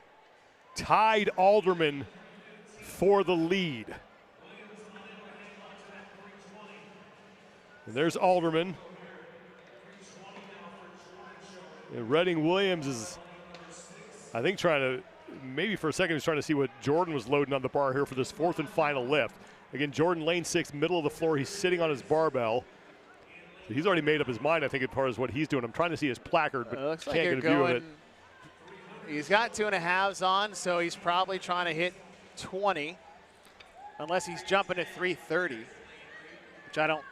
tied Alderman for the lead. And there's Alderman. And Redding Williams is, I think, trying to, maybe for a second, he's trying to see what Jordan was loading on the bar here for this 4th and final lift. Again, Jordan, lane 6, middle of the floor. He's sitting on his barbell. So he's already made up his mind, I think, as far as what he's doing. I'm trying to see his placard, but looks can't like get a view of it. He's got 2.5s on, so he's probably trying to hit 20, unless he's jumping at 330, which I don't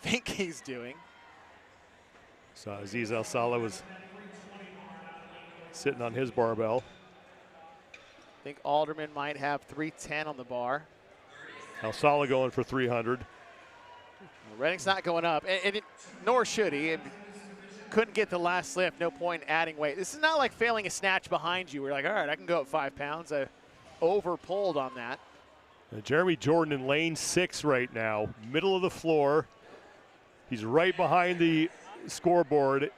think he's doing. So Aziz Al-Saleh was sitting on his barbell. I think Alderman might have 310 on the bar. Al-Saleh going for 300. Well, Redding's not going up, nor should he. Couldn't get the last lift, no point in adding weight. This is not like failing a snatch behind you. We're like, all right, I can go up 5 pounds. I over-pulled on that. Jeremy Jordan in lane 6 right now, middle of the floor. He's right behind the scoreboard,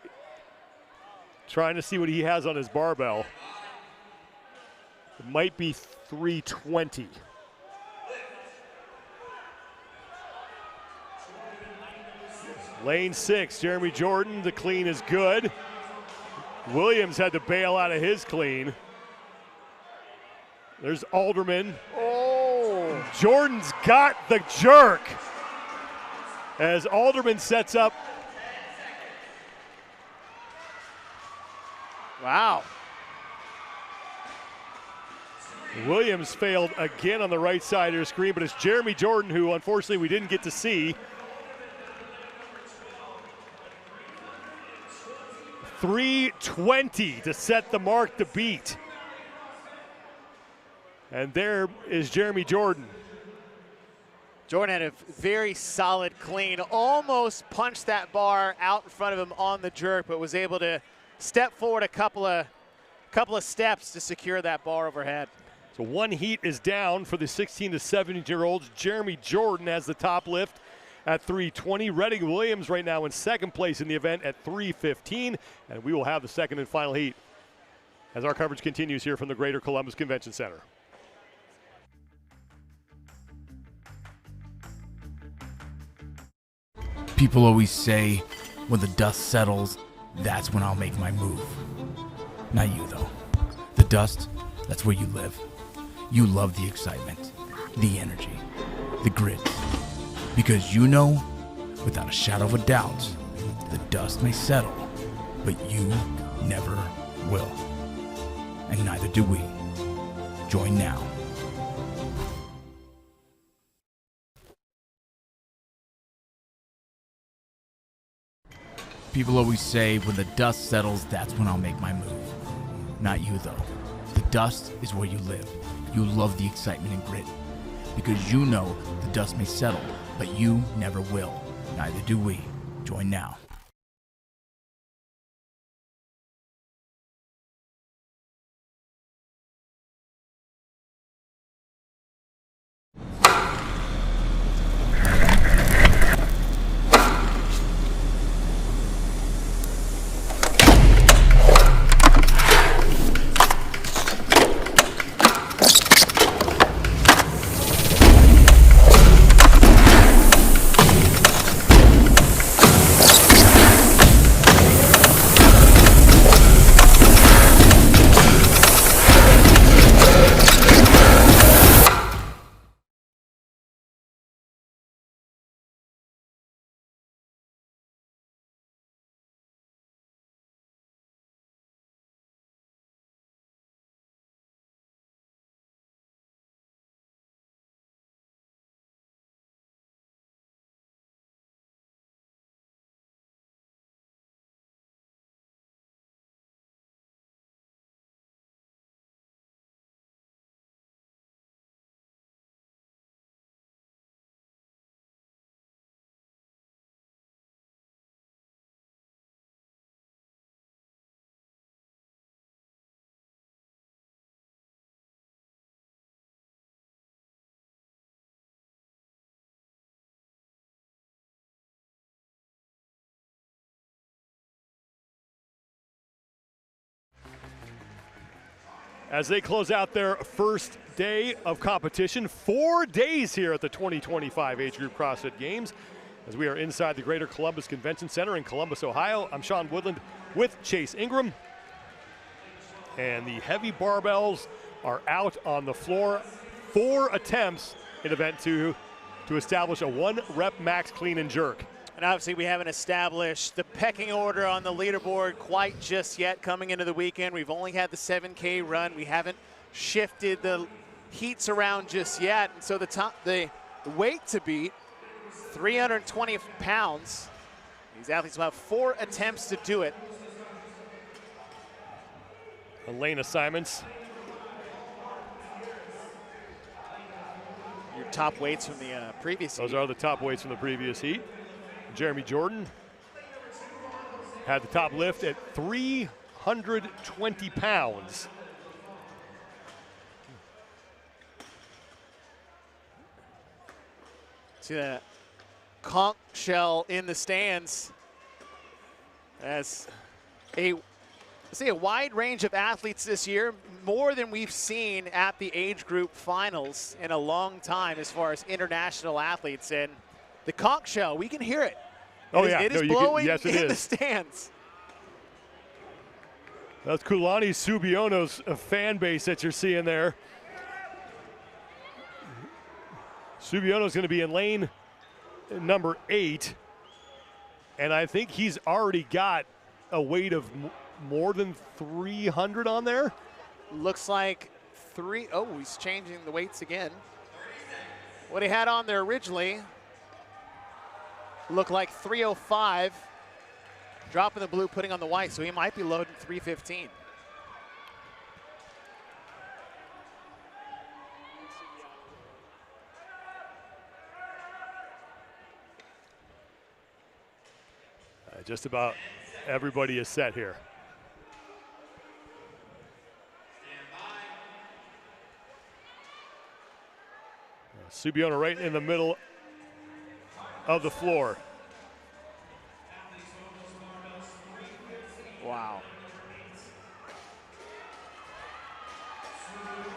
trying to see what he has on his barbell. It might be 320. Lane 6, Jeremy Jordan, the clean is good. Williams had to bail out of his clean. There's Alderman. Oh! Jordan's got the jerk as Alderman sets up. Wow. Williams failed again on the right side of your screen, but it's Jeremy Jordan, who unfortunately we didn't get to see. 320 to set the mark to beat. And there is Jeremy Jordan. Jordan had a very solid clean, almost punched that bar out in front of him on the jerk, but was able to step forward a couple of steps to secure that bar overhead. So one heat is down for the 16 to 17-year-olds. Jeremy Jordan has the top lift at 320. Redding Williams right now in second place in the event at 315. And we will have the second and final heat as our coverage continues here from the Greater Columbus Convention Center. People always say, when the dust settles, that's when I'll make my move. Not you, though. The dust, that's where you live. You love the excitement, the energy, the grit. Because you know, without a shadow of a doubt, the dust may settle, but you never will. And neither do we. Join now. People always say, when the dust settles, that's when I'll make my move. Not you, though. The dust is where you live. You love the excitement and grit. Because you know the dust may settle, but you never will. Neither do we. Join now. as they close out their first day of competition. 4 days here at the 2025 Age Group CrossFit Games, as we are inside the Greater Columbus Convention Center in Columbus, Ohio. I'm Sean Woodland with Chase Ingram. And the heavy barbells are out on the floor. 4 attempts in event 2 to establish a 1-rep max clean and jerk. And obviously we haven't established the pecking order on the leaderboard quite just yet coming into the weekend. We've only had the 7K run. We haven't shifted the heats around just yet. And so the weight to beat, 320 pounds. These athletes will have 4 attempts to do it. Elena Simons. Your top weights from the previous heat. Those are the top weights from the previous heat. Jeremy Jordan had the top lift at 320 pounds. See the conch shell in the stands as a wide range of athletes this year, more than we've seen at the age group finals in a long time as far as international athletes. And the conch shell, we can hear it. It is blowing in the stands. That's Kulani Subiono's fan base that you're seeing there. Subiono's going to be in lane number 8. And I think he's already got a weight of more than 300 on there. Looks like he's changing the weights again. What he had on there originally looked like 305. Dropping the blue, putting on the white, so he might be loading 315. Just about everybody is set here. Subiono right in the middle of the floor. Wow.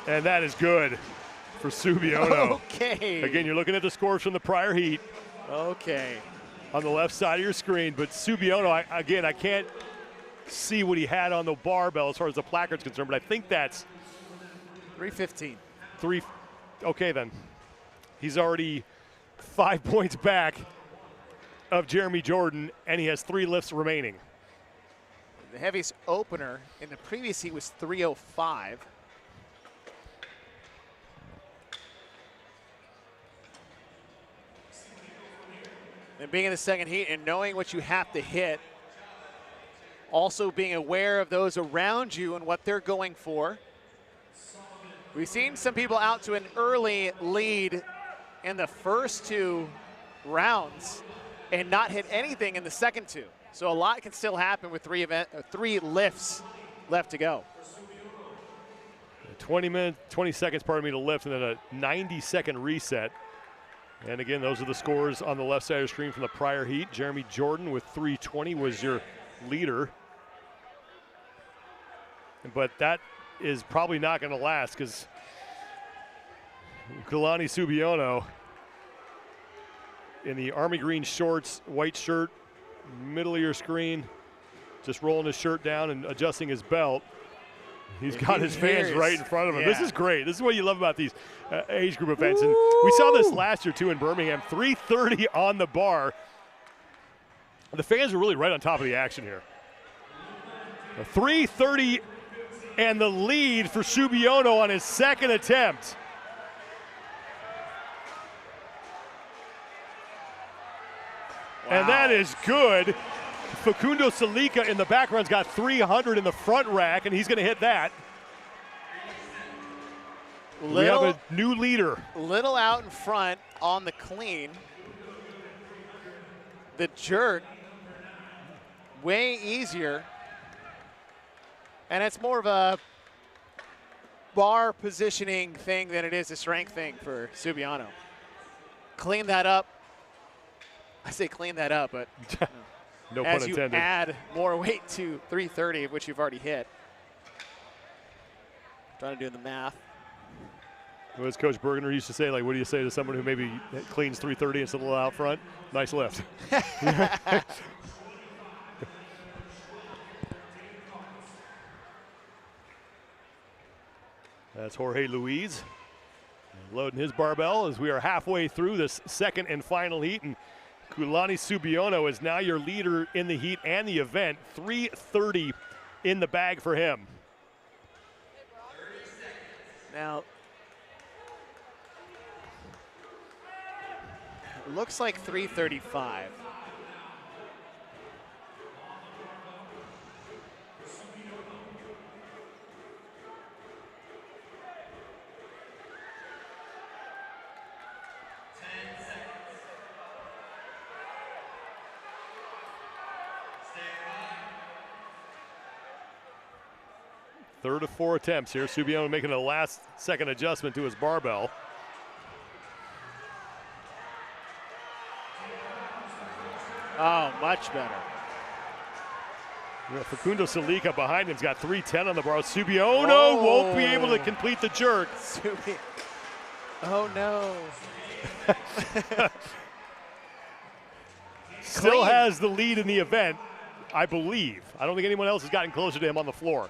And that is good for Subiono. Okay. Again, you're looking at the scores from the prior heat. Okay. On the left side of your screen, but Subiono, I can't see what he had on the barbell as far as the placard's concerned, but I think that's 315. Okay, then. He's already 5 points back of Jeremy Jordan, and he has 3 lifts remaining. The heaviest opener in the previous heat was 305. And being in the second heat and knowing what you have to hit, also being aware of those around you and what they're going for. We've seen some people out to an early lead in the first 2 rounds and not hit anything in the second 2. So a lot can still happen with 3 lifts left to go. 20 seconds, to lift, and then a 90-second reset. And again, those are the scores on the left side of the screen from the prior heat. Jeremy Jordan with 320 was your leader. But that is probably not going to last because Kulani Subiono in the army green shorts, white shirt, middle of your screen, just rolling his shirt down and adjusting his belt. He's got his fans right in front of him. Yeah. This is great. This is what you love about these age group events. And we saw this last year, too, in Birmingham. 330 on the bar. The fans are really right on top of the action here. 330 and the lead for Subiono on his second attempt. Wow. And that is good. Facundo Salica in the background's got 300 in the front rack, and he's going to hit that. We have a new leader. Little out in front on the clean. The jerk, way easier. And it's more of a bar positioning thing than it is a strength thing for Subiono. Clean that up. I say clean that up, but no pun as you intended. add more weight to 330, which you've already hit. Trying to do the math. As Coach Bergener used to say, like, what do you say to someone who maybe cleans 330 and it's a little out front? Nice lift. That's Jorge Luis loading his barbell as we are halfway through this second and final heat. And Kulani Subiono is now your leader in the heat and the event. 330 in the bag for him. Now, it looks like 335. Third of 4 attempts here. Subiono making a last-second adjustment to his barbell. Oh, much better. Facundo Salica behind him's got 310 on the bar. Subiono won't be able to complete the jerk. Oh, no. Still has the lead in the event, I believe. I don't think anyone else has gotten closer to him on the floor.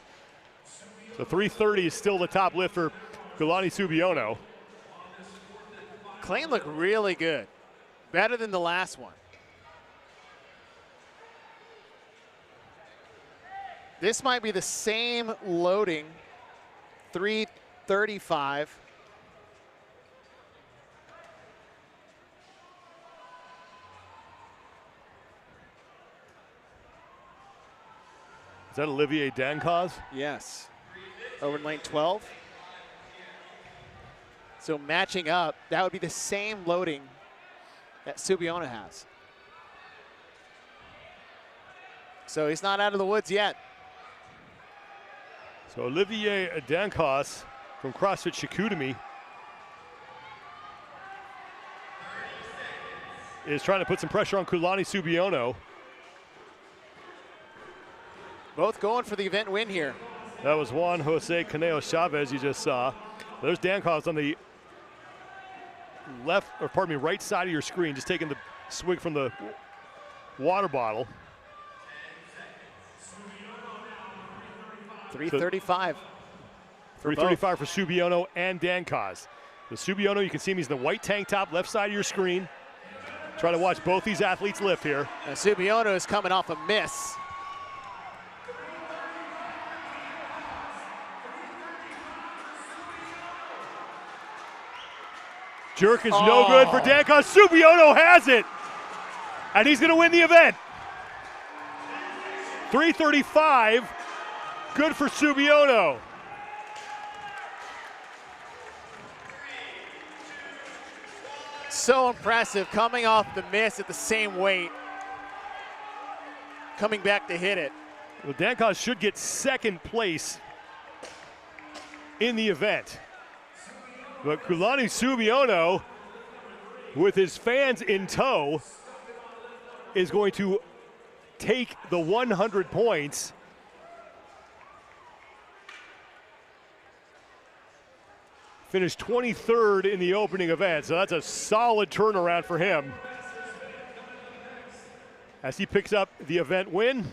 So 330 is still the top lift for Kulani Subiono. Clayton looked really good. Better than the last one. This might be the same loading, 335. Is that Olivier Dancause? Yes. Over in lane 12. So matching up, that would be the same loading that Subiono has. So he's not out of the woods yet. So Olivier Dancause from CrossFit Chicoutimi is trying to put some pressure on Kulani Subiono. Both going for the event win here. That was Juan Jose Caneo Chavez you just saw. There's Dancause on the right side of your screen, just taking the swig from the water bottle. 335. 335 for Subiono and Dancause. The Subiono, you can see him, he's in the white tank top, left side of your screen. Try to watch both these athletes lift here. And Subiono is coming off a miss. Jerk is no good for Dancause. Subiono has it, and he's going to win the event. 335, good for Subiono. So impressive, coming off the miss at the same weight, coming back to hit it. Well, Dancause should get second place in the event. But Kulani Subiono, with his fans in tow, is going to take the 100 points. Finished 23rd in the opening event, so that's a solid turnaround for him as he picks up the event win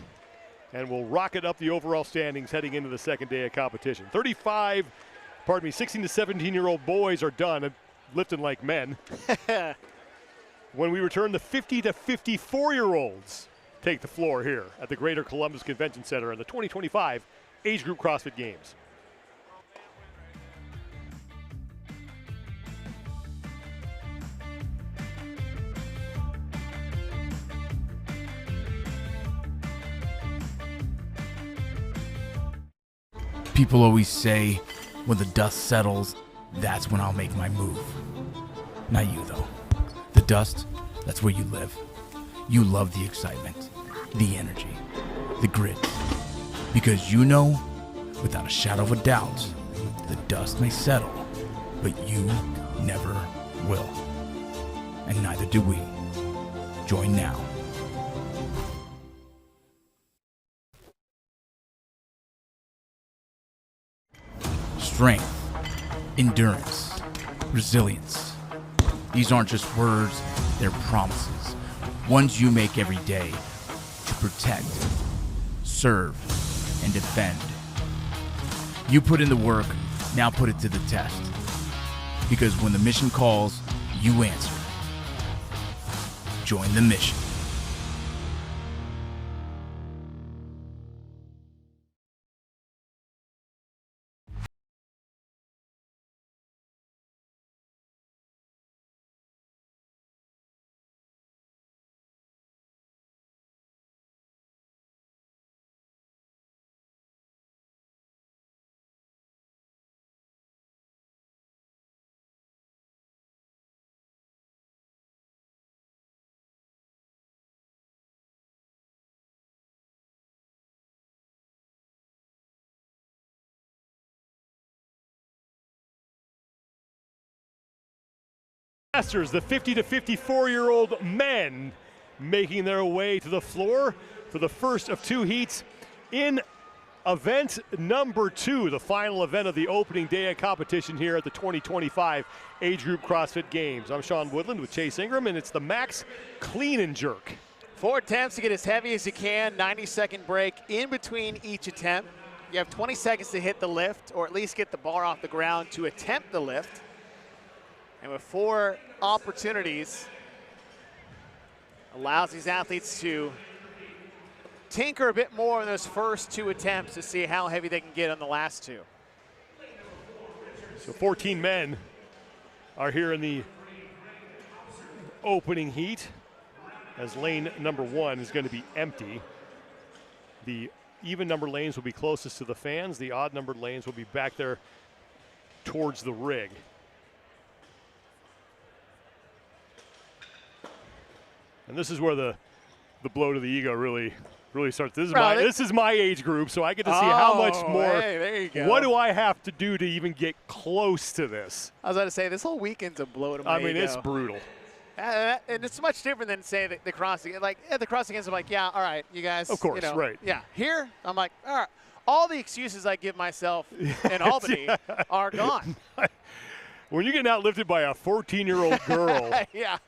and will rocket up the overall standings heading into the second day of competition. 16 to 17-year-old boys are done lifting like men. When we return, the 50 to 54-year-olds take the floor here at the Greater Columbus Convention Center in the 2025 Age Group CrossFit Games. People always say, when the dust settles, that's when I'll make my move. Not you, though. The dust, that's where you live. You love the excitement, the energy, the grit. Because you know, without a shadow of a doubt, the dust may settle, but you never will. And neither do we. Join now. Strength, endurance, resilience. These aren't just words, they're promises. Ones you make every day to protect, serve, and defend. You put in the work, now put it to the test. Because when the mission calls, you answer. Join the mission. Masters, the 50 to 54-year-old men making their way to the floor for the first of two heats in event number 2, the final event of the opening day of competition here at the 2025 Age Group CrossFit Games. I'm Sean Woodland with Chase Ingram, and it's the max clean and jerk. 4 attempts to get as heavy as you can, 90-second break in between each attempt. You have 20 seconds to hit the lift, or at least get the bar off the ground to attempt the lift. And with 4 opportunities, allows these athletes to tinker a bit more in those first 2 attempts to see how heavy they can get on the last 2. So 14 men are here in the opening heat, as lane number 1 is going to be empty. The even numbered lanes will be closest to the fans. The odd numbered lanes will be back there towards the rig. And this is where the blow to the ego really starts. This is my age group, so I get to see how much more. Hey, there you go. What do I have to do to even get close to this? I was about to say, this whole weekend's a blow to my ego. It's brutal. And it's much different than, say, the crossing. Like, at the crossing ends, I'm like, yeah, all right, you guys. Of course, right. Yeah, here, I'm like, all right. All the excuses I give myself in Albany are gone. When you're getting outlifted by a 14-year-old girl. Yeah.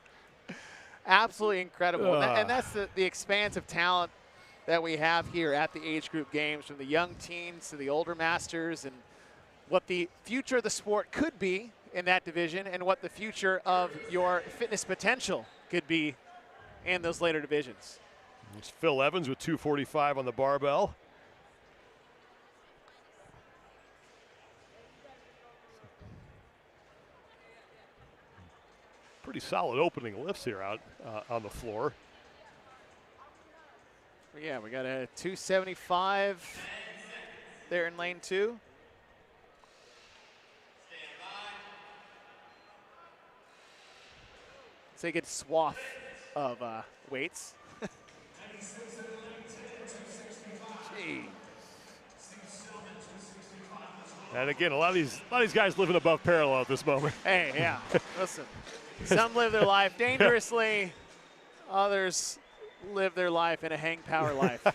Absolutely incredible. And that's the expansive talent that we have here at the Age Group Games, from the young teens to the older masters, and what the future of the sport could be in that division, and what the future of your fitness potential could be in those later divisions. It's Phil Evans with 245 on the barbell. Pretty solid opening lifts here out on the floor. Yeah, we got a 275 there in lane 2. It's a good swath of weights. Gee. And again, a lot of these guys living above parallel at this moment. Hey, yeah. Listen, some live their life dangerously. Others live their life in a hang power life.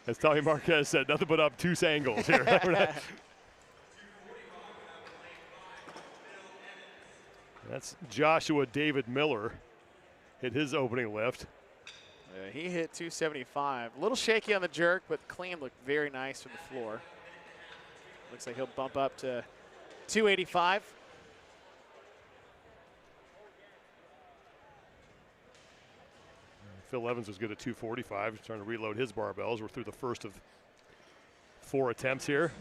As Tommy Marquez said, nothing but obtuse angles here. That's Joshua David Miller, hit his opening lift. He hit 275. A little shaky on the jerk, but clean looked very nice from the floor. Looks like he'll bump up to 285. Phil Evans was good at 245. He's trying to reload his barbells. We're through the first of 4 attempts here.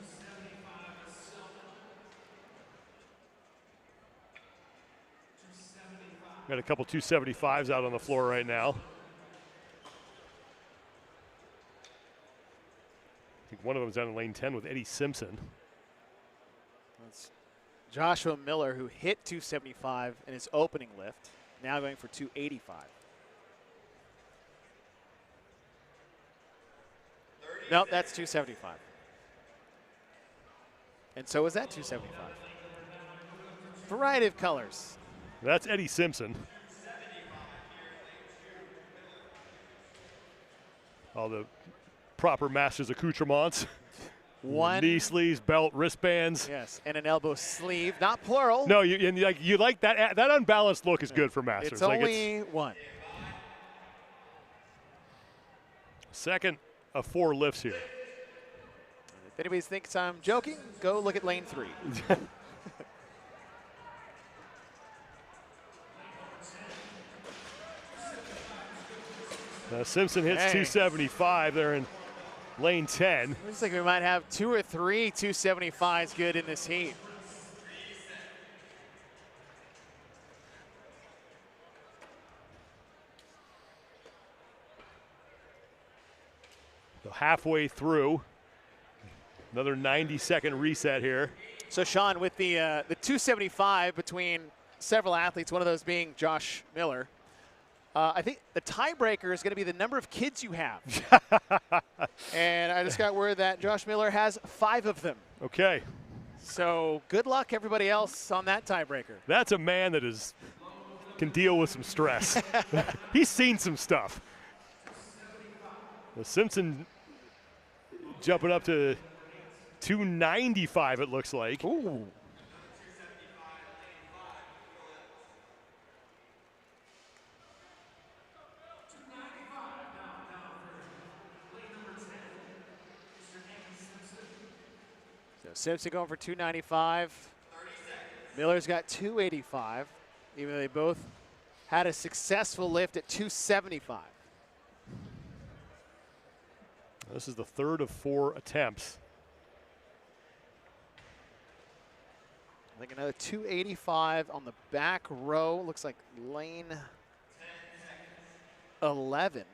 Got a couple 275s out on the floor right now. I think one of them's down in lane 10 with Eddie Simpson. That's Joshua Miller, who hit 275 in his opening lift, now going for 285. Nope, that's 275. And so is that 275. Variety of colors. That's Eddie Simpson. All the proper master's accoutrements. One knee sleeves, belt, wristbands. Yes, and an elbow sleeve, not plural. No, you like that. That unbalanced look is good for Masters. It's only one. Second of 4 lifts here. If anybody thinks I'm joking, go look at lane 3. Simpson hits 275 there in lane 10. Looks like we might have 2 or 3 275s good in this heat. So halfway through, another 90-second reset here. So Sean, with the 275 between several athletes, one of those being Josh Miller, I think the tiebreaker is going to be the number of kids you have. And I just got word that Josh Miller has 5 of them. Okay. So good luck, everybody else, on that tiebreaker. That's a man that can deal with some stress. He's seen some stuff. Simpson jumping up to 295, it looks like. Ooh. Simpson going for 295. Miller's got 285, even though they both had a successful lift at 275. This is the third of 4 attempts. I think another 285 on the back row. Looks like lane 11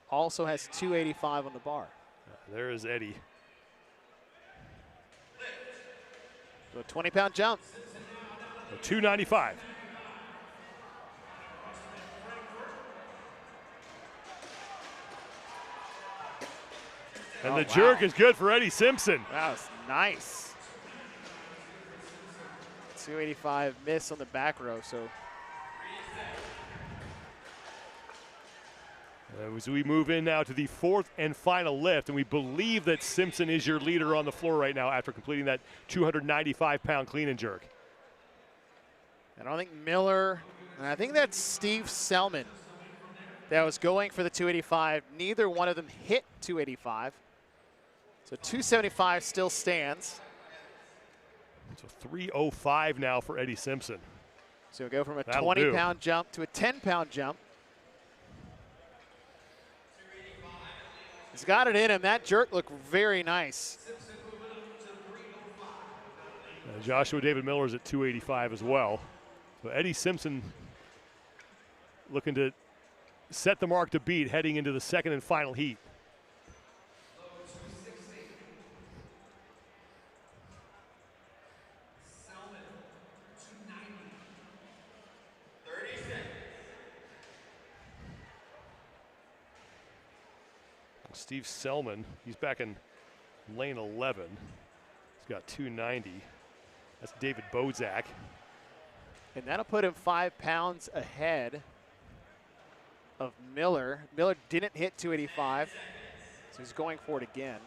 also has 285 on the bar. There is Eddie. So a 20-pound jump. 295. And the jerk is good for Eddie Simpson. That was nice. 285 miss on the back row, so. As we move in now to the 4th and final lift, and we believe that Simpson is your leader on the floor right now after completing that 295-pound clean and jerk. I don't think Miller, and I think that's Steve Selman that was going for the 285. Neither one of them hit 285. So 275 still stands. So 305 now for Eddie Simpson. So we'll go from a 20-pound jump to a 10-pound jump. He's got it in him. That jerk looked very nice. Joshua David Miller's at 285 as well. So Eddie Simpson looking to set the mark to beat heading into the second and final heat. Steve Selman, he's back in lane 11. He's got 290. That's David Bozak. And that'll put him 5 pounds ahead of Miller. Miller didn't hit 285, so he's going for it again.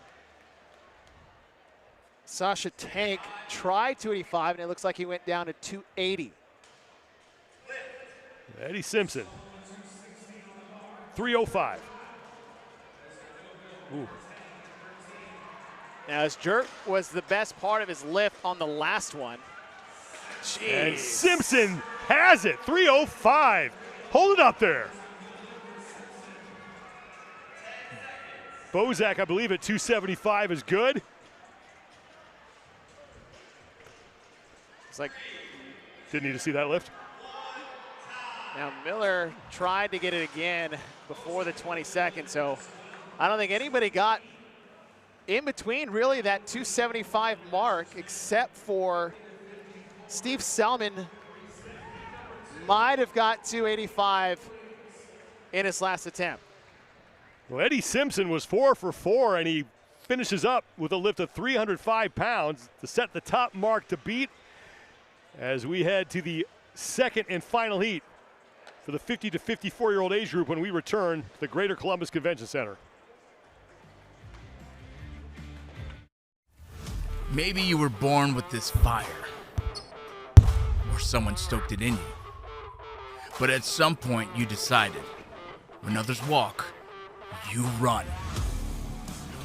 Sasha Tank tried 285, and it looks like he went down to 280. Eddie Simpson, 305. Ooh. Now his jerk was the best part of his lift on the last one. Jeez. And Simpson has it, 305. Hold it up there. Bozak, I believe, at 275 is good. It's like, didn't need to see that lift. Now Miller tried to get it again before the 22nd, so I don't think anybody got in between really that 275 mark except for Steve Selman. Might have got 285 in his last attempt. Well, Eddie Simpson was 4 for 4, and he finishes up with a lift of 305 pounds to set the top mark to beat as we head to the second and final heat for the 50 to 54-year-old age group when we return to the Greater Columbus Convention Center. Maybe you were born with this fire, or someone stoked it in you. But at some point you decided, when others walk, you run.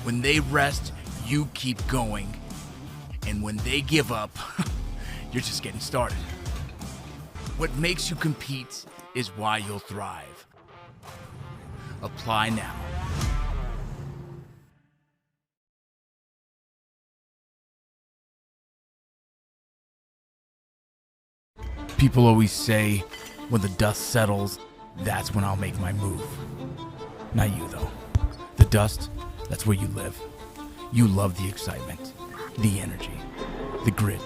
When they rest, you keep going. And when they give up, you're just getting started. What makes you compete is why you'll thrive. Apply now. People always say, when the dust settles, that's when I'll make my move. Not you, though. The dust, that's where you live. You love the excitement, the energy, the grit.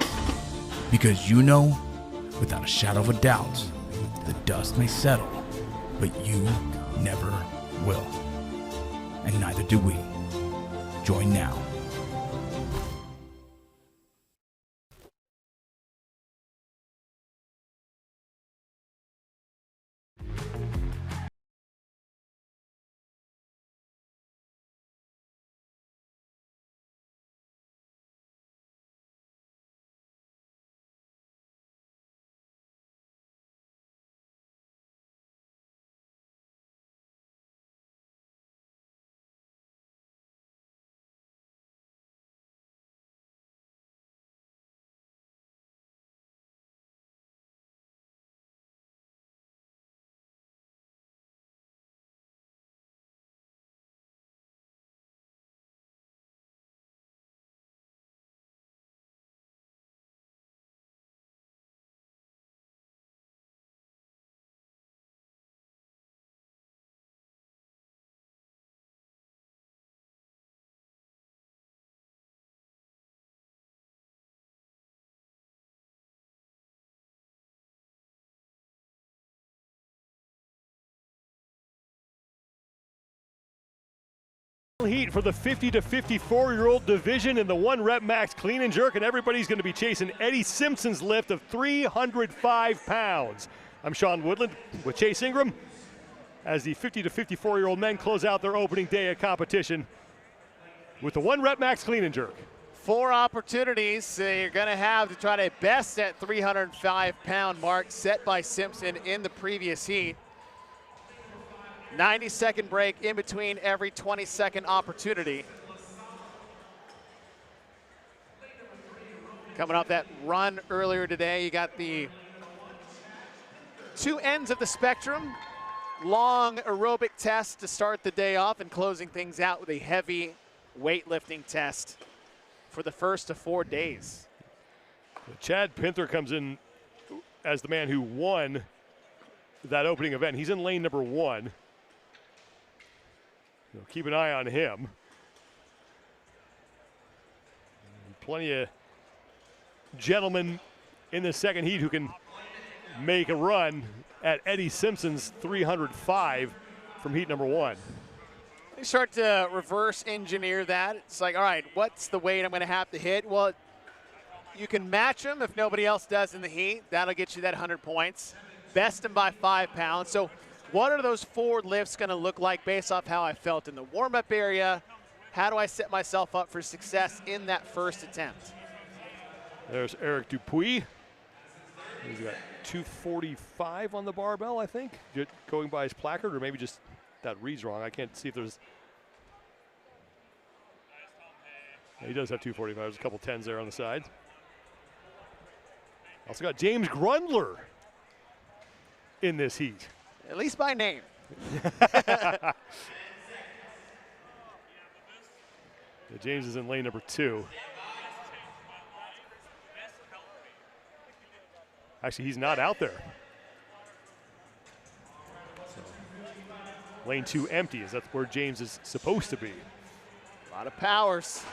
Because you know, without a shadow of a doubt, the dust may settle, but you never will. And neither do we. Join now. Heat for the 50 to 54-year-old division in the 1-rep max clean and jerk, and everybody's going to be chasing Eddie Simpson's lift of 305 pounds. I'm Sean Woodland with Chase Ingram as the 50 to 54-year-old men close out their opening day of competition with the 1-rep max clean and jerk. 4 opportunities you're going to have to try to best that 305-pound mark set by Simpson in the previous heat. 90-second break in between every 20-second opportunity. Coming off that run earlier today, you got the 2 ends of the spectrum. Long aerobic test to start the day off and closing things out with a heavy weightlifting test for the first of 4 days. Chad Pinther comes in as the man who won that opening event. He's in lane number 1. So keep an eye on him. And plenty of gentlemen in the second heat who can make a run at Eddie Simpson's 305 from heat number 1. They start to reverse engineer that. It's like, all right, what's the weight I'm going to have to hit? Well, you can match them if nobody else does in the heat. That'll get you that 100 points. Best them by 5 pounds. So what are those 4 lifts going to look like based off how I felt in the warm-up area? How do I set myself up for success in that first attempt? There's Eric Dupuis. He's got 245 on the barbell, I think, going by his placard, or maybe just that reads wrong. I can't see if there's. Yeah, he does have 245. There's a couple 10s there on the side. Also got James Grundler in this heat. At least by name. Yeah, James is in lane number 2. Actually, he's not out there. So, lane 2 empty, as that's where James is supposed to be. A lot of powers.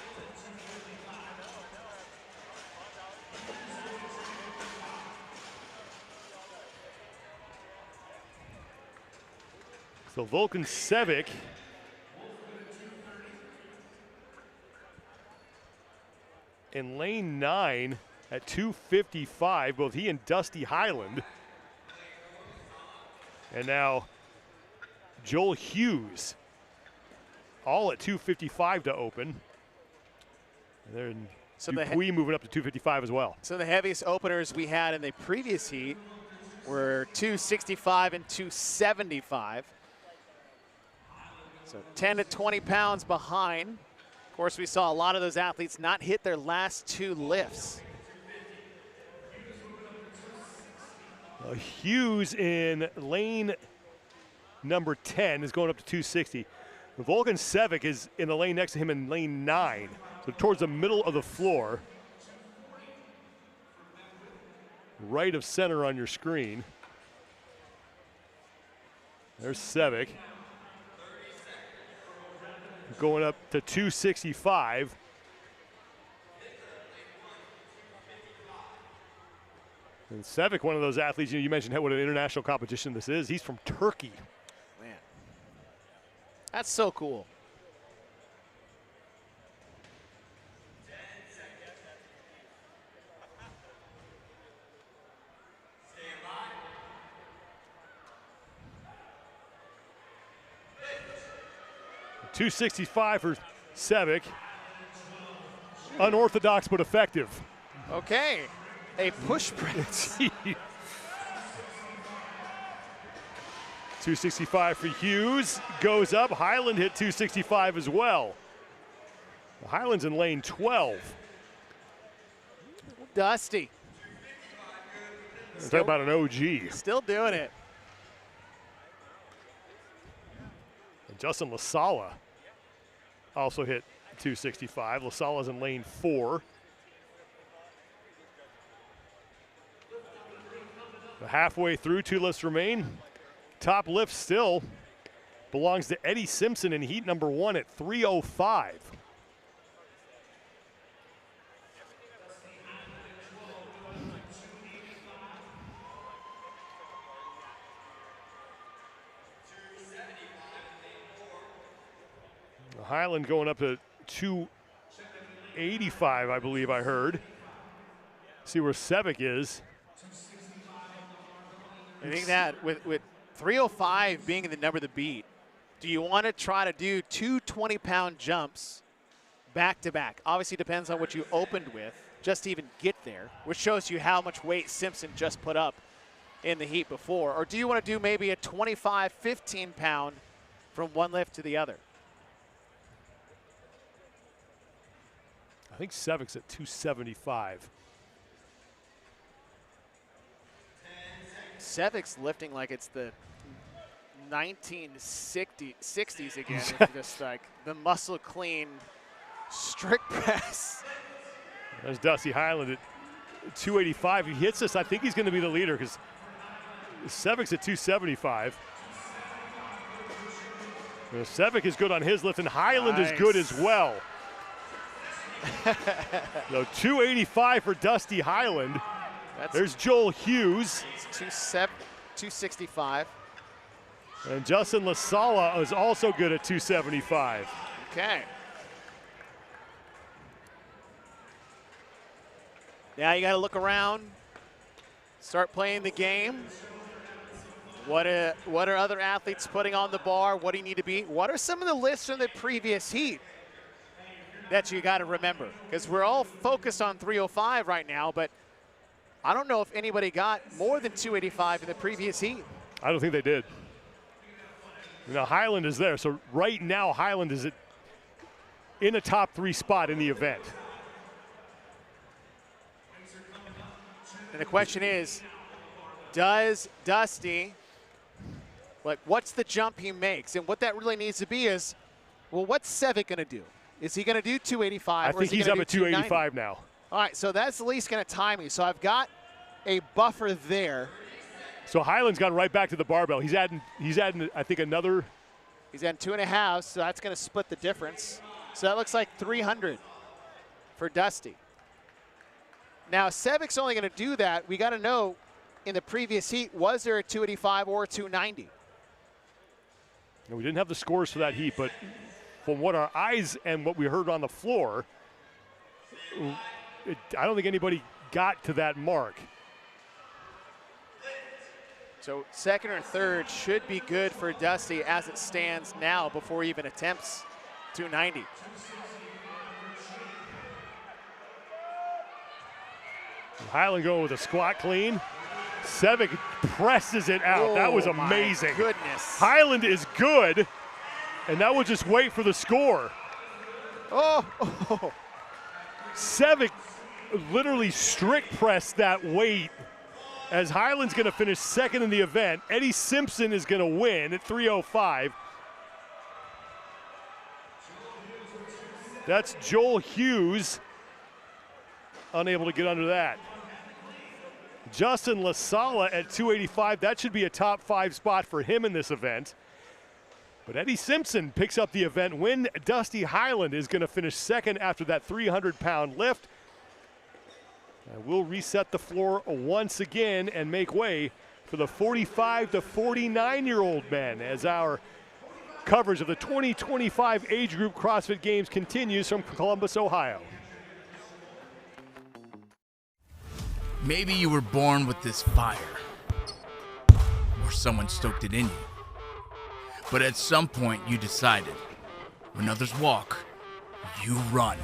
So Volkan Sevic in lane 9 at 255, both he and Dusty Highland. And now Joel Hughes, all at 255 to open. And then So Dupuis moving up to 255 as well. So the heaviest openers we had in the previous heat were 265 and 275. So 10 to 20 pounds behind. Of course, we saw a lot of those athletes not hit their last 2 lifts. Hughes in lane number 10 is going up to 260. Volkan Sevic is in the lane next to him in lane 9, so towards the middle of the floor. Right of center on your screen. There's Sevic. Going up to 265. And Sevic, one of those athletes, you mentioned what an international competition this is. He's from Turkey. Man, that's so cool. .265 for Sevic. Unorthodox but effective. Okay. A push press. 265 for Hughes. Goes up. Highland hit 265 as well. Highland's in lane 12. Dusty. Talk about an OG. Still doing it. And Justin LaSala also hit 265. LaSala's in lane 4. Halfway through, 2 lifts remain. Top lift still belongs to Eddie Simpson in heat number 1 at 305. Highland going up to 285, I believe I heard. See where Sevic is. I think that with 305 being the number to beat, do you want to try to do 2 20-pound jumps back to back? Obviously depends on what you opened with just to even get there, which shows you how much weight Simpson just put up in the heat before. Or do you want to do maybe a 25, 15-pound from one lift to the other? I think Sevic's at 275. Sevic's lifting like it's the 1960s again. Just like the muscle clean strict press. There's Dusty Highland at 285. He hits this, I think he's going to be the leader because Sevic's at 275. Sevic is good on his lift, and Highland is good as well. So 285 for Dusty Highland. There's Joel Hughes. It's 265. And Justin LaSala is also good at 275. Okay. Now you got to look around, start playing the game. What are other athletes putting on the bar? What do you need to beat? What are some of the lists from the previous heat that you got to remember? Because we're all focused on 305 right now, but I don't know if anybody got more than 285 in the previous heat. I don't think they did. Now Highland is there, so right now Highland is in a top 3 spot in the event. And the question is, does Dusty, what's the jump he makes? And what that really needs to be is, well, what's Sevic going to do? Is he going to do 285? I think he's up at 285 now. All right, so that's at least going to tie me. So I've got a buffer there. So Highland's gone right back to the barbell. He's adding I think another. He's adding 2.5, so that's going to split the difference. So that looks like 300 for Dusty. Now Sevic's only going to do that. We got to know in the previous heat, was there a 285 or a 290? We didn't have the scores for that heat, but from what our eyes and what we heard on the floor, I don't think anybody got to that mark. So second or third should be good for Dusty as it stands now before he even attempts 290. Highland going with a squat clean. Sevic presses it out. That was amazing. My goodness. Highland is good, and now we'll just wait for the score. Oh. Sevic literally strict pressed that weight as Highland's going to finish second in the event. Eddie Simpson is going to win at 3:05. That's Joel Hughes, unable to get under that. Justin LaSala at 285. That should be a top 5 spot for him in this event. But Eddie Simpson picks up the event win. Dusty Highland is going to finish second after that 300-pound lift. And we'll reset the floor once again and make way for the 45 to 49-year-old men as our coverage of the 2025 age group CrossFit Games continues from Columbus, Ohio. Maybe you were born with this fire, or someone stoked it in you. But at some point you decided, when others walk, you run.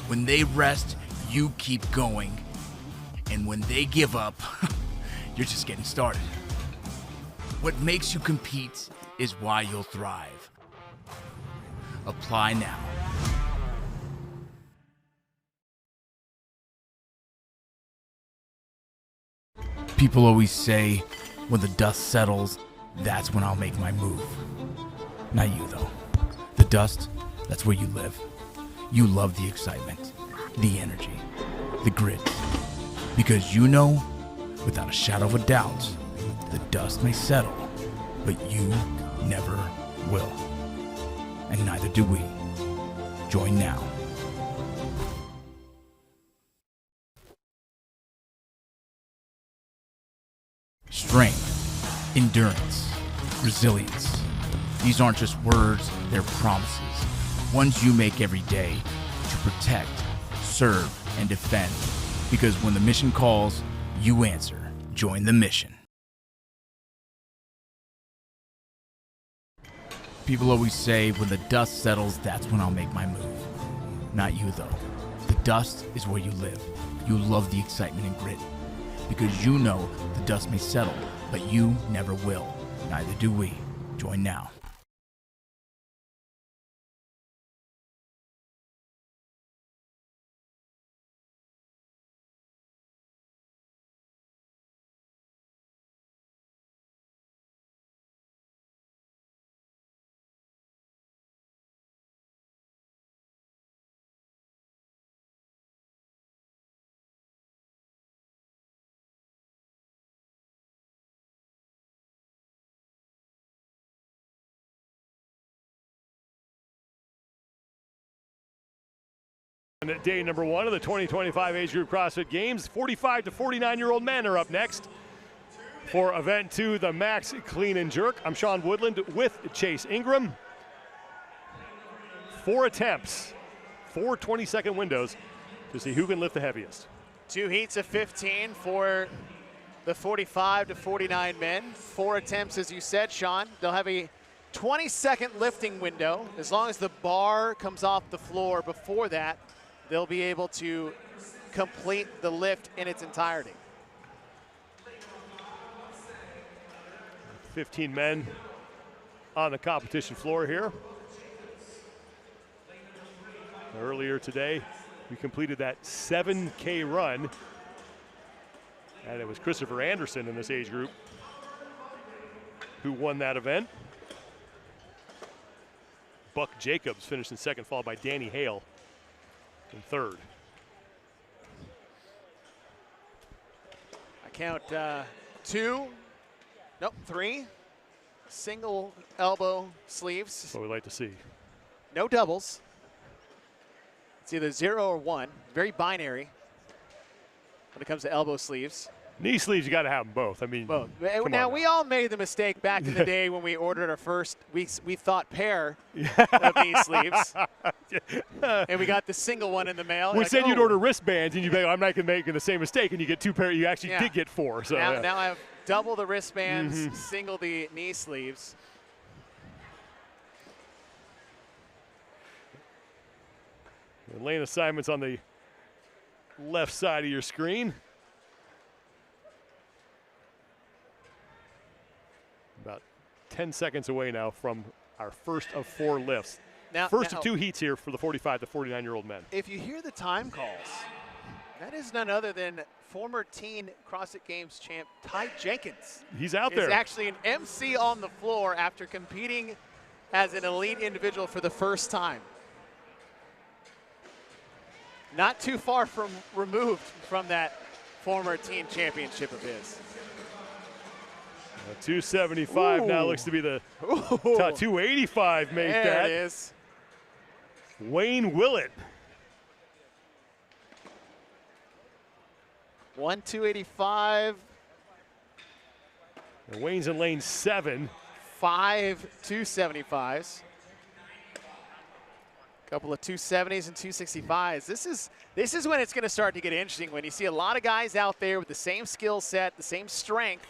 When they rest, you keep going. And when they give up, you're just getting started. What makes you compete is why you'll thrive. Apply now. People always say, when the dust settles, that's when I'll make my move. Not you, though. The dust, that's where you live. You love the excitement, the energy, the grit. Because you know, without a shadow of a doubt, the dust may settle, but you never will. And neither do we. Join now. Strength, endurance, resilience. These aren't just words, they're promises. Ones you make every day to protect, serve, and defend. Because when the mission calls, you answer. Join the mission. People always say, when the dust settles, that's when I'll make my move. Not you, though. The dust is where you live. You love the excitement and grit. Because you know the dust may settle, but you never will. Neither do we. Join now. Day number 1 of the 2025 Age Group CrossFit Games. 45 to 49-year-old men are up next for event 2, the Max Clean and Jerk. I'm Sean Woodland with Chase Ingram. 4 attempts, 4 20-second windows to see who can lift the heaviest. 2 heats of 15 for the 45 to 49 men. 4 attempts, as you said, Sean. They'll have a 20-second lifting window. As long as the bar comes off the floor before that, they'll be able to complete the lift in its entirety. 15 men on the competition floor here. Earlier today, we completed that 7K run, and it was Christopher Anderson in this age group who won that event. Buck Jacobs finished in second, followed by Danny Hale in third. I count 3 single elbow sleeves. That's what we like to see. No doubles. It's either 0 or 1. Very binary when it comes to elbow sleeves. Knee sleeves, you got to have them both. I mean, both. Now, we all made the mistake back in the day when we ordered our first, we thought pair of knee sleeves. And we got the single one in the mail. We said you'd order wristbands, and you'd be like, I'm not going to make the same mistake, and you get 2 pair. You actually did get 4. So now I have double the wristbands, single the knee sleeves. Lane assignments on the left side of your screen. About 10 seconds away now from our first of 4 lifts. First of 2 heats here for the 45 to 49-year-old men. If you hear the time calls, that is none other than former teen CrossFit Games champ Ty Jenkins. He's out there. He's actually an MC on the floor after competing as an elite individual for the first time. Not too far from removed from that former teen championship of his. 275 now looks to be the 285 make there that. It is. Wayne Willett. 285. And Wayne's in lane 7. 5 275s. Couple of 270s and 265s. This is when it's going to start to get interesting, when you see a lot of guys out there with the same skill set, the same strength,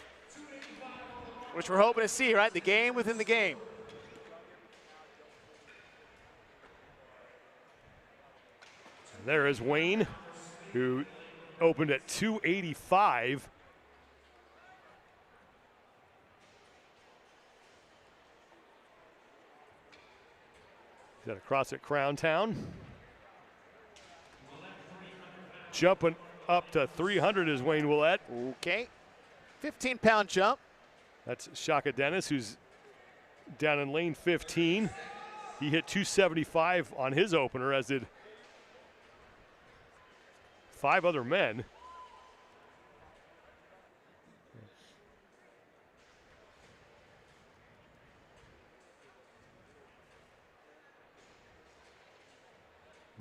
which we're hoping to see, right? The game within the game. There is Wayne, who opened at 285. He's at a CrossFit Crown Town. Jumping up to 300 is Wayne Willett. Okay. 15-pound jump. That's Shaka Dennis, who's down in lane 15. He hit 275 on his opener, as did 5 other men.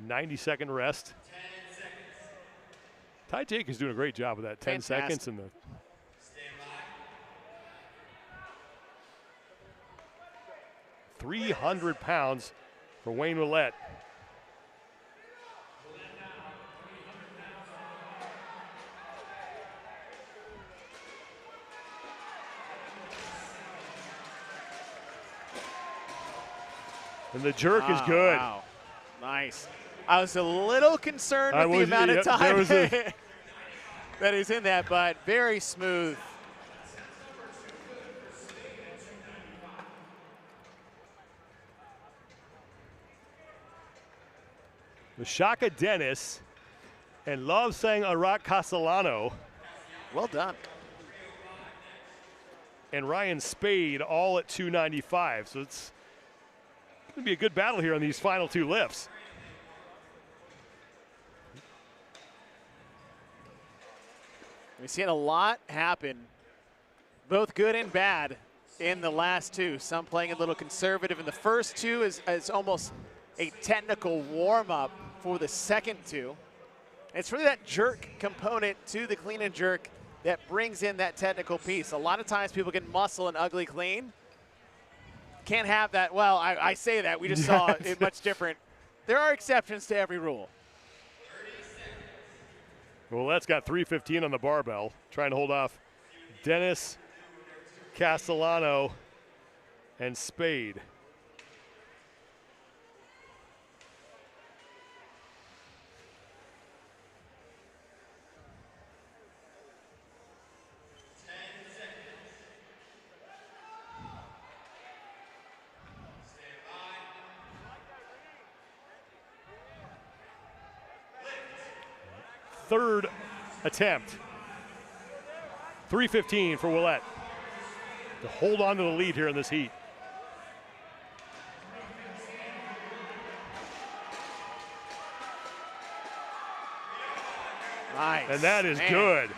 .90-second rest. Ty Jake is doing a great job with that. 10 seconds and the 300 pounds for Wayne Willett. And the jerk is good. Wow. Nice. I was a little concerned with the amount of time that he's in that, but very smooth. Shaka Dennis and Love Sang Arak Castellano. Well done. And Ryan Spade all at 295. So it's going to be a good battle here on these final 2 lifts. We've seen a lot happen, both good and bad, in the last 2. Some playing a little conservative in the first 2 is almost a technical warm-up for the second 2. It's really that jerk component to the clean and jerk that brings in that technical piece. A lot of times people can muscle an ugly clean. Can't have that. Well, I say that. We just saw it much different. There are exceptions to every rule. Well, that's got 315 on the barbell, trying to hold off Dennis, Castellano, and Spade. Third attempt. 315 for Willett to hold on to the lead here in this heat. Nice. And that is good.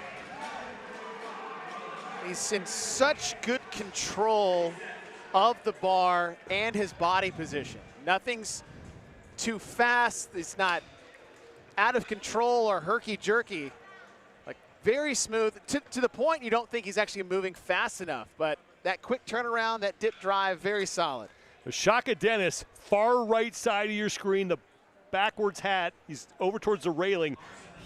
He's in such good control of the bar and his body position. Nothing's too fast. It's not out of control or herky-jerky. Like, very smooth, to the point you don't think he's actually moving fast enough, but that quick turnaround, that dip drive, very solid. Shaka Dennis, far right side of your screen, the backwards hat, he's over towards the railing.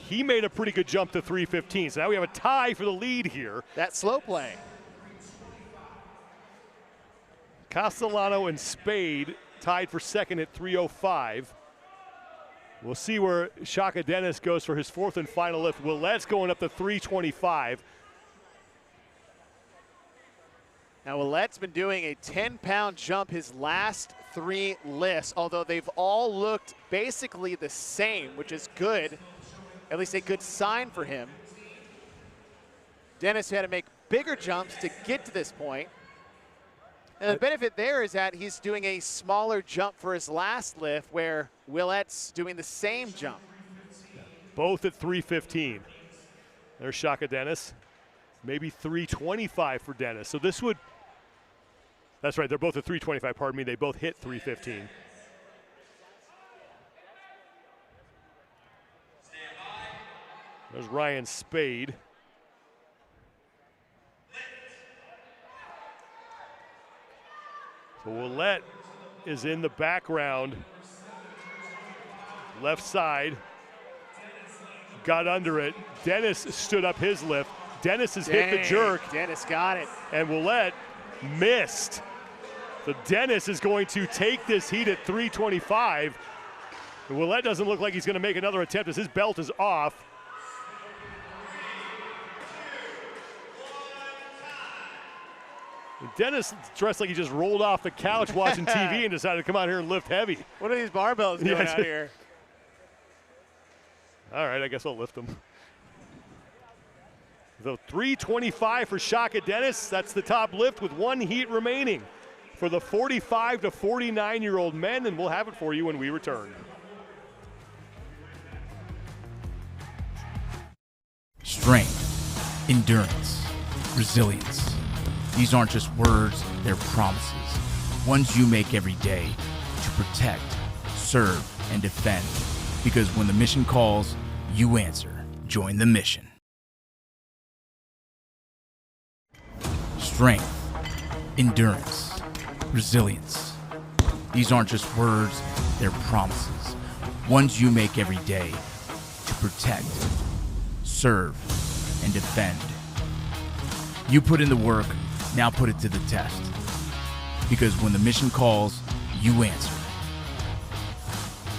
He made a pretty good jump to 315, so now we have a tie for the lead here. That slow play. Castellano and Spade tied for second at 305. We'll see where Shaka Dennis goes for his fourth and final lift. Willette's going up to 325. Now Willette's been doing a 10-pound jump his last 3 lifts, although they've all looked basically the same, which is good, at least a good sign for him. Dennis had to make bigger jumps to get to this point. And the benefit there is that he's doing a smaller jump for his last lift, where Willette's doing the same jump. Both at 315. There's Shaka Dennis. Maybe 325 for Dennis. So this would, that's right, they're both at 325, pardon me. They both hit 315. There's Ryan Spade. So Willette is in the background, left side, got under it. Dennis stood up his lift. Dennis has hit the jerk. Dennis got it. And Willette missed. So Dennis is going to take this heat at 325. And Willette doesn't look like he's going to make another attempt as his belt is off. Dennis dressed like he just rolled off the couch watching TV and decided to come out here and lift heavy. What are these barbells doing out here? All right, I guess I'll lift them. So 325 for Shaka Dennis. That's the top lift with 1 heat remaining for the 45 to 49-year-old men, and we'll have it for you when we return. Strength, endurance, resilience. These aren't just words, they're promises. Ones you make every day to protect, serve, and defend. Because when the mission calls, you answer. Join the mission. Strength, endurance, resilience. These aren't just words, they're promises. Ones you make every day to protect, serve, and defend. You put in the work, now put it to the test. Because when the mission calls, you answer.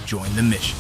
Join the mission.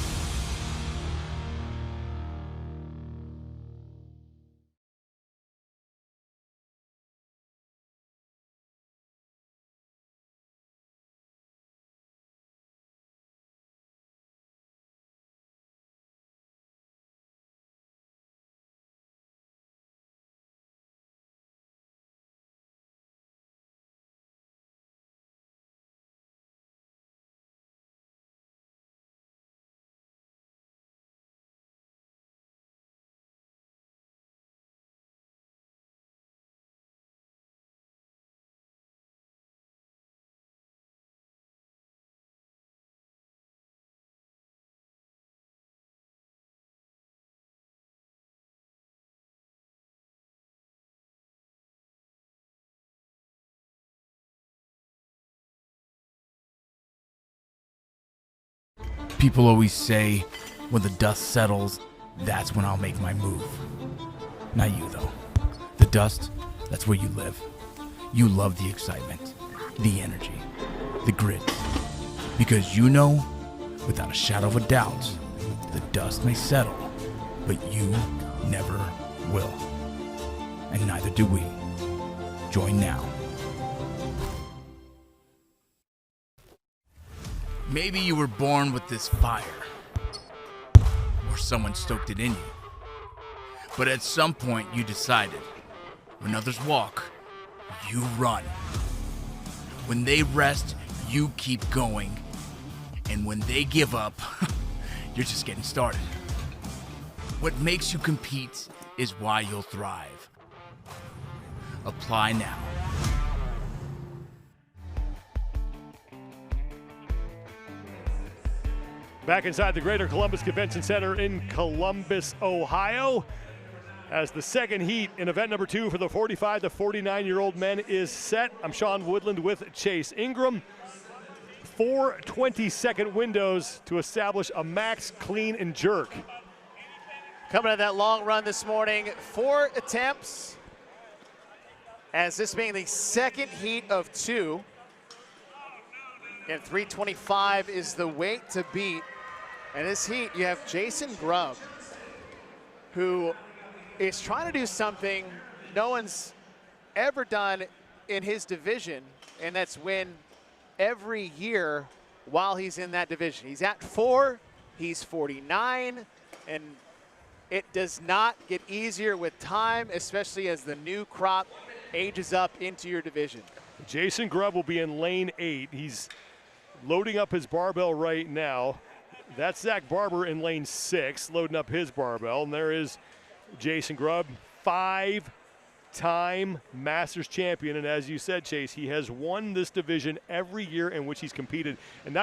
People always say, when the dust settles, that's when I'll make my move. Not you, though. The dust, that's where you live. You love the excitement, the energy, the grit. Because you know, without a shadow of a doubt, the dust may settle, but you never will. And neither do we. Join now. Maybe you were born with this fire, or someone stoked it in you. But at some point you decided, when others walk, you run. When they rest, you keep going. And when they give up, you're just getting started. What makes you compete is why you'll thrive. Apply now. Back inside the Greater Columbus Convention Center in Columbus, Ohio, as the second heat in event number 2 for the 45 to 49-year-old men is set. I'm Sean Woodland with Chase Ingram. 4 20-second windows to establish a max clean and jerk. Coming out of that long run this morning, 4 attempts, as this being the second heat of 2. And 325 is the weight to beat And this heat, you have Jason Grubb, who is trying to do something no one's ever done in his division, and that's win every year while he's in that division. He's at 4, he's 49, and it does not get easier with time, especially as the new crop ages up into your division. Jason Grubb will be in lane 8. He's loading up his barbell right now. That's Zach Barber in lane 6, loading up his barbell. And there is Jason Grubb, 5-time Masters champion. And as you said, Chase, he has won this division every year in which he's competed. And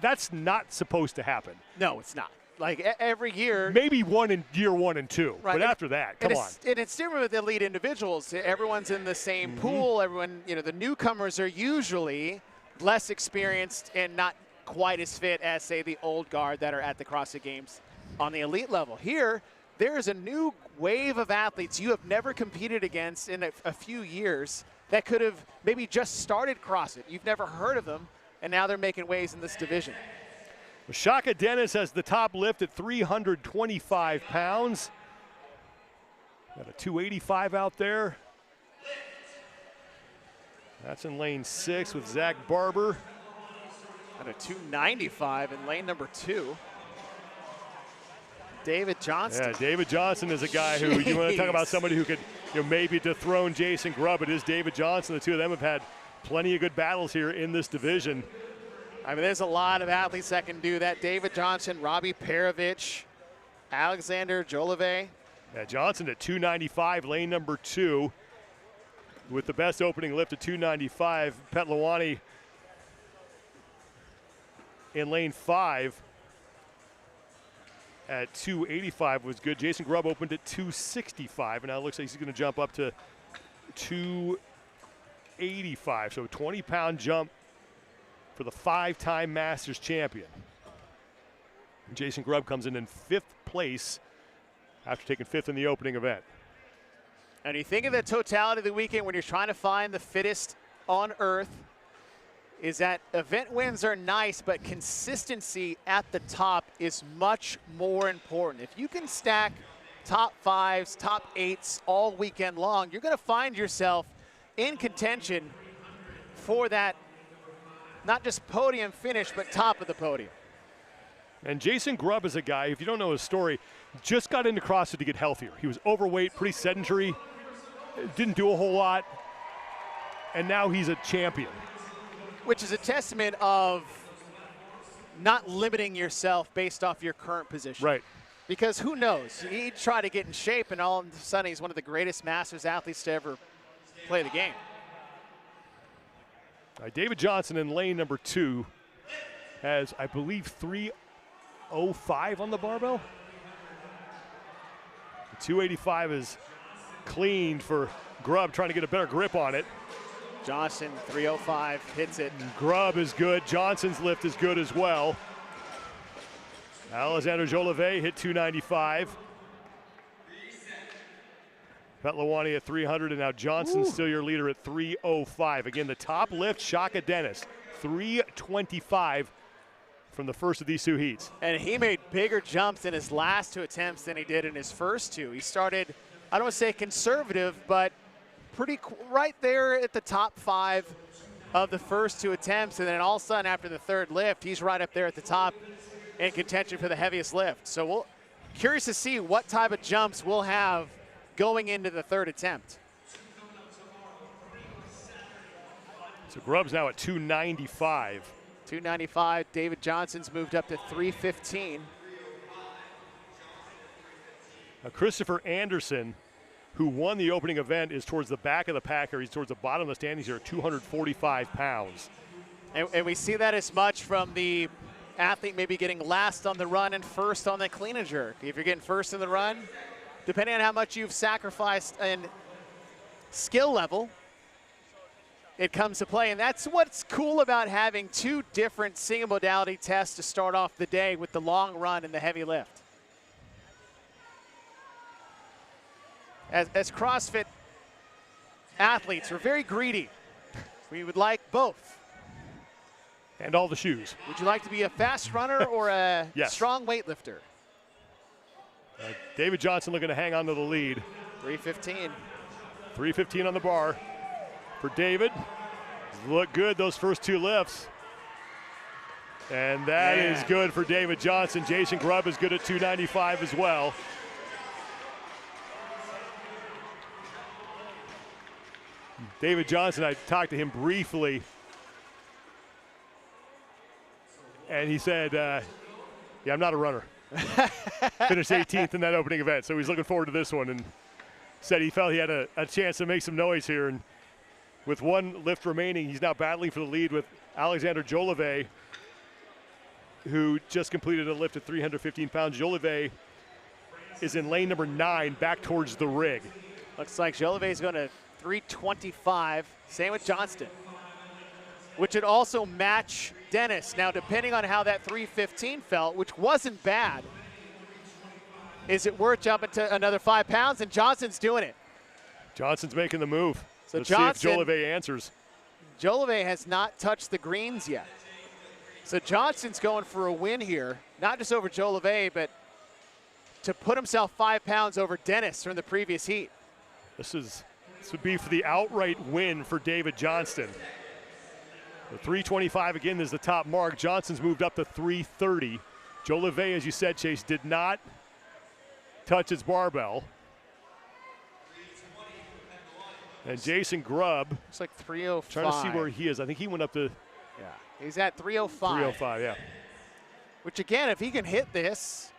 that's not supposed to happen. No, it's not. Like every year. Maybe one in year 1 and 2, right. But after that, come on. And it's different with elite individuals. Everyone's in the same pool. Everyone, the newcomers are usually less experienced and not quite as fit as, say, the old guard that are at the CrossFit Games on the elite level. Here, there's a new wave of athletes you have never competed against in a few years that could have maybe just started CrossFit. You've never heard of them, and now they're making waves in this division. Shaka Dennis has the top lift at 325 pounds. Got a 285 out there. That's in lane 6 with Zach Barber. And a 295 in lane number 2. David Johnston. Yeah, David Johnson is a guy who, you want to talk about somebody who could maybe dethrone Jason Grubb. It is David Johnson. The two of them have had plenty of good battles here in this division. I mean, there's a lot of athletes that can do that. David Johnson, Robbie Perovich, Alexander Jolivet. Yeah, Johnson at 295, lane number 2, with the best opening lift at 295. Petlawani in lane 5 at 285 was good. Jason Grubb opened at 265, and now it looks like he's going to jump up to 285. So a 20-pound jump for the 5-time Masters champion. Jason Grubb comes in 5th place after taking 5th in the opening event. And you think of the totality of the weekend when you're trying to find the fittest on earth, is that event wins are nice, but consistency at the top is much more important. If you can stack top 5s, top 8s all weekend long, you're going to find yourself in contention for that not just podium finish, but top of the podium. And Jason Grubb is a guy, if you don't know his story, just got into CrossFit to get healthier. He was overweight, pretty sedentary, didn't do a whole lot, and now he's a champion. Which is a testament of not limiting yourself based off your current position. Right. Because who knows? He'd try to get in shape, and all of a sudden he's one of the greatest Masters athletes to ever play the game. David Johnson in lane number 2 has, I believe, 305 on the barbell. The 285 is cleaned for Grubb, trying to get a better grip on it. Johnson, 305, hits it. Grubb is good. Johnson's lift is good as well. Alexander Jolivet hit 295. Petlawani at 300, and now Johnson's still your leader at 305. Again, the top lift, Shaka Dennis, 325 from the first of these 2 heats. And he made bigger jumps in his last 2 attempts than he did in his first 2. He started, I don't want to say conservative, but pretty right there at the top 5 of the first 2 attempts, and then all of a sudden after the 3rd lift, he's right up there at the top in contention for the heaviest lift. So we'll curious to see what type of jumps we'll have going into the 3rd attempt. So Grubb's now at 295. 295. David Johnson's moved up to 315. Christopher Anderson, who won the opening event, is towards the back of the pack here. He's towards the bottom of the standings here at 245 pounds. And we see that as much from the athlete maybe getting last on the run and first on the clean and jerk. If you're getting first in the run, depending on how much you've sacrificed in skill level, it comes to play. And that's what's cool about having 2 different single modality tests to start off the day with the long run and the heavy lift. As CrossFit athletes, we're very greedy. We would like both. And all the shoes. Would you like to be a fast runner or a yes. strong weightlifter? David Johnson looking to hang on to the lead. 3:15. 3:15 on the bar for David. Look good those first 2 lifts. And that is good for David Johnson. Jason Grubb is good at 295 as well. David Johnson, I talked to him briefly. And he said, yeah, I'm not a runner. Finished 18th in that opening event, so he's looking forward to this one, and said he felt he had a chance to make some noise here. And with 1 lift remaining, he's now battling for the lead with Alexander Jolivet, who just completed a lift at 315 pounds. Jolivet is in lane number 9, back towards the rig. Looks like Jolivet's going to 325. Same with Johnston, which would also match Dennis. Now, depending on how that 315 felt, which wasn't bad, is it worth jumping to another 5 pounds? And Johnston's doing it. Johnson's making the move. So Let's Johnson, see if Jolivet answers. Jolivet has not touched the greens yet. So Johnston's going for a win here, not just over Jolivet, but to put himself 5 pounds over Dennis from the previous heat. This would be for the outright win for David Johnston. The 325 again is the top mark. Johnson's moved up to 330. Jolivet, as you said, Chase, did not touch his barbell. And Jason Grubb. It's like 305. Trying to see where he is. I think he went up to. Yeah, he's at 305. 305, yeah. Which again, if he can hit this,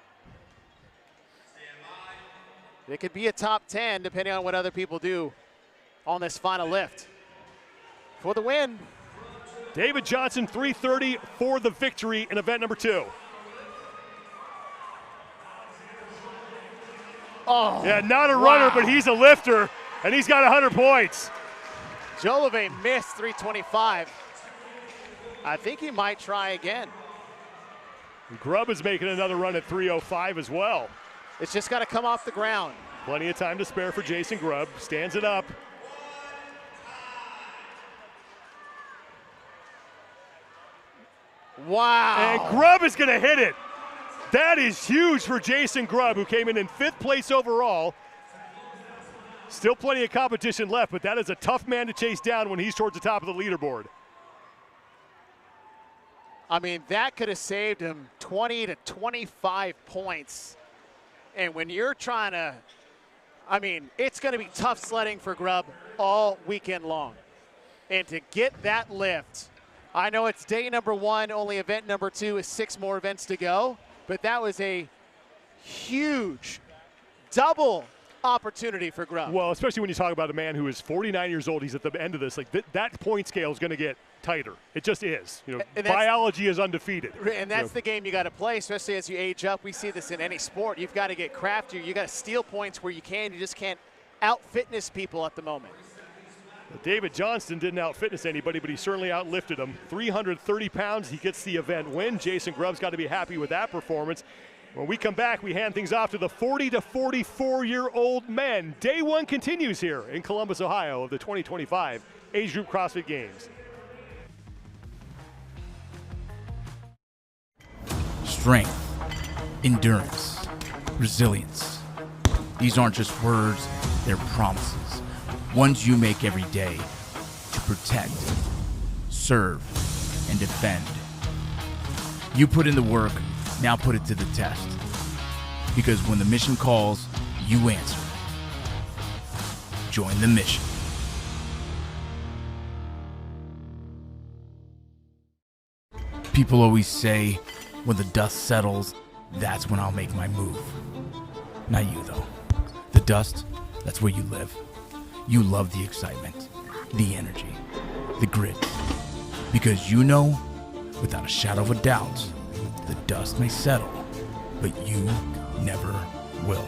it could be a top 10 depending on what other people do on this final lift. For the win. David Johnson, 330 for the victory in event number 2. Oh, yeah, not a runner, but he's a lifter, and he's got 100 points. Jolivet missed 325. I think he might try again. Grubb is making another run at 305 as well. It's just got to come off the ground. Plenty of time to spare for Jason Grubb. Stands it up. Wow. And Grubb is going to hit it. That is huge for Jason Grubb, who came in 5th place overall. Still plenty of competition left, but that is a tough man to chase down when he's towards the top of the leaderboard. I mean, that could have saved him 20 to 25 points. And when you're trying to, I mean, it's going to be tough sledding for Grubb all weekend long. And to get that lift, I know it's day number 1, only event number 2 is 6 more events to go, but that was a huge double opportunity for Grubb. Well, especially when you talk about a man who is 49 years old, he's at the end of this. Like that point scale is going to get tighter. It just is. You know, biology is undefeated. And that's the game you got to play, especially as you age up. We see this in any sport. You've got to get craftier. You got to steal points where you can. You just can't out-fitness people at the moment. David Johnston didn't out-fitness anybody, but he certainly outlifted him. 330 pounds, he gets the event win. Jason Grubb's got to be happy with that performance. When we come back, we hand things off to the 40 to 44-year-old men. Day 1 continues here in Columbus, Ohio of the 2025 Age Group CrossFit Games. Strength, endurance, resilience. These aren't just words, they're promises. Ones you make every day to protect, serve, and defend. You put in the work, now put it to the test. Because when the mission calls, you answer. Join the mission. People always say, when the dust settles, that's when I'll make my move. Not you, though. The dust, that's where you live. You love the excitement, the energy, the grit. Because you know, without a shadow of a doubt, the dust may settle, but you never will.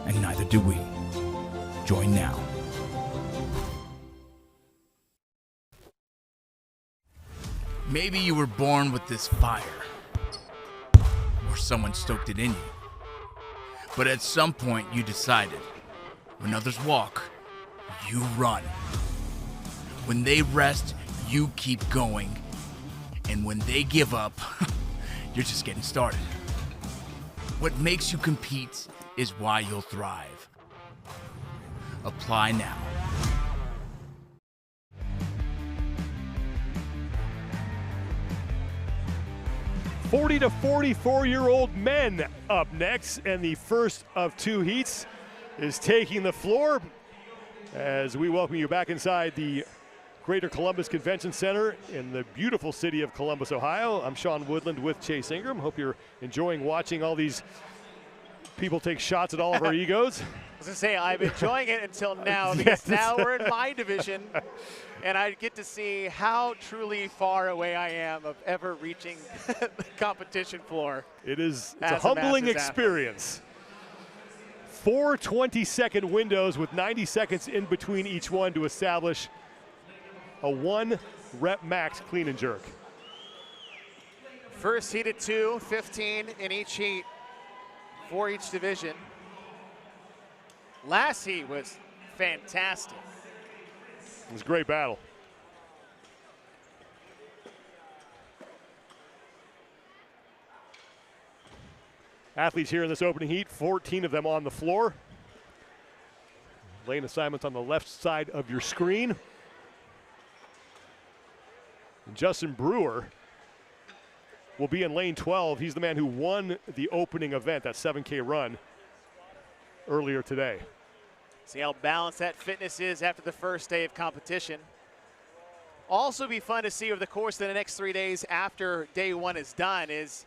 And neither do we. Join now. Maybe you were born with this fire, or someone stoked it in you. But at some point you decided, when others walk, you run. When they rest, you keep going. And when they give up, you're just getting started. What makes you compete is why you'll thrive. Apply now. '40 to 44-year-old men up next, and the first of two heats is taking the floor as we welcome you back inside the Greater Columbus Convention Center in the beautiful city of Columbus, Ohio. I'm Sean Woodland with Chase Ingram. Hope you're enjoying watching all these people take shots at all of our egos. I was going to say, I'm enjoying it until now, because now we're in my division, and I get to see how truly far away I am of ever reaching the competition floor. It's a humbling experience. 4 20-second windows with 90 seconds in between each one to establish a 1 rep max clean and jerk. First heat at 2, 15 in each heat for each division. Last heat was fantastic. It was a great battle. Athletes here in this opening heat, 14 of them on the floor. Lane assignments on the left side of your screen. And Justin Brewer will be in lane 12. He's the man who won the opening event, that 7K run, earlier today. See how balanced that fitness is after the first day of competition. Also be fun to see over the course of the next 3 days after day 1 is done is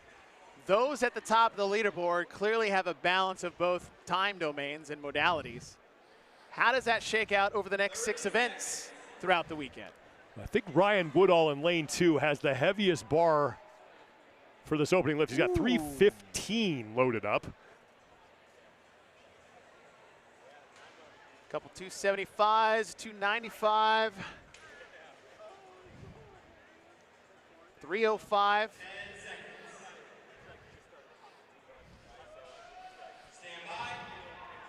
those at the top of the leaderboard clearly have a balance of both time domains and modalities. How does that shake out over the next 6 events throughout the weekend? I think Ryan Woodall in lane 2 has the heaviest bar for this opening lift. He's got 315 loaded up. Couple 275s, 295, 305.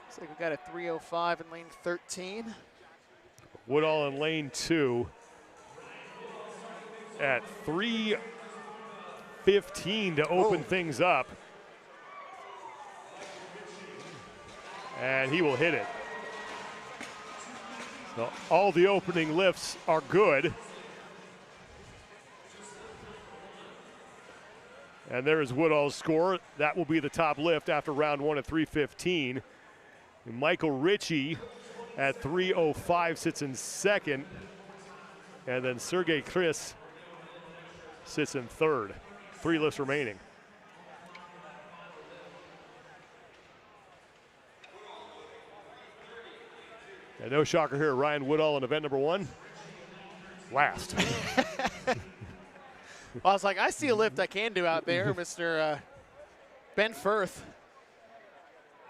Looks like we've got a 305 in lane 13. Woodall in lane 2 at 315 to open things up. And he will hit it. So all the opening lifts are good. And there is Woodall's score. That will be the top lift after round 1 at 315. And Michael Ritchie at 305 sits in second. And then Sergey Chris sits in third. 3 lifts remaining. And no shocker here, Ryan Woodall in event number 1. Last. Well, I was like, I see a lift I can do out there, Mr. Ben Firth.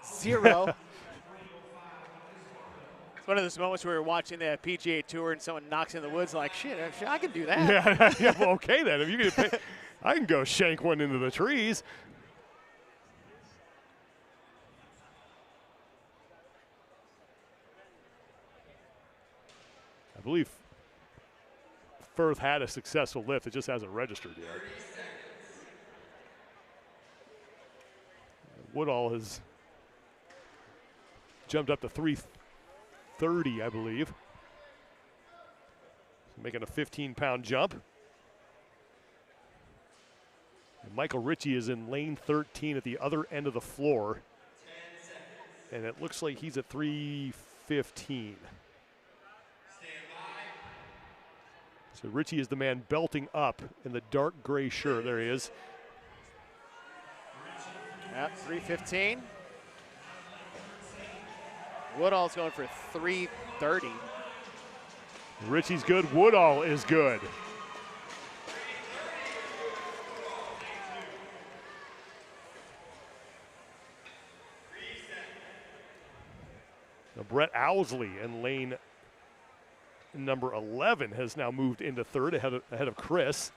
0. It's one of those moments where we're watching the PGA Tour and someone knocks in the woods like, shit, I can do that. Yeah, well, okay then. If you can pay, I can go shank one into the trees. I believe Firth had a successful lift. It just hasn't registered yet. Woodall has jumped up to 330, I believe. Making a 15-pound jump. And Michael Ritchie is in lane 13 at the other end of the floor. And it looks like he's at 315. So Ritchie is the man belting up in the dark gray shirt. There he is. Yep, 315. Woodall's going for 330. Ritchie's good. Woodall is good. Now Brett Owsley in lane number 11 has now moved into third ahead of Chris.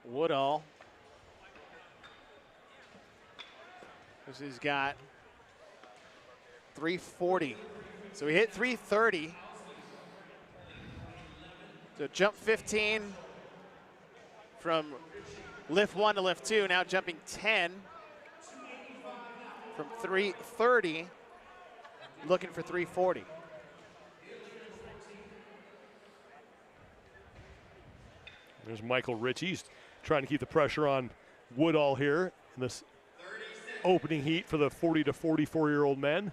Woodall. This has got 340. So he hit 330. So jump 15 from lift 1 to lift 2. Now jumping 10 from 330, looking for 340. There's Michael Ritchie. He's trying to keep the pressure on Woodall here in this opening heat for the 40 to 44-year-old men.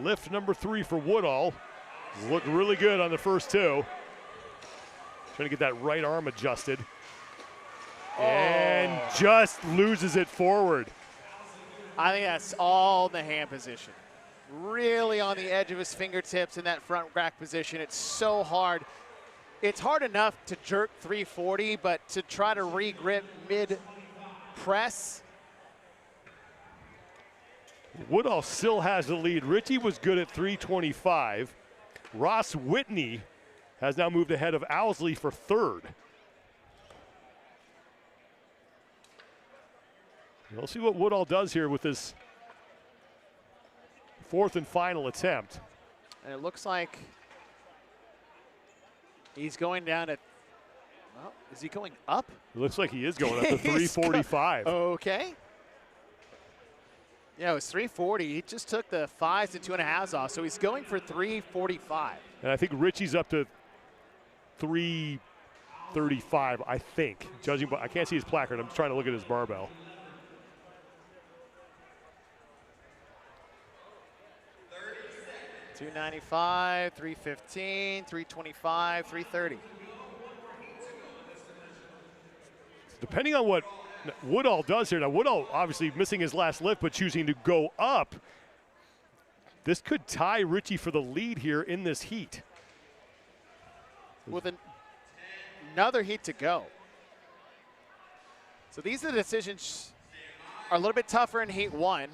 Lift number 3 for Woodall. Looked really good on the first 2. Trying to get that right arm adjusted. And just loses it forward. I think that's all in the hand position. Really on the edge of his fingertips in that front rack position. It's so hard. It's hard enough to jerk 340, but to try to re-grip mid-press. Woodall still has the lead. Ritchie was good at 325. Ross Whitney has now moved ahead of Owsley for 3rd. We'll see what Woodall does here with this 4th and final attempt. And it looks like he's going down at, well, is he going up? It looks like he is going up to 345. Okay. Yeah, it was 340. He just took the 5s and 2.5s off, so he's going for 345. And I think Ritchie's up to 335, I think. Judging by, I can't see his placard. I'm just trying to look at his barbell. $295, 315, 325, 330. Depending on what Woodall does here. Now, Woodall obviously missing his last lift, but choosing to go up. This could tie Ritchie for the lead here in this heat. With another heat to go. So these are the decisions are a little bit tougher in heat 1.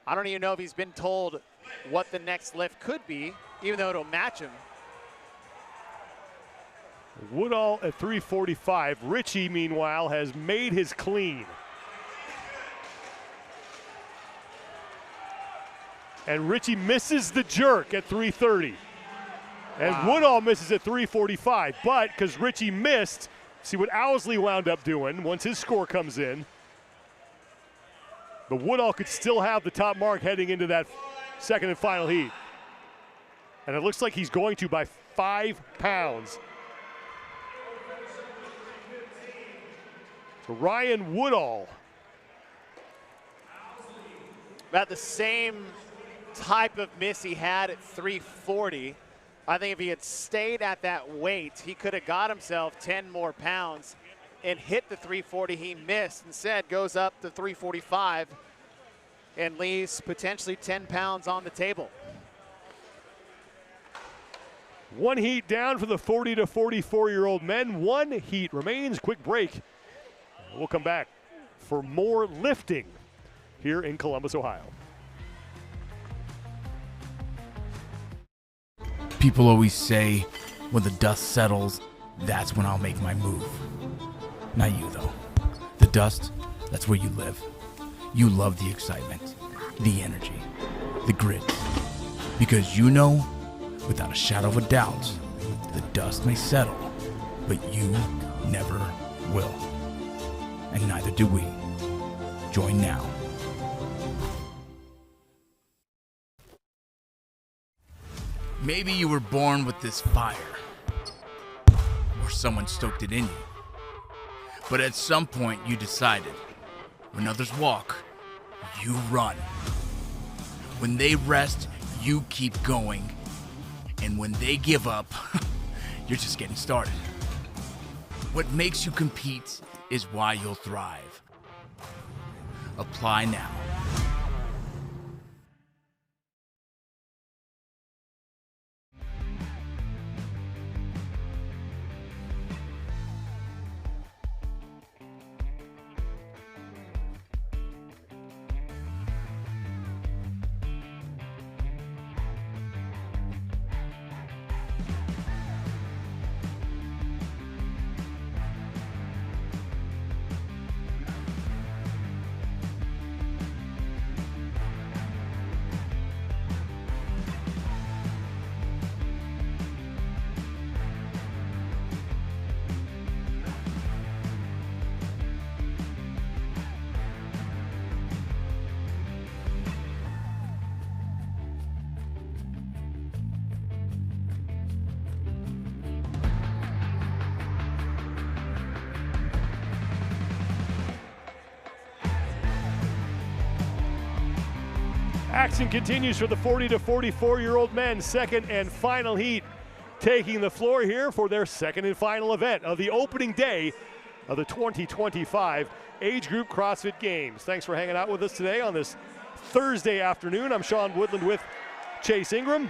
I don't even know if he's been told what the next lift could be, even though it'll match him. Woodall at 345. Ritchie, meanwhile, has made his clean. And Ritchie misses the jerk at 330. And Woodall misses at 345. But because Ritchie missed, see what Owsley wound up doing once his score comes in. But Woodall could still have the top mark heading into that 2nd and final heat. And it looks like he's going to by 5 pounds. So Ryan Woodall. About the same type of miss he had at 340. I think if he had stayed at that weight, he could have got himself 10 more pounds and hit the 340 he missed. Instead, goes up to 345 and leaves potentially 10 pounds on the table. 1 heat down for the 40 to 44-year-old men. 1 heat remains. Quick break. We'll come back for more lifting here in Columbus, Ohio. People always say, when the dust settles, that's when I'll make my move. Not you, though. The dust, that's where you live. You love the excitement, the energy, the grit. Because you know, without a shadow of a doubt, the dust may settle, but you never will. And neither do we. Join now. Maybe you were born with this fire, or someone stoked it in you. But at some point you decided, when others walk, you run. When they rest, you keep going. And when they give up, you're just getting started. What makes you compete is why you'll thrive. Apply now. Action continues for the 40 to 44-year-old men, second and final heat, taking the floor here for their second and final event of the opening day of the 2025 Age Group CrossFit Games. Thanks for hanging out with us today on this Thursday afternoon. I'm Sean Woodland with Chase Ingram.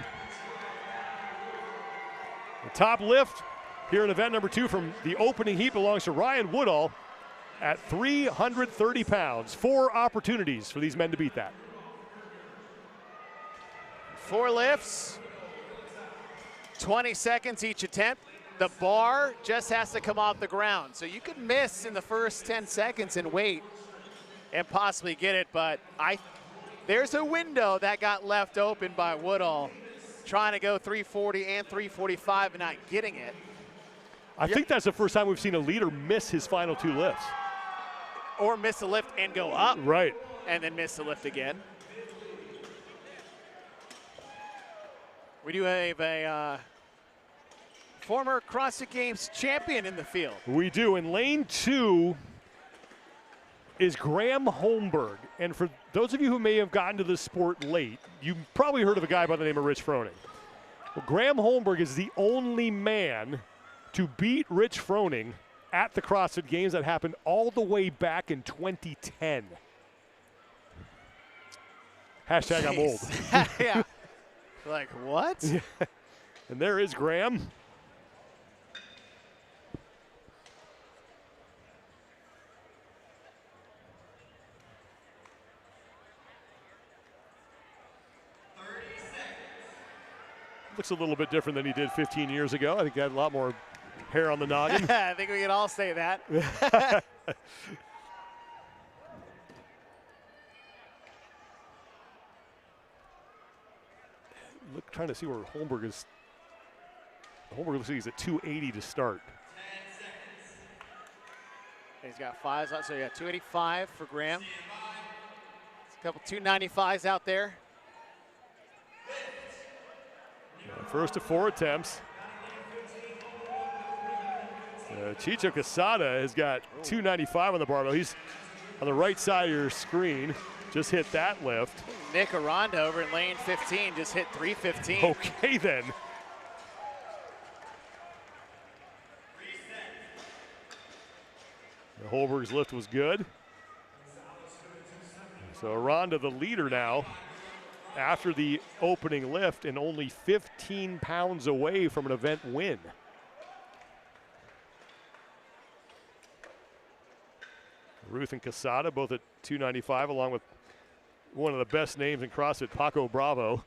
The top lift here in event number 2 from the opening heat belongs to Ryan Woodall at 330 pounds. 4 opportunities for these men to beat that. 4 lifts, 20 seconds each attempt. The bar just has to come off the ground. So you could miss in the first 10 seconds and wait and possibly get it, but there's a window that got left open by Woodall, trying to go 340 and 345 and not getting it. I think that's the first time we've seen a leader miss his final 2 lifts. Or miss a lift and go up. Right. And then miss the lift again. We do have a former CrossFit Games champion in the field. We do. In lane 2 is Graham Holmberg. And for those of you who may have gotten to this sport late, you've probably heard of a guy by the name of Rich Froning. Well, Graham Holmberg is the only man to beat Rich Froning at the CrossFit Games. That happened all the way back in 2010. Hashtag I'm old. Yeah. Like, what? Yeah. And there is Graham. Looks a little bit different than he did 15 years ago. I think he had a lot more hair on the noggin. I think we can all say that. Trying to see where Holmberg is. Holmberg looks like he's at 280 to start. He's got 5s out, so you got 285 for Graham. There's a couple 295s out there. First of 4 attempts. Chicho Casada has got 295 on the barbell. He's on the right side of your screen. Just hit that lift. Nick Aranda over in lane 15 just hit 315. Okay then. Holberg's lift was good. So Aranda the leader now after the opening lift and only 15 pounds away from an event win. Ruth and Casada both at 295 along with one of the best names in CrossFit, Paco Bravo.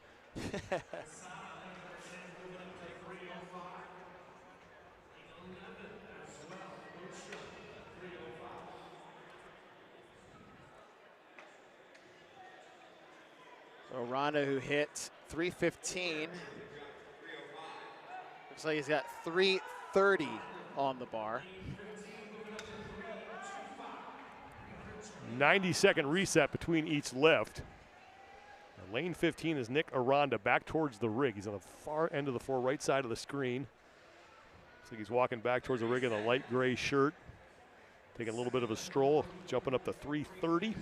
So Ronda, who hit 315, looks like he's got 330 on the bar. 90-second reset between each lift. Lane 15 is Nick Aranda back towards the rig. He's on the far end of the floor, right side of the screen. Looks like he's walking back towards the rig in a light gray shirt. Taking a little bit of a stroll, jumping up to 330.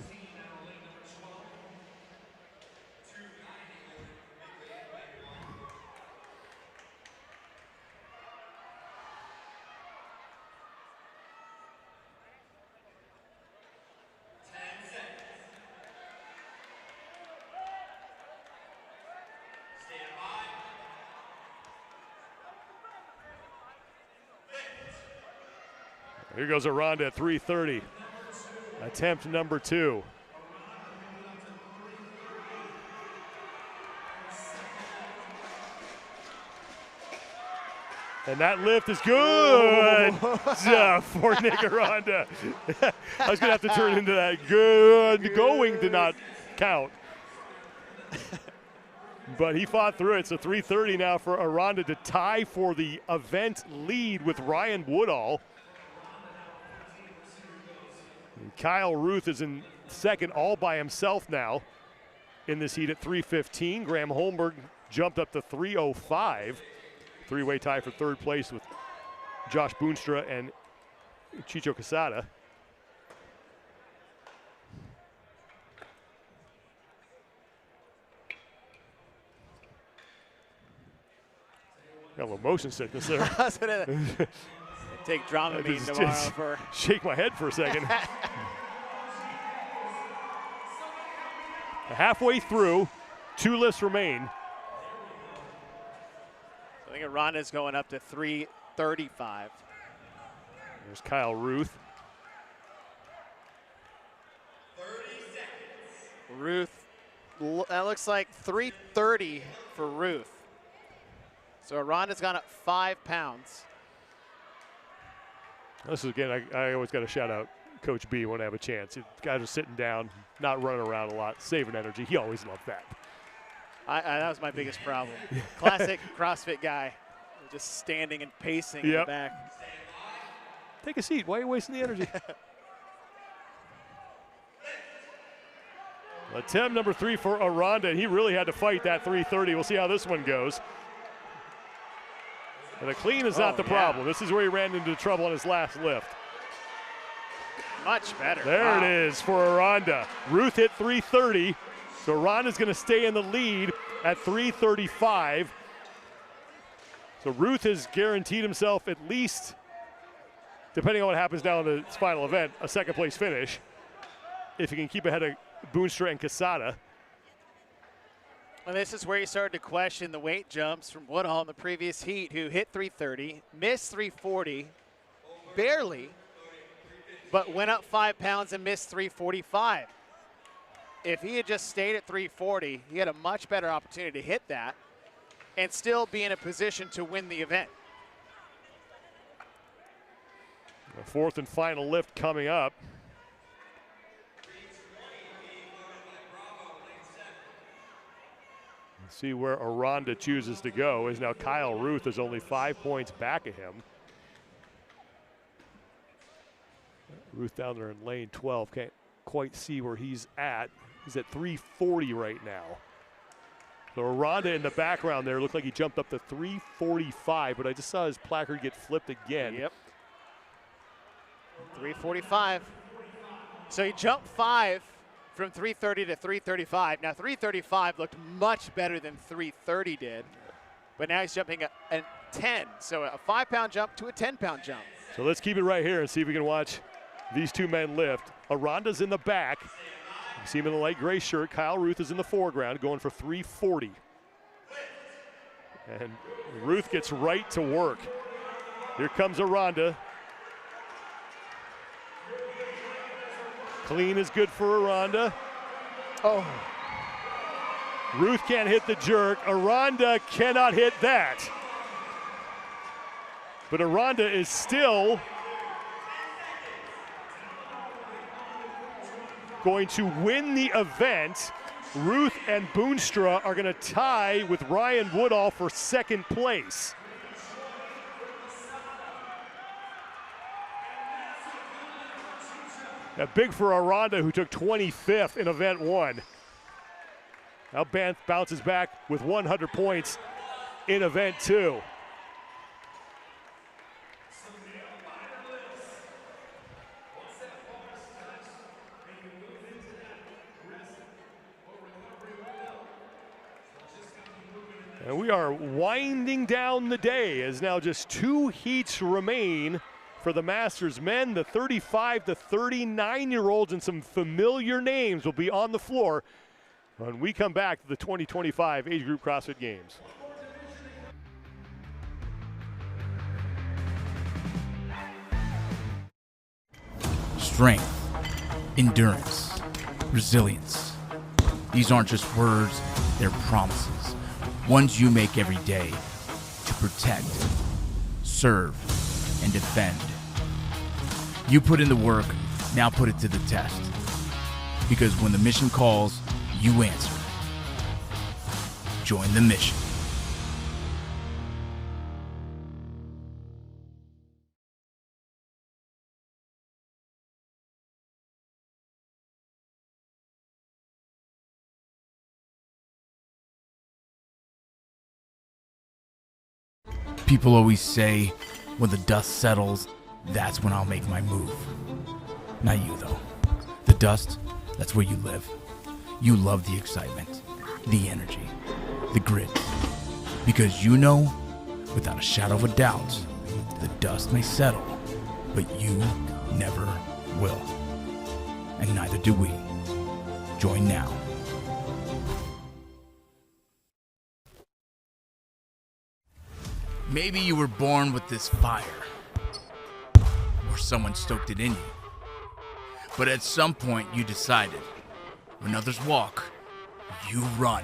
Here goes Aranda at 3:30. Attempt number 2. And that lift is good for Nick Aranda. I was going to have to turn into that. Good. Going did not count. But he fought through it. So 3:30 now for Aranda to tie for the event lead with Ryan Woodall. And Kyle Ruth is in second all by himself now in this heat at 3:15. Graham Holmberg jumped up to 3:05. Three-way tie for third place with Josh Boonstra and Chicho Quesada. Got a little motion sickness there. Take Dramamine tomorrow for. Shake my head for a second. Halfway through, 2 lifts remain. I think Aranda's going up to 3:35. There's Kyle Ruth. 30 seconds. Ruth, that looks like 3:30 for Ruth. So Aranda's gone up 5 pounds. This is, again, I always got to shout out Coach B when I have a chance. Guys are sitting down, not running around a lot, saving energy. He always loved that. That was my biggest problem. Classic CrossFit guy, just standing and pacing in the back. Take a seat. Why are you wasting the energy? Attempt number 3 for Aranda. He really had to fight that 3:30. We'll see how this one goes. And a clean is not the problem. This is where he ran into trouble on his last lift. Much better. There it is for Aranda. Ruth hit 3:30. So Aranda's going to stay in the lead at 3:35. So Ruth has guaranteed himself at least, depending on what happens now in the final event, a second place finish. If he can keep ahead of Boonstra and Quesada. And this is where you started to question the weight jumps from Woodall in the previous heat, who hit 3:30, missed 3:40, barely, but went up 5 pounds and missed 3:45. If he had just stayed at 3:40, he had a much better opportunity to hit that and still be in a position to win the event. The 4th and final lift coming up. Let's see where Aranda chooses to go, as now Kyle Ruth is only 5 points back of him. Ruth down there in lane 12, can't quite see where he's at. He's at 3:40 right now. So Aranda in the background there looked like he jumped up to 3:45, but I just saw his placard get flipped again. Yep. 3:45. So he jumped 5 from 3:30 to 3:35. Now 3:35 looked much better than 3:30 did, but now he's jumping a 10. So a 5-pound jump to a 10-pound jump. So let's keep it right here and see if we can watch these two men lift. Aranda's in the back. You see him in the light gray shirt. Kyle Ruth is in the foreground going for 3:40. And Ruth gets right to work. Here comes Aranda. Clean is good for Aranda. Oh. Ruth can't hit the jerk. Aranda cannot hit that. But Aranda is still going to win the event. Ruth and Boonstra are going to tie with Ryan Woodall for second place. Now big for Aranda, who took 25th in event 1. Now bounces back with 100 points in event 2. And we are winding down the day as now just 2 heats remain for the Masters men. The 35 to 39-year-olds and some familiar names will be on the floor when we come back to the 2025 Age Group CrossFit Games. Strength, endurance, resilience. These aren't just words, they're promises. Ones you make every day to protect, serve, and defend. You put in the work, now put it to the test. Because when the mission calls, you answer. Join the mission. People always say, when the dust settles, that's when I'll make my move. Not you, though. The dust, that's where you live. You love the excitement, the energy, the grit. Because you know, without a shadow of a doubt, the dust may settle, but you never will. And neither do we. Join now. Maybe you were born with this fire, or someone stoked it in you. But at some point you decided, when others walk, you run.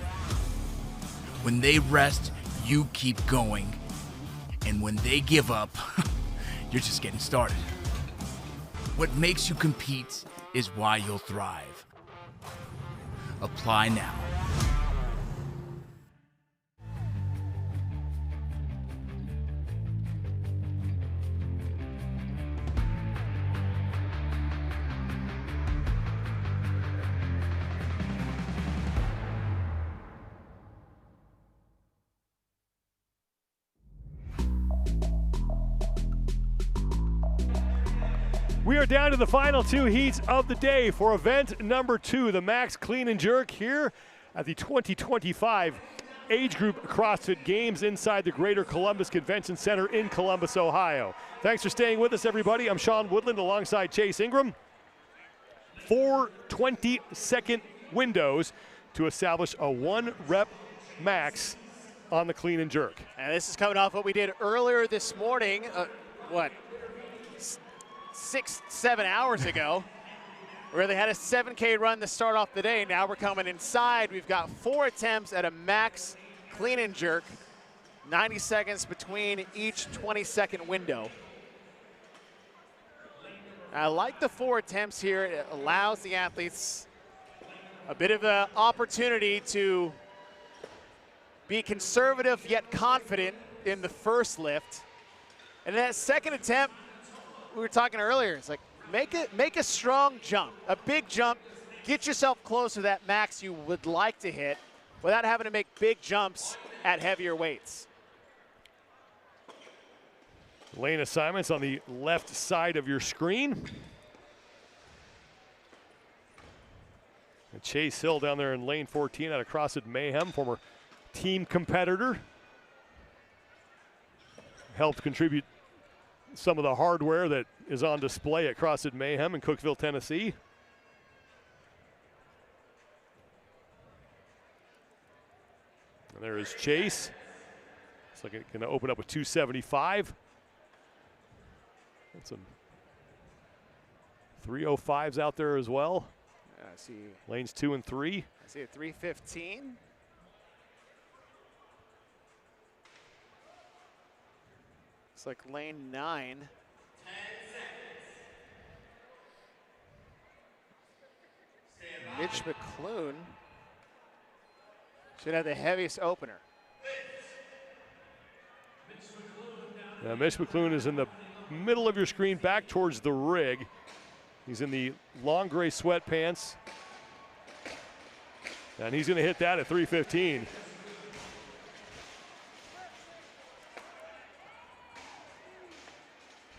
When they rest, you keep going. And when they give up, you're just getting started. What makes you compete is why you'll thrive. Apply now. We are down to the final two heats of the day for event number 2, the Max Clean and Jerk here at the 2025 Age Group CrossFit Games inside the Greater Columbus Convention Center in Columbus, Ohio. Thanks for staying with us, everybody. I'm Sean Woodland alongside Chase Ingram. 4 20-second windows to establish a 1-rep max on the clean and jerk. And this is coming off what we did earlier this morning. 6-7 hours ago, where they had a 7K run to start off the day. Now we're coming inside. We've got 4 attempts at a max clean and jerk, 90 seconds between each 20-second window. I like the 4 attempts here. It allows the athletes a bit of an opportunity to be conservative yet confident in the first lift. And that second attempt, we were talking earlier, it's like make a strong jump, a big jump, get yourself close to that max you would like to hit without having to make big jumps at heavier weights. Lane assignments on the left side of your screen. And Chase Hill down there in lane 14 out of CrossFit Mayhem, former team competitor. Helped contribute some of the hardware that is on display at CrossFit Mayhem in Cookeville, Tennessee. And there is Chase. Looks like it's going to open up with 275. And some 305s out there as well. Yeah, I see. Lanes 2 and 3. I see a 315. It's like lane 9. 10 seconds. Mitch McClune should have the heaviest opener. Yeah, Mitch McClune is in the middle of your screen, back towards the rig. He's in the long gray sweatpants. And he's going to hit that at 315.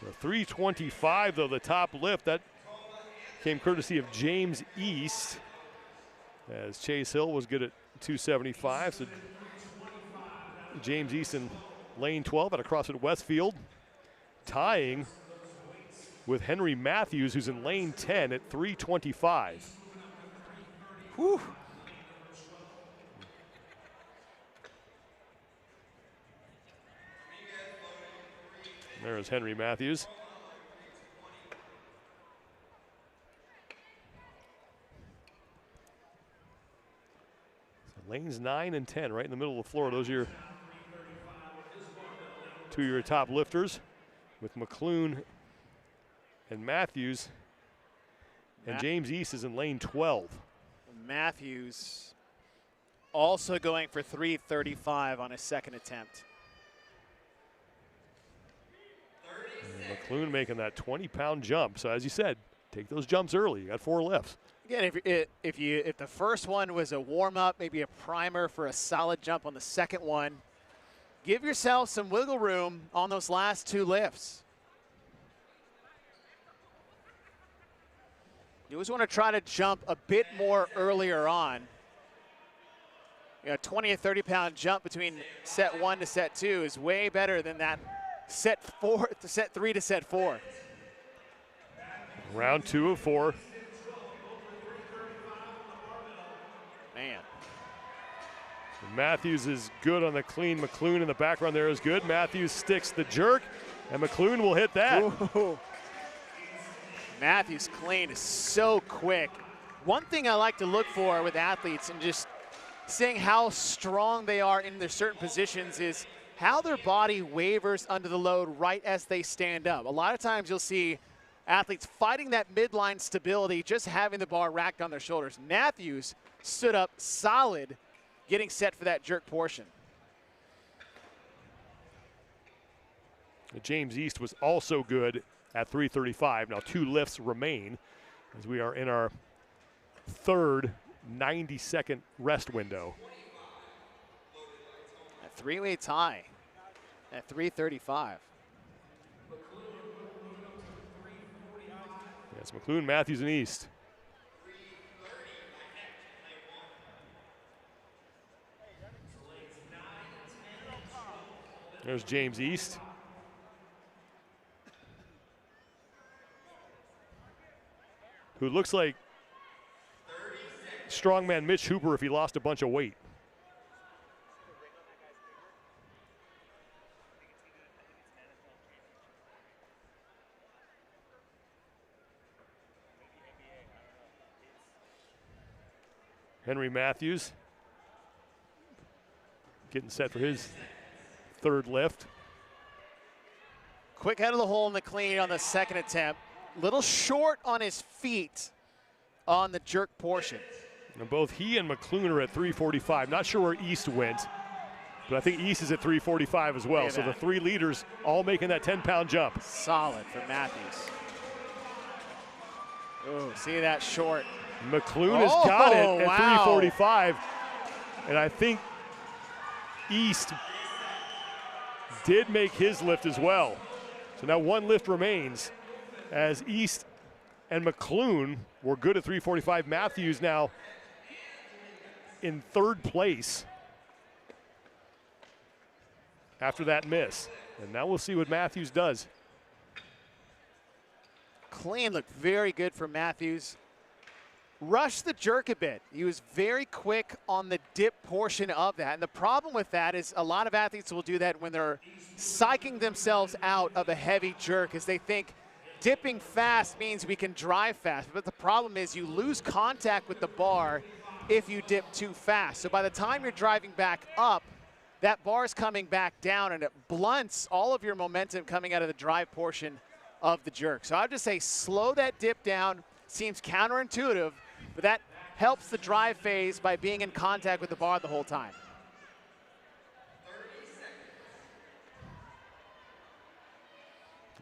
The 325, though, the top lift, that came courtesy of James East, as Chase Hill was good at 275. So James East in lane 12 out of CrossFit Westfield, tying with Henry Matthews, who's in lane 10 at 325. Whew. There's Henry Matthews. Lanes 9 and 10, right in the middle of the floor. Those are two of your top lifters, with McClune and Matthews. And James East is in lane 12. Matthews also going for 335 on his second attempt. And McClune making that 20-pound jump. So as you said, take those jumps early. You got 4 lifts. Again, if the first one was a warm-up, maybe a primer for a solid jump on the second one, give yourself some wiggle room on those last 2 lifts. You always want to try to jump a bit more earlier on. You know, 20 or 30-pound jump between set 1 to set 2 is way better than that set 4 to set 3 to set 4. Round 2 of 4. Man. Matthews is good on the clean. McClune in the background there is good. Matthews sticks the jerk, and McClune will hit that. Ooh. Matthews clean is so quick. One thing I like to look for with athletes and just seeing how strong they are in their certain positions is how their body wavers under the load right as they stand up. A lot of times you'll see athletes fighting that midline stability, just having the bar racked on their shoulders. Matthews stood up solid, getting set for that jerk portion. James East was also good at 335. Now 2 lifts remain as we are in our third 90-second rest window. A 3-way tie at 335. Yes, McClune, Matthews, and East. There's James East. Who looks like strongman Mitch Hooper if he lost a bunch of weight. Henry Matthews getting set for his third lift. Quick head of the hole in the clean on the second attempt. Little short on his feet on the jerk portion. And both he and McClune are at 345. Not sure where East went, but I think East is at 345 as well. So the 3 leaders all making that 10-pound jump. Solid for Matthews. Oh, see that short. McClune has got it at 345. And I think East did make his lift as well. So now 1 lift remains as East and McClune were good at 345. Matthews now in 3rd place after that miss. And now we'll see what Matthews does. Clean looked very good for Matthews. Rushed the jerk a bit. He was very quick on the dip portion of that. And the problem with that is a lot of athletes will do that when they're psyching themselves out of a heavy jerk, as they think dipping fast means we can drive fast. But the problem is you lose contact with the bar if you dip too fast. So by the time you're driving back up, that bar's coming back down and it blunts all of your momentum coming out of the drive portion of the jerk. So I would just say slow that dip down. Seems counterintuitive, but that helps the drive phase by being in contact with the bar the whole time.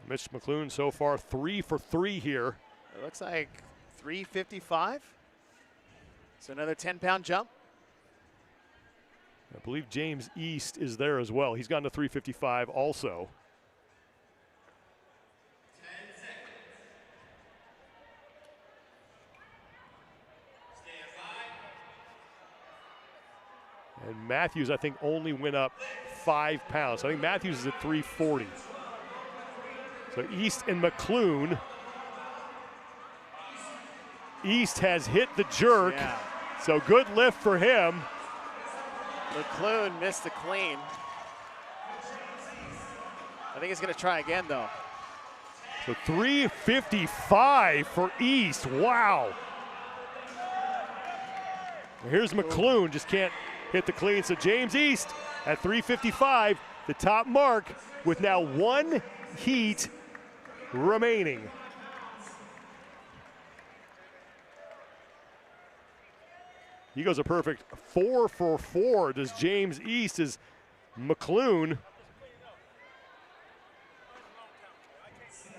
Mitch McClune so far 3 for 3 here. It looks like 355. So another 10-pound jump. I believe James East is there as well. He's gotten to 355 also. And Matthews, I think, only went up 5 pounds. So I think Matthews is at 340. So East and McClune. East has hit the jerk. Yeah. So good lift for him. McClune missed the clean. I think he's going to try again, though. So 355 for East. Wow. Here's McClune, just can't hit the clean. So James East at 3:55, the top mark with now 1 heat remaining. He goes a perfect 4 for 4. Does James East as McClune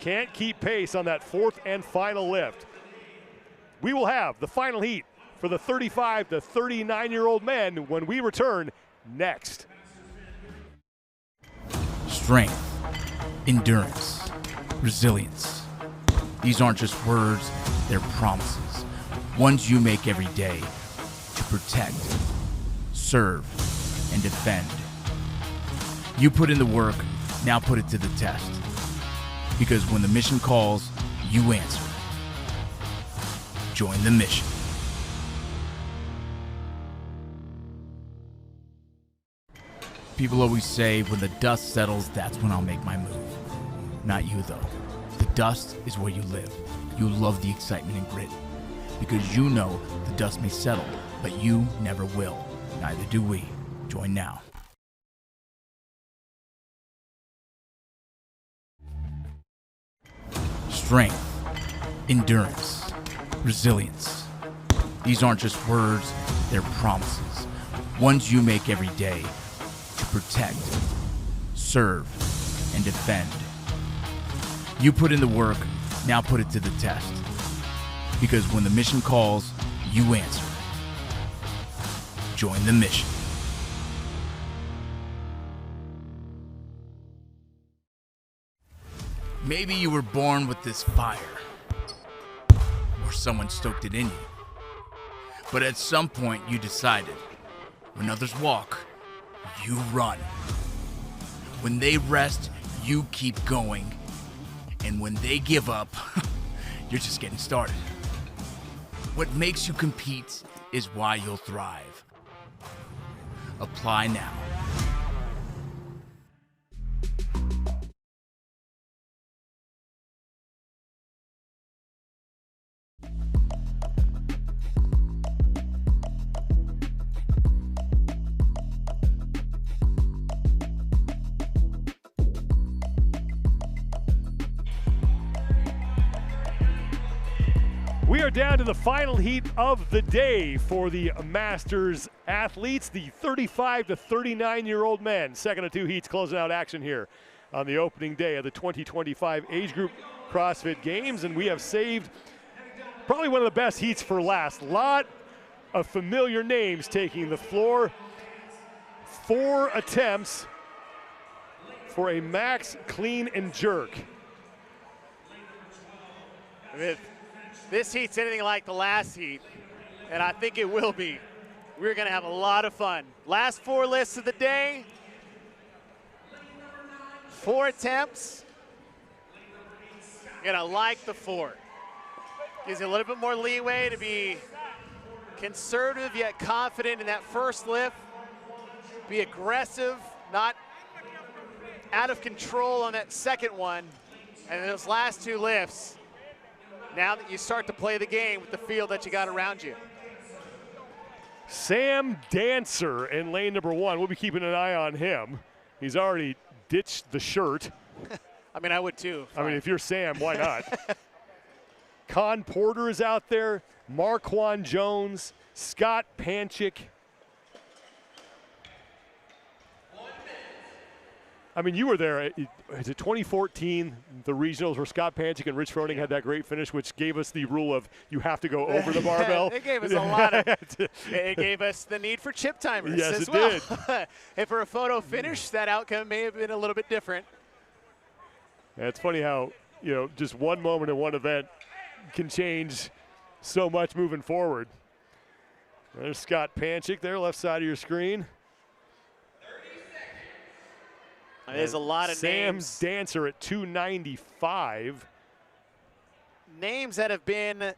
can't keep pace on that 4th and final lift. We will have the final heat for the 35 to 39-year-old men when we return next. Strength, endurance, resilience. These aren't just words, they're promises. Ones you make every day to protect, serve, and defend. You put in the work, now put it to the test. Because when the mission calls, you answer. Join the mission. People always say, when the dust settles, that's when I'll make my move. Not you, though. The dust is where you live. You love the excitement and grit. Because you know the dust may settle, but you never will. Neither do we. Join now. Strength, endurance, resilience. These aren't just words, they're promises. Ones you make every day to protect, serve, and defend. You put in the work, now put it to the test. Because when the mission calls, you answer. Join the mission. Maybe you were born with this fire, or someone stoked it in you. But at some point you decided, when others walk, you run. When they rest, you keep going. And when they give up, you're just getting started. What makes you compete is why you'll thrive. Apply now. We are down to the final heat of the day for the Masters athletes, the 35 to 39-year-old men. Second of 2 heats closing out action here on the opening day of the 2025 Age Group CrossFit Games, and we have saved probably one of the best heats for last. Lot of familiar names taking the floor. 4 attempts for a max clean and jerk. If this heat's anything like the last heat, and I think it will be, we're going to have a lot of fun. Last 4 lifts of the day, 4 attempts. You're going to like the 4. Gives you a little bit more leeway to be conservative yet confident in that first lift. Be aggressive, not out of control on that second one. And those last 2 lifts, now that you start to play the game with the field that you got around you. Sam Dancer in lane number 1. We'll be keeping an eye on him. He's already ditched the shirt. I mean, I would too. I mean, if you're Sam, why not? Con Porter is out there. Marquand Jones, Scott Panchik. I mean, you were there. Is it 2014, the regionals where Scott Panchik and Rich Froning had that great finish, which gave us the rule of you have to go over the barbell? It gave us a lot of, it gave us the need for chip timers as well. Yes, it did. And for a photo finish, that outcome may have been a little bit different. Yeah, it's funny how, you know, just one moment in one event can change so much moving forward. There's Scott Panchik there, left side of your screen. There's a lot of names. Sam's Dancer at 295. Names that have been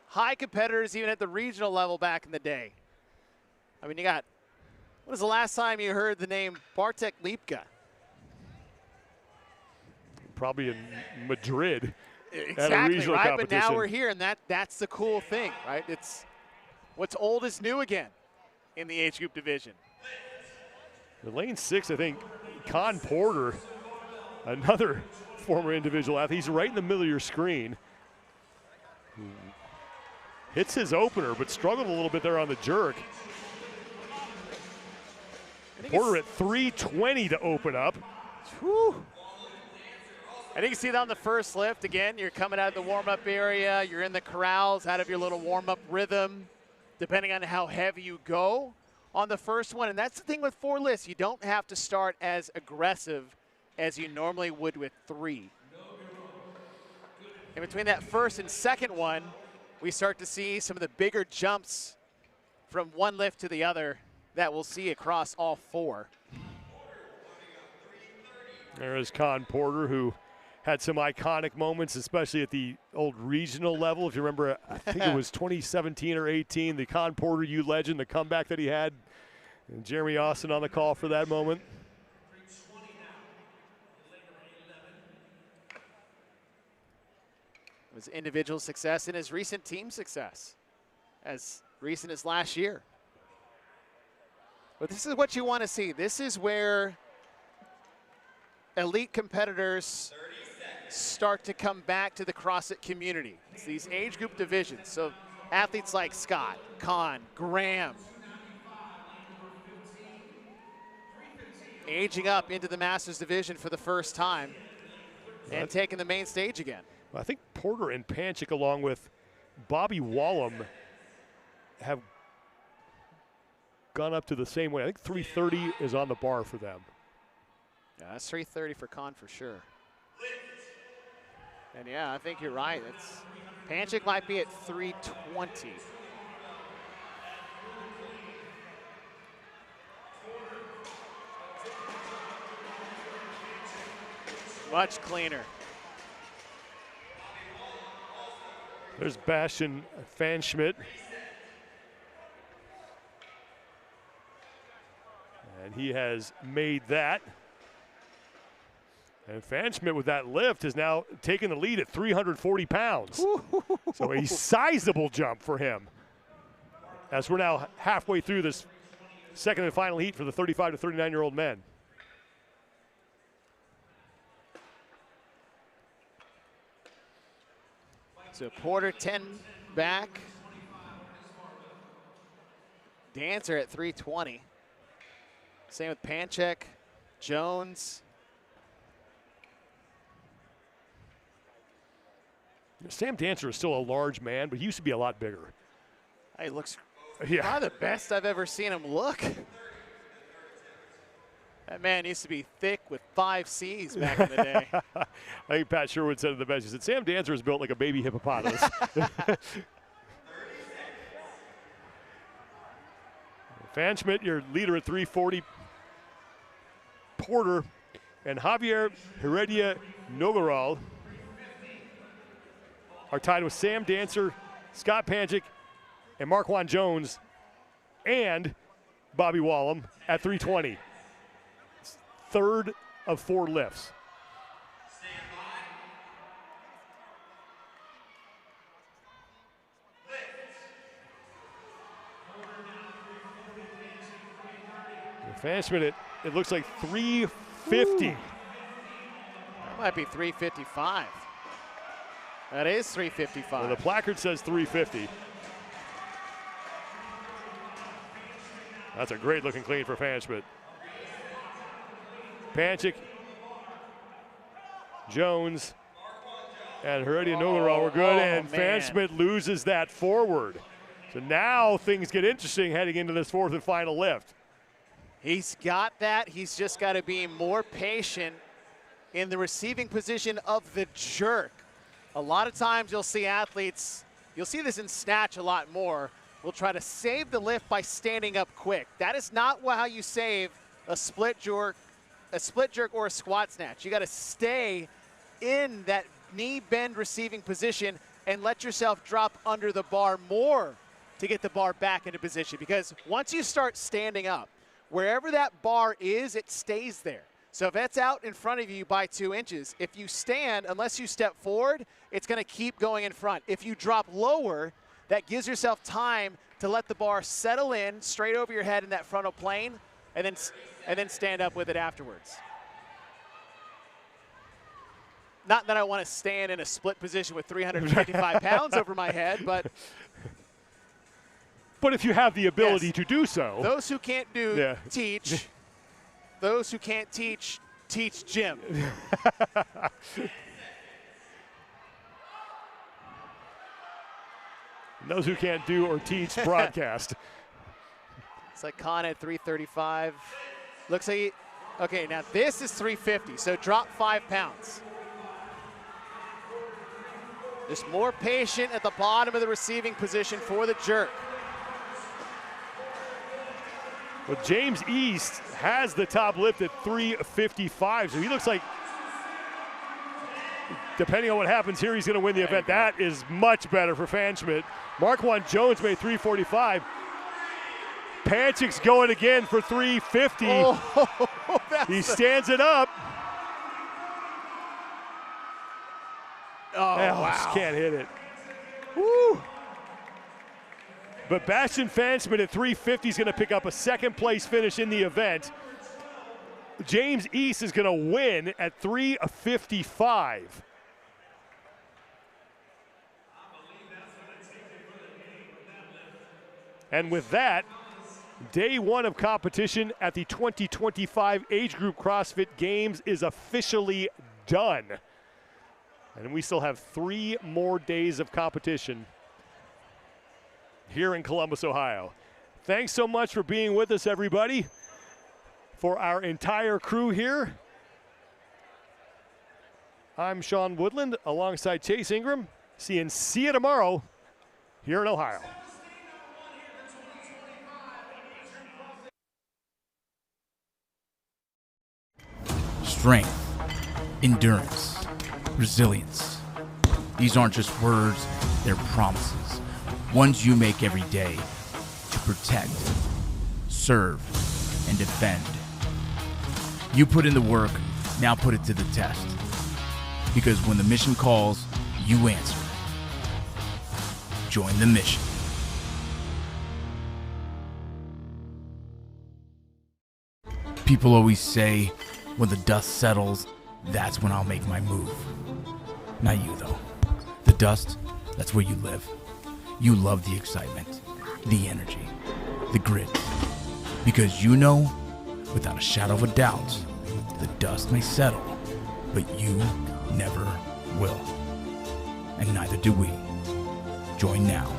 high competitors even at the regional level back in the day. I mean, you got, when was the last time you heard the name Bartek Lipka? Probably in Madrid. Exactly, at a regional right? competition. But now we're here, and that's the cool thing, right? What's old is new again in the age group division. In lane 6, I think, Con Porter, another former individual athlete. He's right in the middle of your screen. Hits his opener, but struggled a little bit there on the jerk. Porter at 320 to open up. Whew. I think you see that on the first lift. Again, you're coming out of the warm-up area. You're in the corrals, out of your little warm-up rhythm, depending on how heavy you go on the first one. And that's the thing with 4 lifts. You don't have to start as aggressive as you normally would with 3. And between that first and second one, we start to see some of the bigger jumps from one lift to the other that we'll see across all 4. There is Con Porter, who had some iconic moments, especially at the old regional level. If you remember, I think it was 2017 or 18, the Con Porter U Legend, the comeback that he had. And Jeremy Austin on the call for that moment. It was individual success and his recent team success, as recent as last year. But this is what you want to see. This is where elite competitors start to come back to the CrossFit community. It's these age group divisions. So athletes like Scott, Con, Graham, aging up into the Masters division for the first time and taking the main stage again. I think Porter and Panchik, along with Bobby Wallum, have gone up to the same way. I think 330 is on the bar for them. Yeah, that's 330 for Con for sure. And yeah, I think you're right. Panchik might be at 320. Much cleaner. There's Bastian Fanschmidt. And he has made that. And Fanschmidt with that lift has now taken the lead at 340 pounds. So a sizable jump for him. As we're now halfway through this second and final heat for the 35 to 39-year-old men. So Porter 10 back. Dancer at 320. Same with Panchik, Jones. Sam Dancer is still a large man, but he used to be a lot bigger. He looks probably the best I've ever seen him look. That man used to be thick with 5 C's back in the day. I think Pat Sherwood said it the best. He said, Sam Dancer is built like a baby hippopotamus. Fanschmidt, your leader at 340. Porter and Javier Heredia Nogaral are tied with Sam Dancer, Scott Panchik, and Marquand Jones, and Bobby Wallum at 320. Third of 4 lifts. Fanschmidt, it looks like 350. That might be 355. That is 355. Well, the placard says 350. That's a great looking clean for Fanschmidt. Panchik, Jones, and Heredia Nogaral were good, and Fanschmidt loses that forward. So now things get interesting heading into this 4th and final lift. He's got that. He's just got to be more patient in the receiving position of the jerk. A lot of times you'll see athletes, you'll see this in snatch a lot more, will try to save the lift by standing up quick. That is not how you save a split jerk or a squat snatch. You got to stay in that knee bend receiving position and let yourself drop under the bar more to get the bar back into position, because once you start standing up, wherever that bar is, it stays there. So if that's out in front of you by 2 inches, if you stand, unless you step forward, it's going to keep going in front. If you drop lower, That gives yourself time to let the bar settle in straight over your head in that frontal plane, and then stand up with it afterwards. Not that I want to stand in a split position with 355 pounds over my head, but if you have the ability to do so. Those who can't do, teach. Those who can't teach, teach Jim. Those who can't do or teach, broadcast. It's like Khan at 335. Looks like okay, now this is 350, so drop 5 pounds. Just more patient at the bottom of the receiving position for the jerk. Well, James East has the top lift at 355, so he looks like, depending on what happens here, he's going to win the event. That is much better for Fanschmidt. Marquand Jones made 345. Panchik's going again for 350. He stands it up. Oh, wow. Just can't hit it. Woo! But Bastian Fanschmidt at 350 is going to pick up a second-place finish in the event. James East is going to win at 355. And with that, day one of competition at the 2025 Age Group CrossFit Games is officially done. And we still have 3 more days of competition here in Columbus, Ohio. Thanks so much for being with us, everybody. For our entire crew here, I'm Sean Woodland alongside Chase Ingram. See you tomorrow here in Ohio. Strength, endurance, resilience. These aren't just words, they're promises. Ones you make every day to protect, serve, and defend. You put in the work, now put it to the test. Because when the mission calls, you answer. Join the mission. People always say, when the dust settles, that's when I'll make my move. Not you, though. The dust, that's where you live. You love the excitement, the energy, the grit. Because you know, without a shadow of a doubt, the dust may settle, but you never will. And neither do we. Join now.